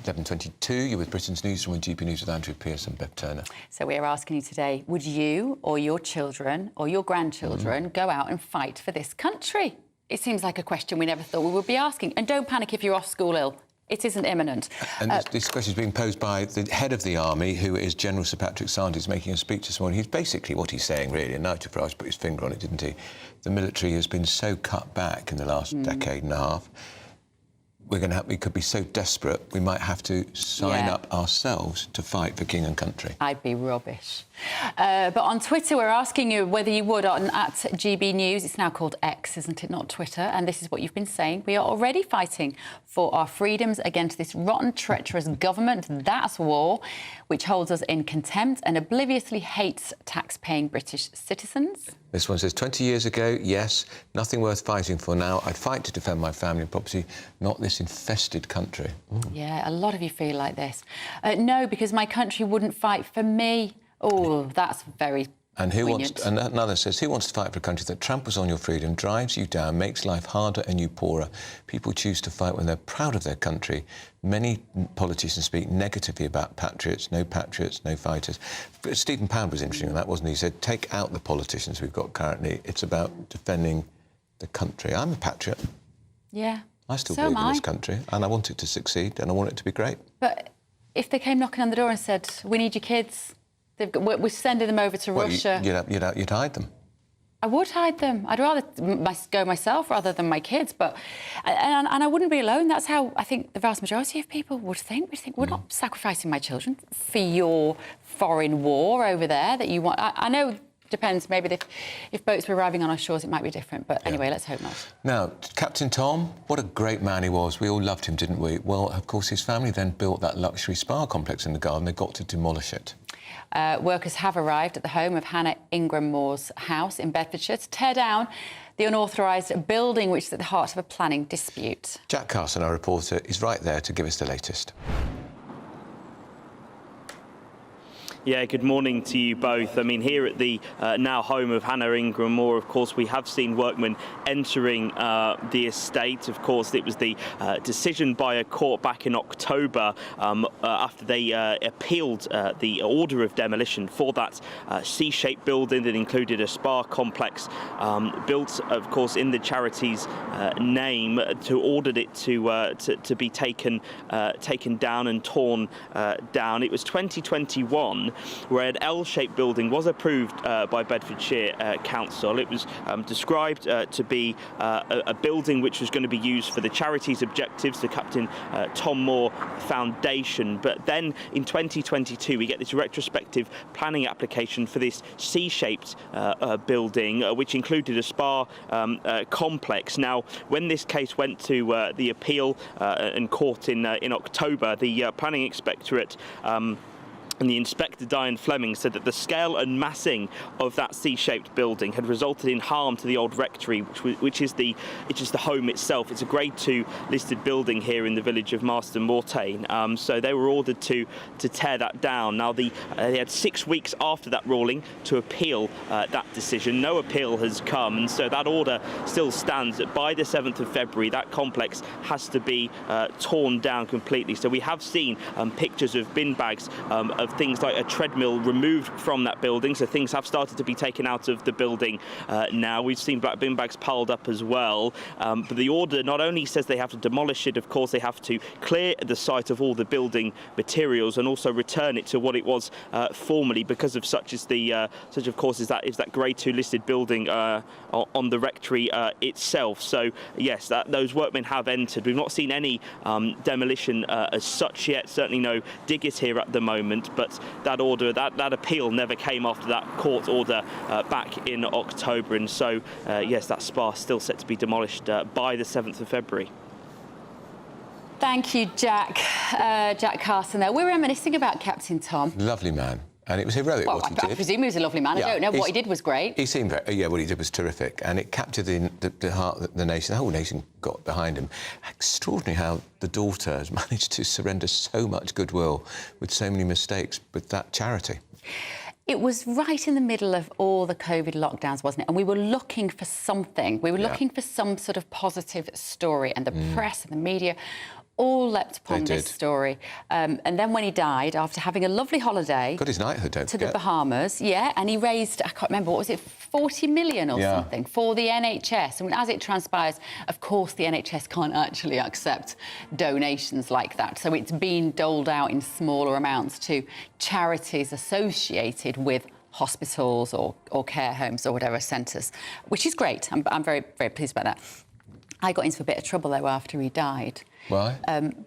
11:22, you're with Britain's Newsroom and GB News with Andrew Pearce and Bev Turner. So we are asking you today, would you or your children or your grandchildren go out and fight for this country? It seems like a question we never thought we would be asking. And don't panic if you're off school ill. It isn't imminent. And this question is being posed by the head of the army, who is General Sir Patrick Sanders, making a speech this morning. He's basically what he's saying, really, and Nigel Farage put his finger on it, didn't he? The military has been so cut back in the last decade and a half. We could be so desperate, we might have to sign up ourselves to fight for king and country. I'd be rubbish. But on Twitter, we're asking you whether you would at GB News. It's now called X, isn't it, not Twitter? And this is what you've been saying. We are already fighting for our freedoms against this rotten, treacherous government. That's war, which holds us in contempt and obliviously hates tax-paying British citizens. This one says, 20 years ago, yes, nothing worth fighting for now. I'd fight to defend my family and property, not this infested country. Ooh. Yeah, a lot of you feel like this. No, because my country wouldn't fight for me Oh, that's very And and another says, who wants to fight for a country that tramples on your freedom, drives you down, makes life harder and you poorer? People choose to fight when they're proud of their country. Many politicians speak negatively about patriots, no fighters. But Stephen Pound was interesting on that, wasn't he? He said, take out the politicians we've got currently. It's about defending the country. I'm a patriot. Yeah. I still believe in this country, and I want it to succeed, and I want it to be great. But if they came knocking on the door and said, we need your kids, we're sending them over to Russia... You'd hide them. I would hide them. I'd rather go myself rather than my kids. But and I wouldn't be alone. That's how I think the vast majority of people would think. We think, we're not sacrificing my children for your foreign war over there that you want. I know... Depends. Maybe if boats were arriving on our shores, it might be different. But anyway, let's hope not. Now, Captain Tom, what a great man he was. We all loved him, didn't we? Well, of course, his family then built that luxury spa complex in the garden. They got to demolish it. Workers have arrived at the home of Hannah Ingram Moore's house in Bedfordshire to tear down the unauthorised building, which is at the heart of a planning dispute. Jack Carson, our reporter, is right there to give us the latest. Yeah, good morning to you both. I mean, here at the now home of Hannah Ingram Moore, of course, we have seen workmen entering the estate. Of course, it was the decision by a court back in October after they appealed the order of demolition for that C-shaped building that included a spa complex built, of course, in the charity's name, to ordered it to be taken down and torn down. It was 2021 where an L-shaped building was approved by Bedfordshire Council. It was described to be a building which was going to be used for the charity's objectives, the Captain Tom Moore Foundation. But then in 2022 we get this retrospective planning application for this C-shaped building, which included a spa complex. Now, when this case went to the appeal and court in October, the planning inspectorate and the inspector, Diane Fleming, said that the scale and massing of that C-shaped building had resulted in harm to the old rectory, which is the home itself. It's a Grade 2 listed building here in the village of Marston Mortain. So they were ordered to tear that down. Now, they had 6 weeks after that ruling to appeal that decision. No appeal has come, and so that order still stands. By the 7th of February, that complex has to be torn down completely. So we have seen pictures of bin bags of things like a treadmill removed from that building, so things have started to be taken out of the building now. We've seen black bin bags piled up as well, but the order not only says they have to demolish it, of course they have to clear the site of all the building materials and also return it to what it was formerly, because of such of course is that Grade 2 listed building on the rectory itself. So yes, those workmen have entered. We've not seen any demolition as such yet, certainly no diggers here at the moment, but that order, that appeal never came after that court order back in October, and so yes, that spa is still set to be demolished by the 7th of February. Thank you, Jack. Jack Carson there. We're reminiscing about Captain Tom. Lovely man. And it was heroic, wasn't it? I presume he was a lovely man. Yeah, I don't know. What he did was great. He seemed very... Yeah, what he did was terrific. And it captured the heart of the nation. The whole nation got behind him. Extraordinary how the daughter has managed to surrender so much goodwill with so many mistakes with that charity. It was right in the middle of all the COVID lockdowns, wasn't it? And we were looking for something. We were looking for some sort of positive story. And the press and the media all leapt upon this story. And then when he died, after having a lovely holiday... Got his knighthood, don't forget. To the Bahamas, and he raised, I can't remember, what was it, 40 million or something for the NHS. And as it transpires, of course, the NHS can't actually accept donations like that. So it's been doled out in smaller amounts to charities associated with hospitals or care homes or whatever centres, which is great. I'm very, very pleased about that. I got into a bit of trouble, though, after he died. Why?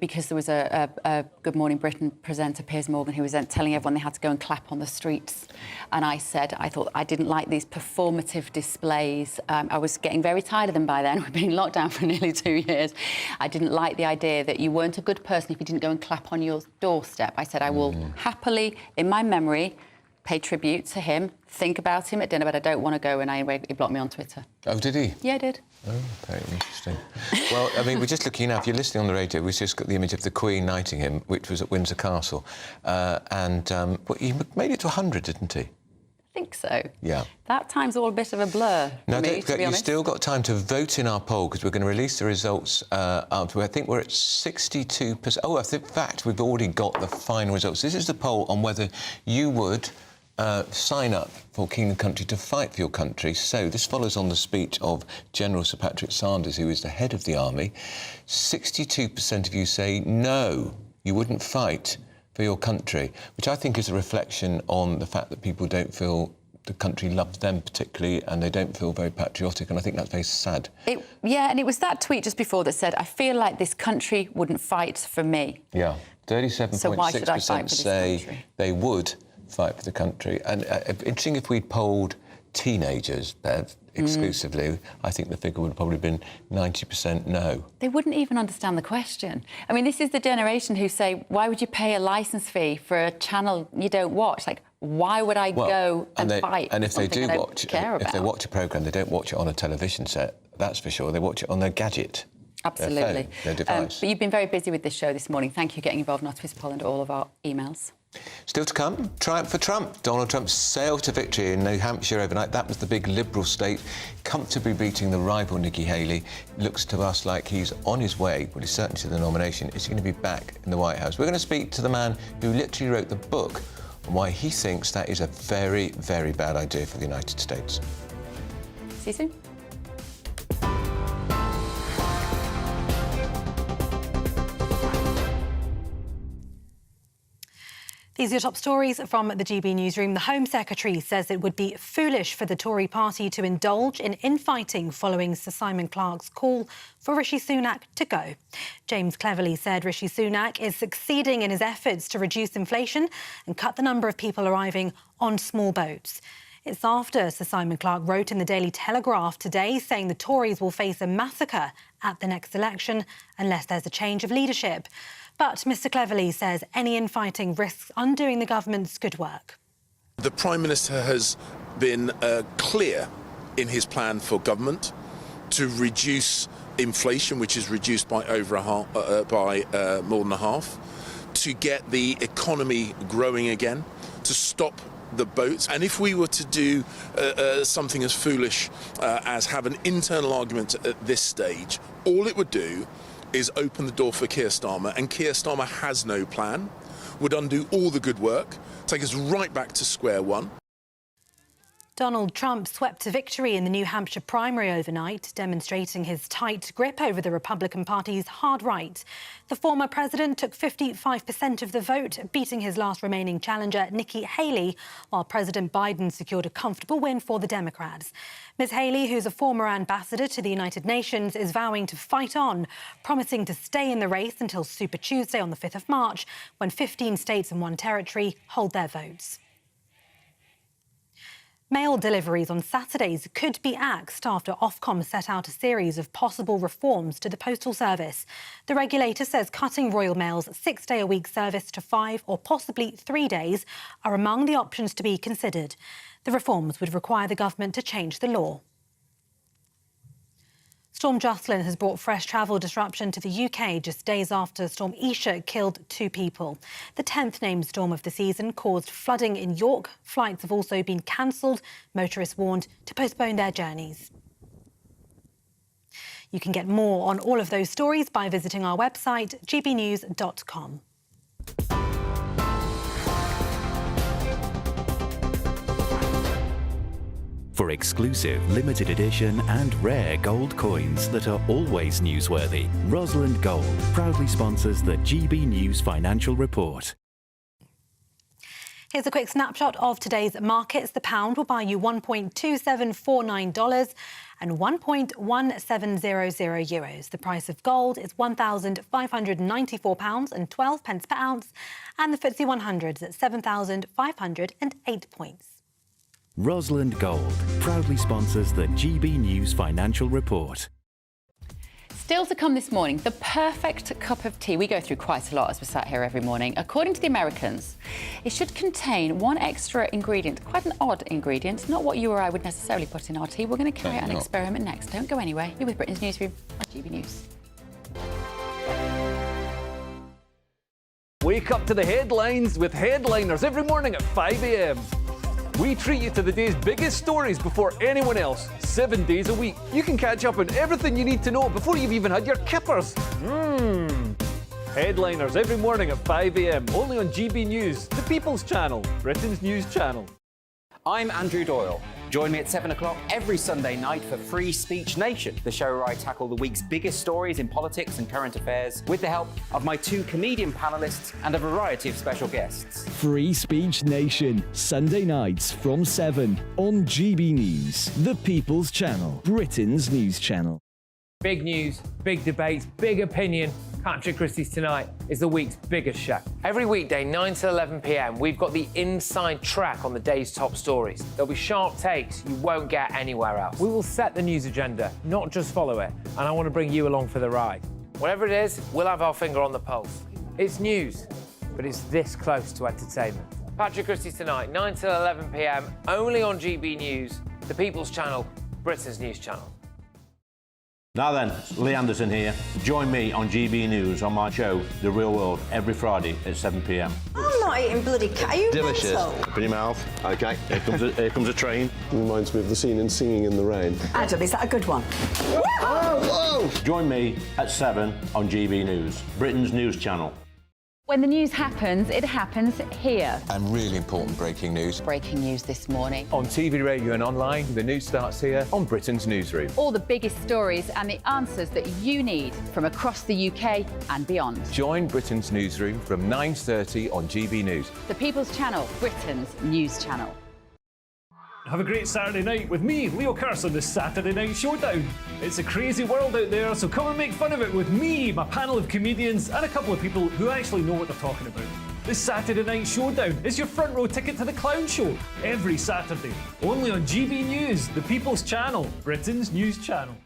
Because there was a Good Morning Britain presenter, Piers Morgan, who was telling everyone they had to go and clap on the streets. And I said I thought I didn't like these performative displays. I was getting very tired of them by then. We'd been locked down for nearly 2 years. I didn't like the idea that you weren't a good person if you didn't go and clap on your doorstep. I said I will happily, in my memory, pay tribute to him, think about him at dinner, but I don't want to go, and he blocked me on Twitter. Oh, did he? Yeah, I did. Oh, very interesting. Well, I mean, we're just looking now. If you're listening on the radio, we've just got the image of the Queen knighting him, which was at Windsor Castle. Well, he made it to 100, didn't he? I think so. Yeah. That time's all a bit of a blur No, for me, don't to forget, be you've honest. still got time to vote in our poll, because we're going to release the results after. I think we're at 62%. Oh, in fact, we've already got the final results. This is the poll on whether you would sign up for King and Country to fight for your country. So this follows on the speech of General Sir Patrick Sanders, who is the head of the army. 62% of you say no, you wouldn't fight for your country, which I think is a reflection on the fact that people don't feel the country loves them particularly, and they don't feel very patriotic, and I think that's very sad. Yeah, and it was that tweet just before that said, I feel like this country wouldn't fight for me. Yeah, 37.6% So why should I fight for this say country? they would fight for the country. And interesting if we'd polled teenagers, Bev, exclusively, I think the figure would have probably been 90% no. They wouldn't even understand the question. I mean, this is the generation who say, why would you pay a licence fee for a channel you don't watch? Like, why would I go and fight and for if they something do I don't watch, care if they about? watch a programme, they don't watch it on a television set, that's for sure. They watch it on their gadget. Absolutely. Their phone, their device. But you've been very busy with this show this morning. Thank you for getting involved in our Twitter poll and all of our emails. Still to come, triumph for Trump. Donald Trump sailed to victory in New Hampshire overnight. That was the big Liberal state, comfortably beating the rival Nikki Haley. Looks to us like he's on his way, but he's certainly to the nomination. Is he going to be back in the White House? We're going to speak to the man who literally wrote the book on why he thinks that is a very, very bad idea for the United States. See you soon. These are your top stories from the GB Newsroom. The Home Secretary says it would be foolish for the Tory party to indulge in infighting following Sir Simon Clarke's call for Rishi Sunak to go. James Cleverly said Rishi Sunak is succeeding in his efforts to reduce inflation and cut the number of people arriving on small boats. It's after Sir Simon Clarke wrote in the Daily Telegraph today saying the Tories will face a massacre at the next election unless there's a change of leadership. But Mr Cleverly says any infighting risks undoing the government's good work. The Prime Minister has been clear in his plan for government to reduce inflation, which is reduced by more than a half, to get the economy growing again, to stop the boats. And if we were to do something as foolish as have an internal argument at this stage, all it would do is open the door for Keir Starmer, and Keir Starmer has no plan, would undo all the good work, take us right back to square one. Donald Trump swept to victory in the New Hampshire primary overnight, demonstrating his tight grip over the Republican Party's hard right. The former president took 55% of the vote, beating his last remaining challenger, Nikki Haley, while President Biden secured a comfortable win for the Democrats. Ms Haley, who's a former ambassador to the United Nations, is vowing to fight on, promising to stay in the race until Super Tuesday on the 5th of March, when 15 states and 1 territory hold their votes. Mail deliveries on Saturdays could be axed after Ofcom set out a series of possible reforms to the postal service. The regulator says cutting Royal Mail's 6-day-a-week service to 5 or possibly 3 days are among the options to be considered. The reforms would require the government to change the law. Storm Jocelyn has brought fresh travel disruption to the UK just days after Storm Isha killed 2 people. The 10th named storm of the season caused flooding in York. Flights have also been cancelled. Motorists warned to postpone their journeys. You can get more on all of those stories by visiting our website, gbnews.com. For exclusive, limited edition and rare gold coins that are always newsworthy, Rosalind Gold proudly sponsors the GB News Financial Report. Here's a quick snapshot of today's markets. The pound will buy you $1.2749 and 1.1700 euros. The price of gold is £1,594 and 12 pence per ounce, and the FTSE 100 is at 7,508 points. Rosalind Gold proudly sponsors the GB News Financial Report. Still to come this morning, the perfect cup of tea. We go through quite a lot as we're sat here every morning. According to the Americans, it should contain one extra ingredient, quite an odd ingredient, not what you or I would necessarily put in our tea. We're going to carry out an experiment next. Don't go anywhere. You're with Britain's Newsroom on GB News. Wake up to the headlines with Headliners every morning at 5 a.m. We treat you to the day's biggest stories before anyone else, 7 days a week. You can catch up on everything you need to know before you've even had your kippers. Headliners every morning at 5 a.m. only on GB News, the People's Channel, Britain's news channel. I'm Andrew Doyle. Join me at 7 o'clock every Sunday night for Free Speech Nation, the show where I tackle the week's biggest stories in politics and current affairs with the help of my two comedian panellists and a variety of special guests. Free Speech Nation, Sunday nights from 7 on GB News, the People's Channel, Britain's news channel. Big news, big debates, big opinion. Patrick Christie's Tonight is the week's biggest show. Every weekday, 9 to 11 p.m, we've got the inside track on the day's top stories. There'll be sharp takes you won't get anywhere else. We will set the news agenda, not just follow it, and I want to bring you along for the ride. Whatever it is, we'll have our finger on the pulse. It's news, but it's this close to entertainment. Patrick Christie's Tonight, 9 to 11 p.m, only on GB News, the People's Channel, Britain's news channel. Now then, Lee Anderson here. Join me on GB News on my show, The Real World, every Friday at 7 p.m. I'm not eating bloody cat. Are you delicious. mental? Open your mouth. OK, here comes a train. Reminds me of the scene in Singing in the Rain. Adam, is that a good one? Whoa! Join me at 7 on GB News, Britain's news channel. When the news happens, it happens here. And really important breaking news. Breaking news this morning. On TV, radio and online, the news starts here on Britain's Newsroom. All the biggest stories and the answers that you need from across the UK and beyond. Join Britain's Newsroom from 9:30 on GB News. The People's Channel, Britain's news channel. Have a great Saturday night with me, Leo Curse, on the Saturday Night Showdown. It's a crazy world out there, so come and make fun of it with me, my panel of comedians, and a couple of people who actually know what they're talking about. The Saturday Night Showdown is your front row ticket to the clown show every Saturday, only on GB News, the People's Channel, Britain's news channel.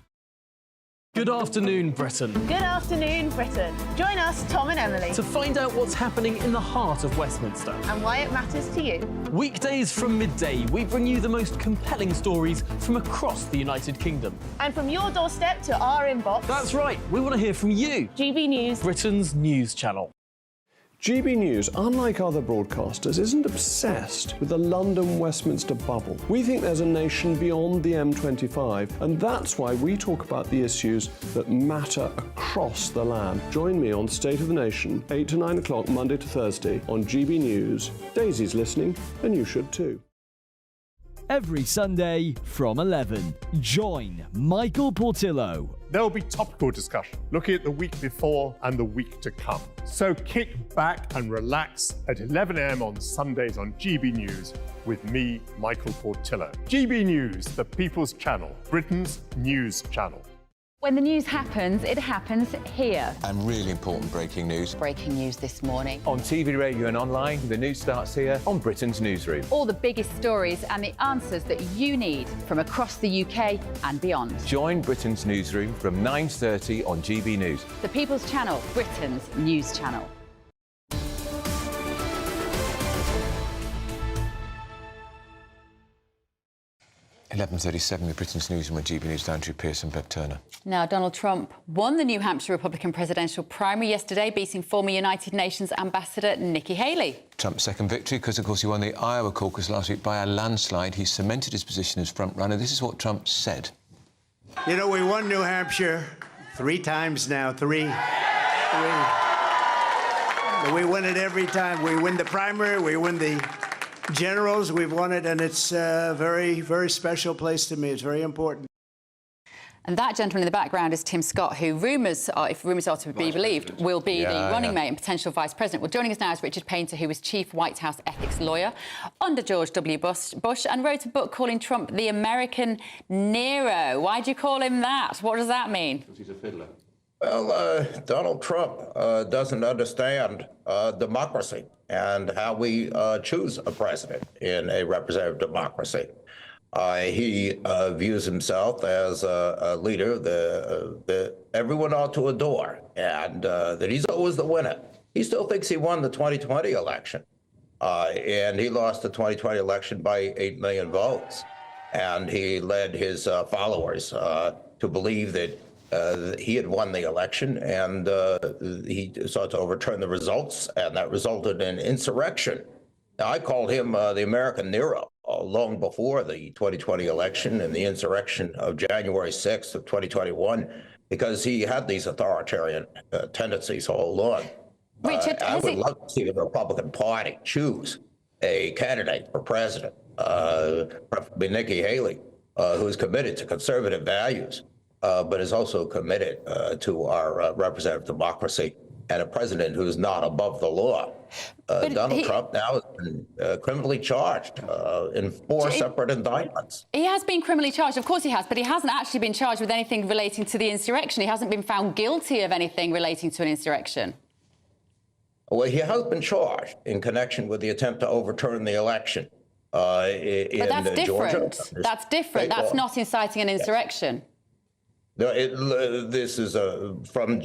Good afternoon, Britain. Good afternoon, Britain. Join us, Tom and Emily, To find out what's happening in the heart of Westminster. and why it matters to you. Weekdays from midday, we bring you the most compelling stories from across the United Kingdom. And from your doorstep to our inbox. That's right, we want to hear from you. GB News, Britain's news channel. GB News, unlike other broadcasters, isn't obsessed with the London-Westminster bubble. We think there's a nation beyond the M25, and that's why we talk about the issues that matter across the land. Join me on State of the Nation, 8 to 9 o'clock, Monday to Thursday, on GB News. Daisy's listening, and you should too. Every Sunday from 11. Join Michael Portillo. There will be topical discussion, looking at the week before and the week to come. So kick back and relax at 11 a.m. on Sundays on GB News with me, Michael Portillo. GB News, the People's Channel, Britain's news channel. When the news happens, it happens here. And really important breaking news. Breaking news this morning. On TV, radio and online, the news starts here on Britain's Newsroom. All the biggest stories and the answers that you need from across the UK and beyond. Join Britain's Newsroom from 9:30 on GB News. The People's Channel, Britain's news channel. (11:37) with Britain's Newsroom on GB News. Andrew Pearson, Bev Turner. Now, Donald Trump won the New Hampshire Republican presidential primary yesterday, beating former United Nations Ambassador Nikki Haley. Trump's second victory, because, of course, he won the Iowa caucus last week by a landslide. He cemented his position as frontrunner. This is what Trump said. You know, we won New Hampshire 3 times now. Three. We win it every time. We win the primary, we win the generals, we've won it, and it's a very, very special place to me. It's very important. And that gentleman in the background is Tim Scott, who rumours are, if rumours are to be believed, will be the running mate and potential vice president. Well, joining us now is Richard Painter, who was chief White House ethics lawyer under George W. Bush and wrote a book calling Trump the American Nero. Why do you call him that? What does that mean? Because he's a fiddler. Well, Donald Trump doesn't understand democracy and how we choose a president in a representative democracy. He views himself as a leader, the everyone ought to adore, and that he's always the winner. He still thinks he won the 2020 election, and he lost the 2020 election by 8 million votes. And he led his followers to believe that he had won the election, and he sought to overturn the results, and that resulted in insurrection. Now, I called him the American Nero long before the 2020 election and the insurrection of January 6th of 2021, because he had these authoritarian tendencies all along. Richard, I would love to see the Republican Party choose a candidate for president, preferably Nikki Haley, who is committed to conservative values, but is also committed to our representative democracy, and a president who is not above the law. Donald Trump now has been criminally charged in 4 separate indictments. He has been criminally charged, of course he has, but he hasn't actually been charged with anything relating to the insurrection. He hasn't been found guilty of anything relating to an insurrection. Well, he has been charged in connection with the attempt to overturn the election in but that's different. Georgia. That's different. That's not inciting an insurrection. No, this is from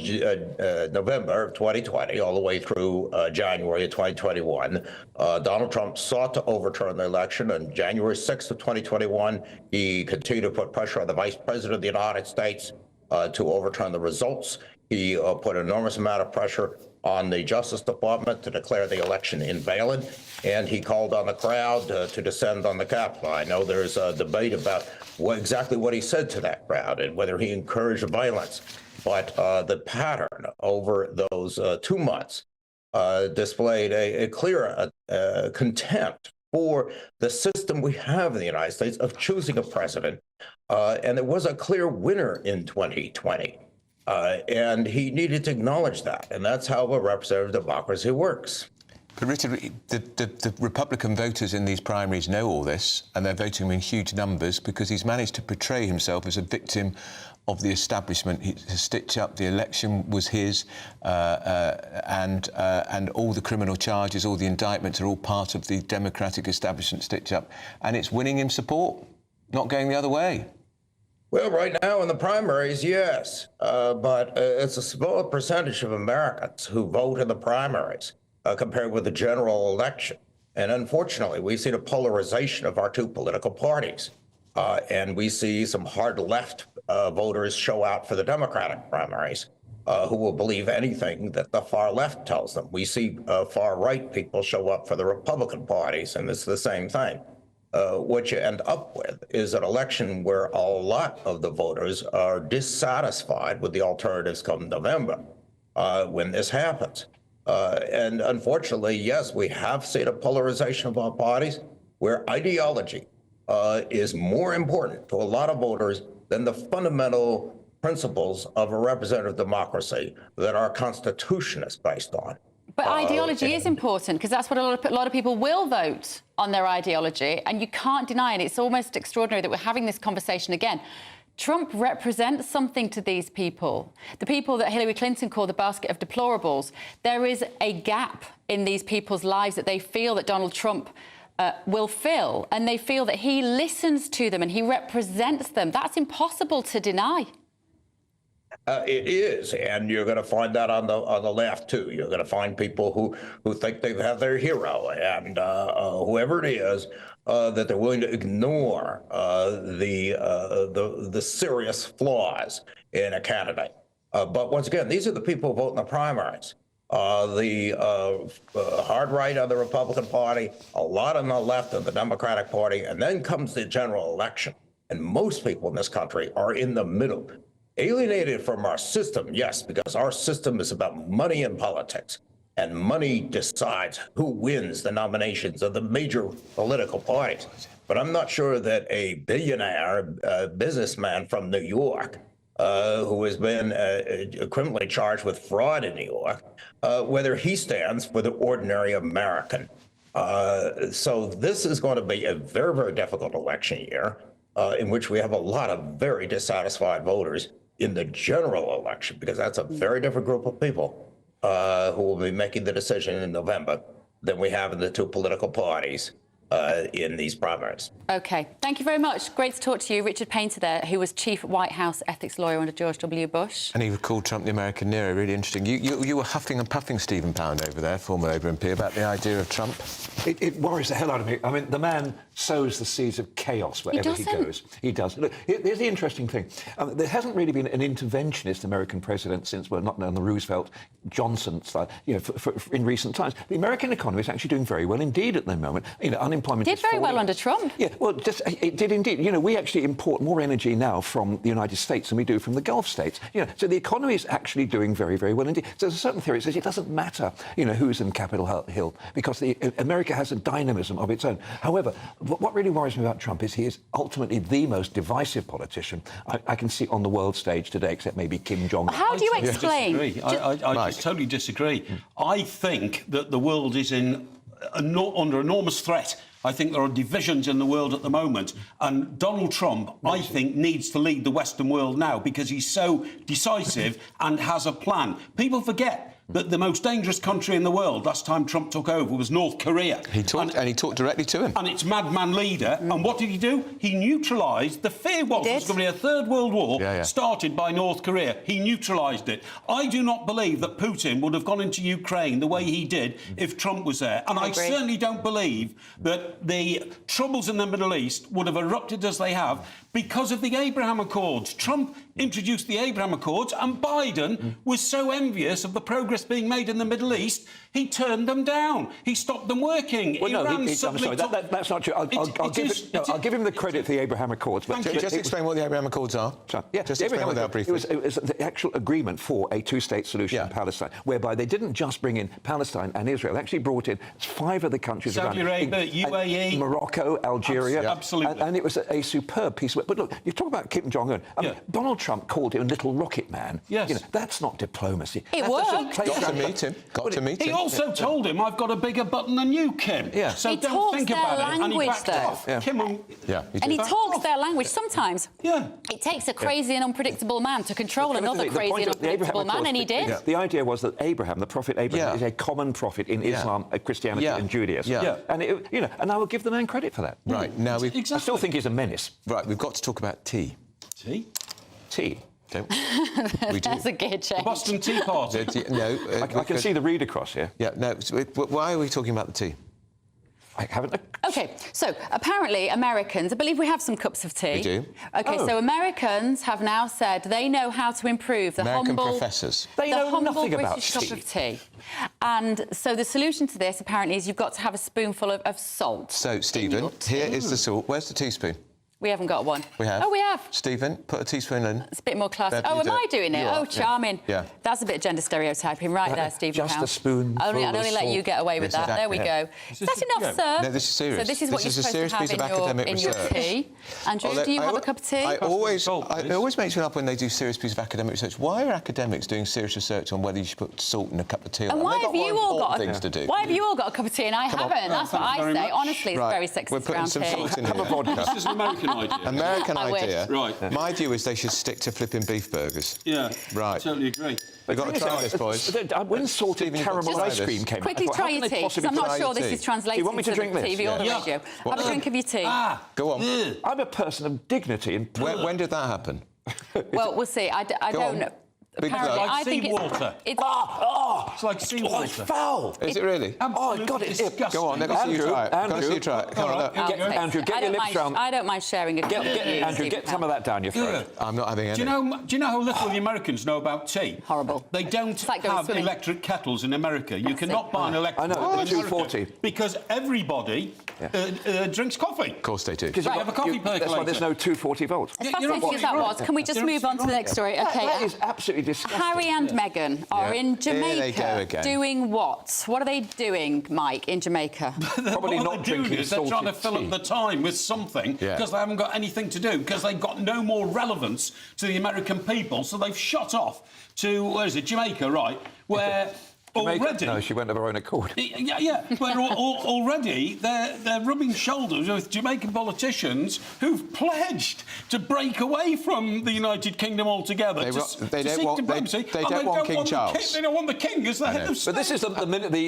November of 2020 all the way through January of 2021. Donald Trump sought to overturn the election. On January 6th of 2021, he continued to put pressure on the Vice President of the United States to overturn the results. He put an enormous amount of pressure on the Justice Department to declare the election invalid, and he called on the crowd to descend on the Capitol. I know there's a debate about exactly what he said to that crowd and whether he encouraged violence, but the pattern over those 2 months displayed a clear contempt for the system we have in the United States of choosing a president, and there was a clear winner in 2020. And he needed to acknowledge that. And that's how a representative democracy works. But Richard, the Republican voters in these primaries know all this, and they're voting him in huge numbers because he's managed to portray himself as a victim of the establishment. To stitch up the election was his, and all the criminal charges, all the indictments are all part of the Democratic establishment stitch up. And it's winning him support, not going the other way. Well, right now in the primaries, yes, but it's a small percentage of Americans who vote in the primaries compared with the general election. And unfortunately, we've seen a polarization of our 2 political parties. And we see some hard left voters show out for the Democratic primaries who will believe anything that the far left tells them. We see far right people show up for the Republican parties, and it's the same thing. What you end up with is an election where a lot of the voters are dissatisfied with the alternatives come November when this happens. And unfortunately, yes, we have seen a polarization of our parties where ideology is more important to a lot of voters than the fundamental principles of a representative democracy that our Constitution is based on. But ideology is important, because that's what a lot of people will vote on, their ideology, and you can't deny it. It's almost extraordinary that we're having this conversation again. Trump represents something to these people, the people that Hillary Clinton called the basket of deplorables. There is a gap in these people's lives that they feel that Donald Trump will fill, and they feel that he listens to them and he represents them. That's impossible to deny. It is, and you're going to find that on the left too. You're going to find people who think they have their hero, and whoever it is, that they're willing to ignore the serious flaws in a candidate. But once again, these are the people who vote in the primaries. The hard right of the Republican Party, a lot on the left of the Democratic Party, and then comes the general election. And most people in this country are in the middle. Alienated from our system, yes, because our system is about money and politics, and money decides who wins the nominations of the major political parties. But I'm not sure that a billionaire businessman from New York, who has been criminally charged with fraud in New York, whether he stands for the ordinary American. So this is going to be a very, very difficult election year in which we have a lot of very dissatisfied voters in the general election, because that's a very different group of people who will be making the decision in November than we have in the 2 political parties. in these primaries. OK, thank you very much. Great to talk to you. Richard Painter there, who was chief White House ethics lawyer under George W. Bush. And he called Trump the American Nero. Really interesting. You were huffing and puffing, Stephen Pound, over there, former Labour MP, about the idea of Trump. It worries the hell out of me. I mean, the man sows the seeds of chaos wherever he goes. He does. Look, here's the interesting thing. There hasn't really been an interventionist American president since, well, not on the Roosevelt, Johnson style, in recent times. The American economy is actually doing very well indeed at the moment. Unemployment did very well under Trump. Yeah, well, it did indeed. We actually import more energy now from the United States than we do from the Gulf states. So the economy is actually doing very, very well indeed. So there's a certain theory that says it doesn't matter, who's in Capitol Hill, because America has a dynamism of its own. However, what really worries me about Trump is he is ultimately the most divisive politician I can see on the world stage today, except maybe Kim Jong-un. How do you explain? I just totally disagree. I think that the world is under enormous threat. I think there are divisions in the world at the moment, and Donald Trump, I think, needs to lead the Western world now because he's so decisive and has a plan. People forget that the most dangerous country in the world last time Trump took over was North Korea. He talked directly to him. And its madman leader. And what did he do? He neutralised the fear was there was going to be a third world war started by North Korea. He neutralised it. I do not believe that Putin would have gone into Ukraine the way he did if Trump was there. And I certainly don't believe that the troubles in the Middle East would have erupted as they have because of the Abraham Accords. Trump introduced the Abraham Accords, and Biden was so envious of the progress being made in the Middle East, he turned them down. He stopped them working. Well, I'm sorry, that's not true. I'll give him the credit for the Abraham Accords. But just explain what the Abraham Accords are. Just explain what they are briefly. It was the actual agreement for a two-state solution in Palestine, whereby they didn't just bring in Palestine and Israel, they actually brought in 5 other countries Saudi Arabia, UAE, Morocco, Algeria. Absolutely. And it was a superb piece of work. But look, you talk about Kim Jong-un. I mean, Donald Trump called him Little Rocket Man. Yes. That's not diplomacy. It worked. Got to meet him. He also told him, I've got a bigger button than you, Kim. Yeah. So he don't think about it. And he backed off. Kim and he talks their language. Sometimes it takes a crazy and unpredictable man to control another crazy and unpredictable man, and he did. The idea was that Abraham, the prophet Abraham, is a common prophet in Islam, Christianity and Judaism. And, and I will give the man credit for that. Right, now I still think he's a menace. Right, we've got to talk about tea. Tea? Tea. Okay. We do. That's a gear change. The Boston Tea Party. No. I can see the read across here. Yeah, no. Why are we talking about the tea? I haven't. OK, so apparently Americans, I believe we have some cups of tea. We do. OK, so Americans have now said they know how to improve the American humble... professors. They know humble nothing British about cup tea. of tea. And so the solution to this, apparently, is you've got to have a spoonful of salt. So, Stephen, here is the salt. Where's the teaspoon? We haven't got one. We have. Oh, we have. Stephen, put a teaspoon in. It's a bit more classy. Bev, Oh, am I it. doing it? You Oh, are. charming. Yeah. That's a bit of gender stereotyping right there, Stephen. Just a spoonful I'd only of let you salt. get away with that. There we go. Is that enough, sir? No, this is serious. So this is what you're supposed to have in your tea. Andrew, do you have a cup of tea? It always makes me laugh when they do serious piece of academic research. Why are academics doing serious research on whether you should put salt in a cup of tea? And why have you all got things to do? Why have you all got a cup of tea and I haven't? That's what I say. Honestly, it's very sexist. We're putting some salt in here. Have a vodka. This is an American idea. American idea. Right. My view is they should stick to flipping beef burgers. Yeah. Right. I totally agree. We've got to try this, boys. When salted caramel ice cream came out... Quickly try your tea, because I'm not sure this is translated to the TV or the radio. Have a drink of your tea. Go on. I'm a person of dignity. And when did that happen? Well, we'll see. I don't know. Apparently, like I think seawater. It's like seawater. It's foul. Is it really? Oh, God, it's disgusting. Go on, let me see you try it. Andrew, Come on, look. Andrew, get your lips round. I don't mind sharing a Andrew, get some of that down your throat. I'm not having any. Do you know how little the Americans know about tea? Horrible. They don't have electric kettles in America. You cannot buy an electric kettle in America 240. because everybody drinks coffee. Of course they do. They have a coffee percolator. That's why there's no 240 volts. As fascinating as that was, can we just move on to the next story? OK. That is absolutely disgusting. Harry and Meghan are in Jamaica doing what? What are they doing, Mike, in Jamaica? Probably not drinking They're trying to fill up the time with something because they haven't got anything to do, because they've got no more relevance to the American people, so they've shot off to, where is it, Jamaica, right, where already... No, she went of her own accord. Yeah, but already they're rubbing shoulders with Jamaican politicians who've pledged to break away from the United Kingdom altogether. They don't want King Charles. They don't want the king as the head of state. But this is the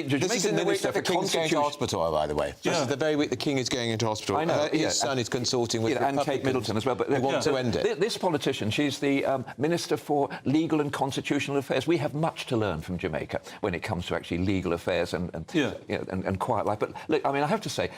Jamaican minister for King's going to hospital, by the way. This is the very week the king is going into hospital. I know. His son is consorting with and Kate Middleton as well. But they want to end it. This politician, she's the Minister for Legal and Constitutional Affairs. We have much to learn from Jamaica when it comes to actually legal affairs and quiet life. But look, I mean, I have to say,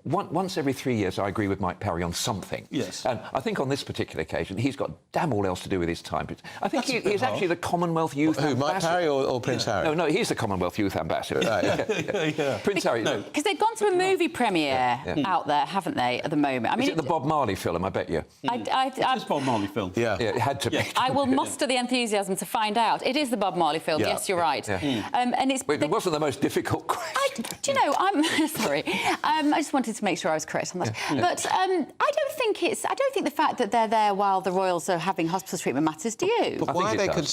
once every 3 years, I agree with Mike Parry on something. Yes. And I think on this particular occasion, he's got damn all else to do with his time. I think he's actually the Commonwealth Youth Ambassador. Mike Parry or Prince Harry? No, he's the Commonwealth Youth Ambassador. Right. Prince Harry. No. Because they've gone to a movie premiere out there, haven't they, at the moment? I mean, is it the Bob Marley film, I bet you? It's Bob Marley film. Yeah, it had to be. I will muster the enthusiasm to find out. It is the Bob Marley film, yes, you're right. Yeah. And it's... It wasn't the most difficult question. Do you know, I'm... sorry. I just wanted to make sure I was correct on that. But I don't think the fact that they're there while the royals are having hospital treatment matters, do you? But why they could...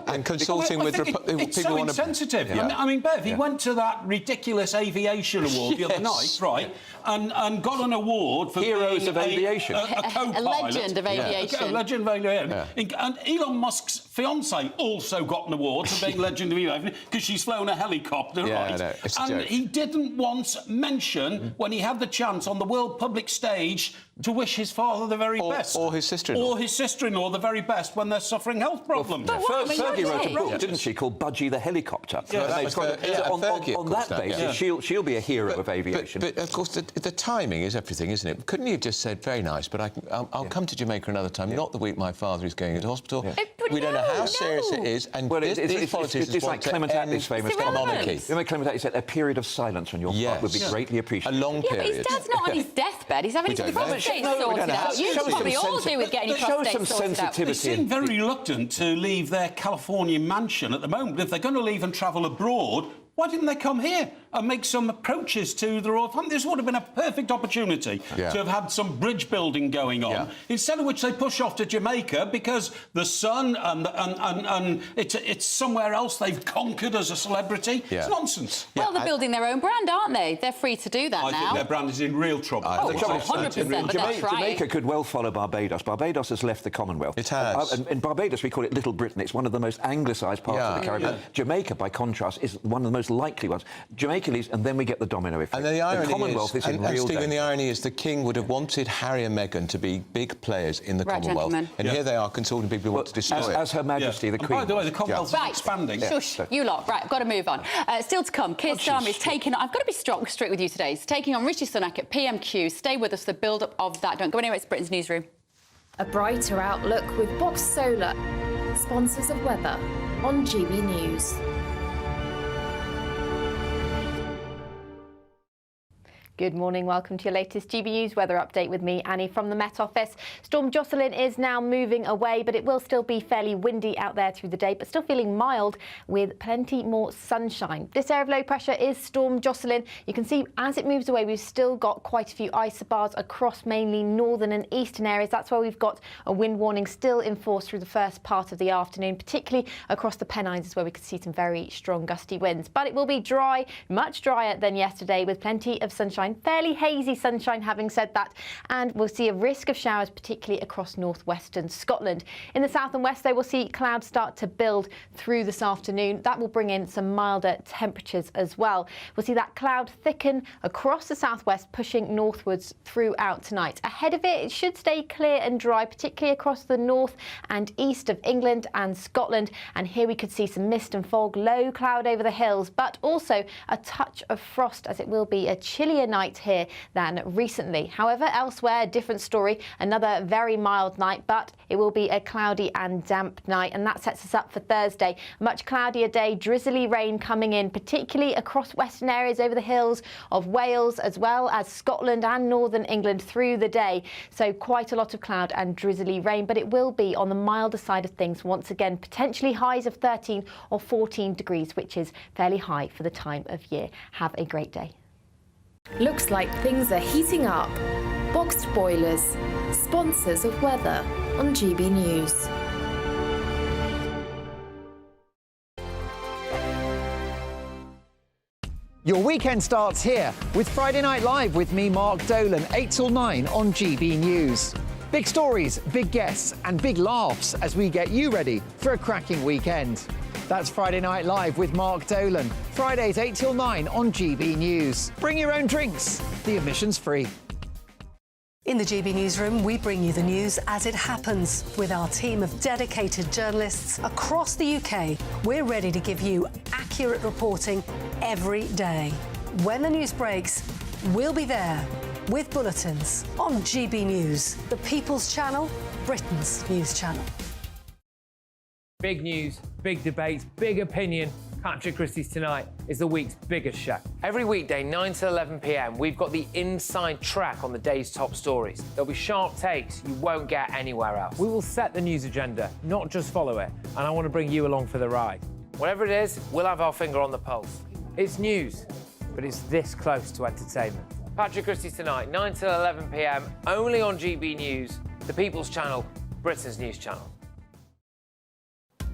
And consulting with people it's so want to... insensitive. I mean, Bev, he went to that ridiculous aviation award the other night, right, and got an award for Heroes of Aviation. A co-pilot. A legend of aviation. A legend of aviation. And Elon Musk's fiancée also got an award for being legend of aviation because she's flown a helicopter, right? No, it's a and joke. he didn't once mention when he had the chance on the world public stage to wish his father the very best. Or his sister-in-law. Or his sister-in-law the very best when they're suffering health problems. Fergie wrote a book, didn't she, called Budgie the Helicopter? On that basis, she'll be a hero of aviation. But of course, the timing is everything, isn't it? Couldn't you have just said, very nice, but I'll come to Jamaica another time, not the week my father is going into hospital. We don't know how serious it is, and these politicians it's like Clement Attlee's famous monarchy. Remember Clement Attlee said, a period of silence on your part would be greatly appreciated. A long period. But his dad's not on his deathbed. He's having his prostate sorted out. You probably all do with getting your prostate sorted out. They seem very reluctant to leave their California mansion at the moment. If they're going to leave and travel abroad, why didn't they come here and make some approaches to the royal family? This would have been a perfect opportunity to have had some bridge building going on. Instead of which they push off to Jamaica because the son and it's somewhere else they've conquered as a celebrity. It's nonsense. Well, they're building their own brand, aren't they? They're free to do that now. I think their brand is in real trouble. 100%, but they're trying. Jamaica could well follow Barbados. Barbados has left the Commonwealth. It has. In Barbados, we call it Little Britain. It's one of the most anglicised parts of the Caribbean. Jamaica, by contrast, is one of the most likely ones. Jamaica leaves, and then we get the domino effect. And then the irony Commonwealth is in real Stephen, danger. the irony is the King would have wanted Harry and Meghan to be big players in the Commonwealth. Gentlemen. And here they are consulting people who want to destroy it. As Her Majesty, the Queen. By the way, the Commonwealth is expanding. Shush, you lot. Right, I've got to move on. Still to come, Keir Starmer is taking... I've got to be strict with you today. He's taking on Rishi Sunak at PMQs. Stay with us for the build-up of that. Don't go anywhere. It's Britain's Newsroom. A brighter outlook with Box Solar, sponsors of weather on GB News. Good morning, welcome to your latest GB News weather update with me, Annie, from the Met Office. Storm Jocelyn is now moving away, but it will still be fairly windy out there through the day, but still feeling mild with plenty more sunshine. This area of low pressure is Storm Jocelyn. You can see as it moves away, we've still got quite a few isobars across mainly northern and eastern areas. That's where we've got a wind warning still in force through the first part of the afternoon, particularly across the Pennines is where we could see some very strong gusty winds. But it will be dry, much drier than yesterday with plenty of sunshine. Fairly hazy sunshine, having said that, and we'll see a risk of showers, particularly across northwestern Scotland. In the south and west, though, we'll see clouds start to build through this afternoon. That will bring in some milder temperatures as well. We'll see that cloud thicken across the southwest, pushing northwards throughout tonight. Ahead of it, it should stay clear and dry, particularly across the north and east of England and Scotland. And here we could see some mist and fog, low cloud over the hills, but also a touch of frost, as it will be a chillier night here than recently. However, elsewhere, a different story. Another very mild night, but it will be a cloudy and damp night, and that sets us up for Thursday. Much cloudier day, drizzly rain coming in, particularly across western areas over the hills of Wales, as well as Scotland and northern England through the day. So quite a lot of cloud and drizzly rain, but it will be on the milder side of things once again, potentially highs of 13 or 14 degrees, which is fairly high for the time of year. Have a great day. Looks like things are heating up. Boxed boilers, sponsors of weather on GB News. Your weekend starts here with Friday Night Live with me, Mark Dolan, 8 till 9 on GB News. Big stories, big guests and big laughs as we get you ready for a cracking weekend. That's Friday Night Live with Mark Dolan, Fridays 8 till 9 on GB News. Bring your own drinks, the admission's free. In the GB Newsroom, we bring you the news as it happens. With our team of dedicated journalists across the UK, we're ready to give you accurate reporting every day. When the news breaks, we'll be there with bulletins on GB News, the People's Channel, Britain's news channel. Big news, big debates, big opinion. Patrick Christie's Tonight is the week's biggest show. Every weekday, 9 to 11 p.m, we've got the inside track on the day's top stories. There'll be sharp takes you won't get anywhere else. We will set the news agenda, not just follow it, and I want to bring you along for the ride. Whatever it is, we'll have our finger on the pulse. It's news, but it's this close to entertainment. Patrick Christie's Tonight, 9 to 11 p.m, only on GB News, the People's Channel, Britain's news channel.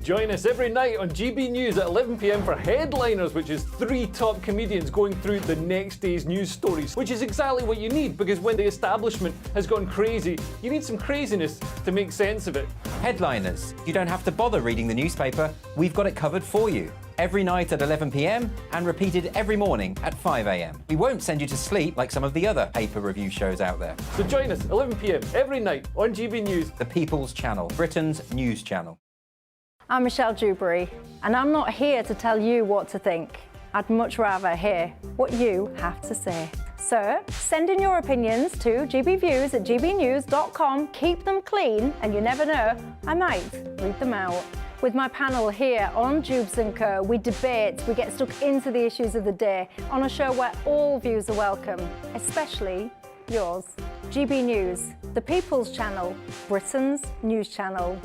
Join us every night on GB News at 11 p.m. for Headliners, which is 3 top comedians going through the next day's news stories, which is exactly what you need, because when the establishment has gone crazy, you need some craziness to make sense of it. Headliners. You don't have to bother reading the newspaper. We've got it covered for you. Every night at 11 p.m. and repeated every morning at 5 a.m. We won't send you to sleep like some of the other paper review shows out there. So join us 11 p.m. every night on GB News. The People's Channel, Britain's news channel. I'm Michelle Dewberry, and I'm not here to tell you what to think. I'd much rather hear what you have to say. So send in your opinions to gbviews@gbnews.com. Keep them clean, and you never know, I might read them out. With my panel here on Jubes & Co, we debate, we get stuck into the issues of the day on a show where all views are welcome, especially yours. GB News, the People's Channel, Britain's news channel.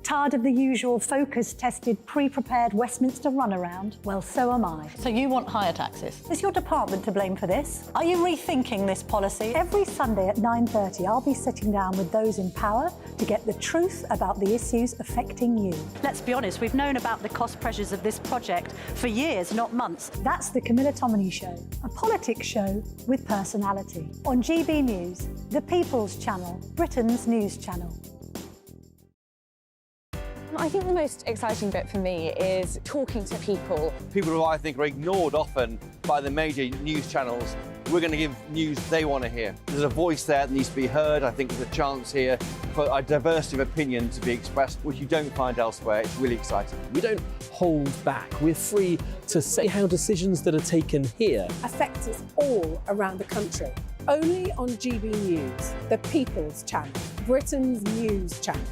Tired of the usual focus-tested, pre-prepared Westminster runaround? Well, so am I. So you want higher taxes? Is your department to blame for this? Are you rethinking this policy? Every Sunday at 9:30, I'll be sitting down with those in power to get the truth about the issues affecting you. Let's be honest, we've known about the cost pressures of this project for years, not months. That's the Camilla Tominey Show, a politics show with personality. On GB News, the People's Channel, Britain's news channel. I think the most exciting bit for me is talking to people. People who I think are ignored often by the major news channels. We're going to give news they want to hear. There's a voice there that needs to be heard. I think there's a chance here for a diversity of opinion to be expressed, which you don't find elsewhere. It's really exciting. We don't hold back. We're free to say how decisions that are taken here affect us all around the country. Only on GB News, the People's Channel, Britain's news channel.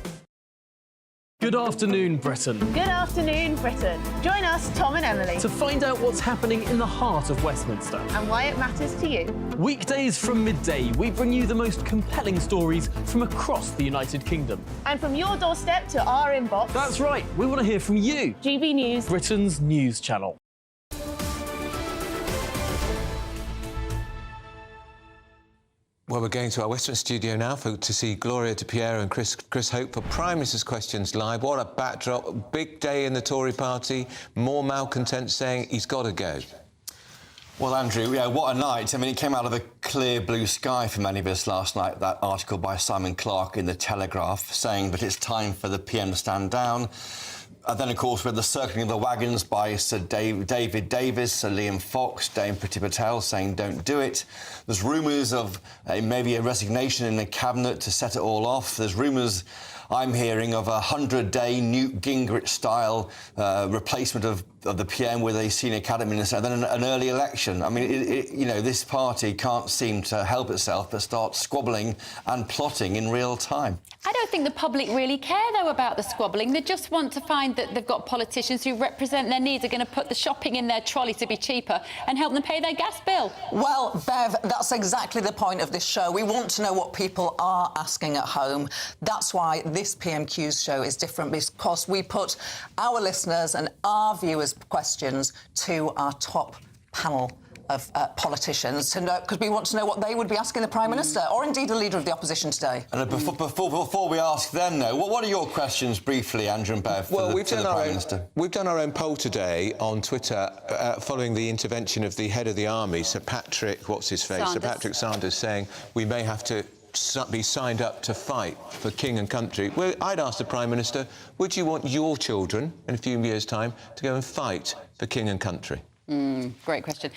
Good afternoon, Britain. Good afternoon, Britain. Join us, Tom and Emily, To find out what's happening in the heart of Westminster. and why it matters to you. Weekdays from midday, we bring you the most compelling stories from across the United Kingdom. And from your doorstep to our inbox. That's right, we want to hear from you. GB News, Britain's news channel. Well, we're going to our Westminster studio now to see Gloria De Piero and Chris Hope for Prime Minister's Questions Live. What a backdrop. Big day in the Tory party. More malcontent saying he's got to go. Well, Andrew, yeah, what a night. I mean, it came out of the clear blue sky for many of us last night, that article by Simon Clarke in The Telegraph saying that it's time for the PM to stand down. Then, of course, we had the circling of the wagons by Sir David Davis, Sir Liam Fox, Dame Priti Patel saying don't do it. There's rumours of maybe a resignation in the cabinet to set it all off. There's rumours I'm hearing of a 100-day Newt Gingrich-style replacement of the PM with a senior cabinet minister, and then an early election. I mean, you know, this party can't seem to help itself but start squabbling and plotting in real time. I don't think the public really care, though, about the squabbling. They just want to find that they've got politicians who represent their needs, are going to put the shopping in their trolley to be cheaper and help them pay their gas bill. Well, Bev, that's exactly the point of this show. We want to know what people are asking at home. That's why this PMQs show is different, because we put our listeners and our viewers' questions to our top panel of politicians to know, because we want to know what they would be asking the Prime Minister, or indeed a leader of the opposition today. And before we ask them, though, what are your questions, briefly, Andrew and Bev, for the Prime Minister? We've done our own poll today on Twitter following the intervention of the head of the army, Sir Patrick Sanders, saying we may have to be signed up to fight for king and country. Well, I'd ask the Prime Minister, would you want your children in a few years' time to go and fight for king and country? Great question.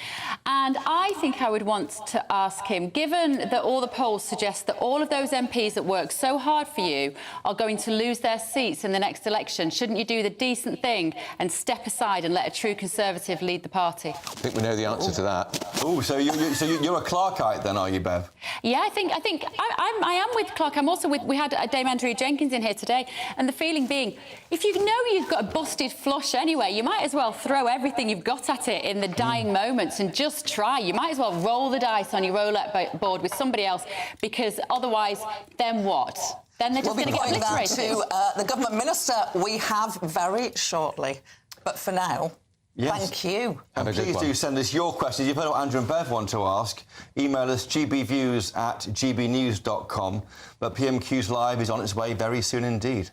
And I think I would want to ask him, given that all the polls suggest that all of those MPs that work so hard for you are going to lose their seats in the next election, shouldn't you do the decent thing and step aside and let a true Conservative lead the party? I think we know the answer to that. Oh, so you're a Clarkite then, are you, Bev? Yeah, I think I am with Clark. I'm also with. We had Dame Andrea Jenkins in here today, and the feeling being, if you know you've got a busted flush anyway, you might as well throw everything you've got at it in the dying moments and just try. You might as well roll the dice on your roulette board with somebody else, because otherwise, then what? Then they're just going to get obliterated. We'll be putting that to the government minister we have very shortly. But for now, thank you. And please do send us your questions. You've heard what Andrew and Bev want to ask. Email us gbviews@gbnews.com. But PMQs Live is on its way very soon indeed.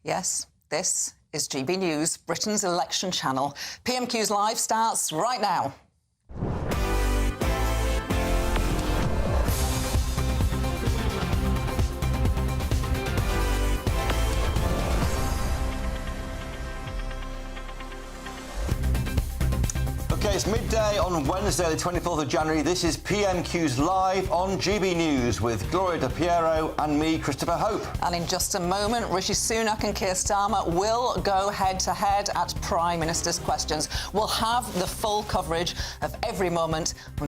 Yes, this is GB News, Britain's election channel. PMQs Live starts right now. OK, it's midday on Wednesday, the 24th of January. This is PMQs Live on GB News with Gloria De Piero and me, Christopher Hope. And in just a moment, Rishi Sunak and Keir Starmer will go head-to-head at Prime Minister's questions. We'll have the full coverage of every moment.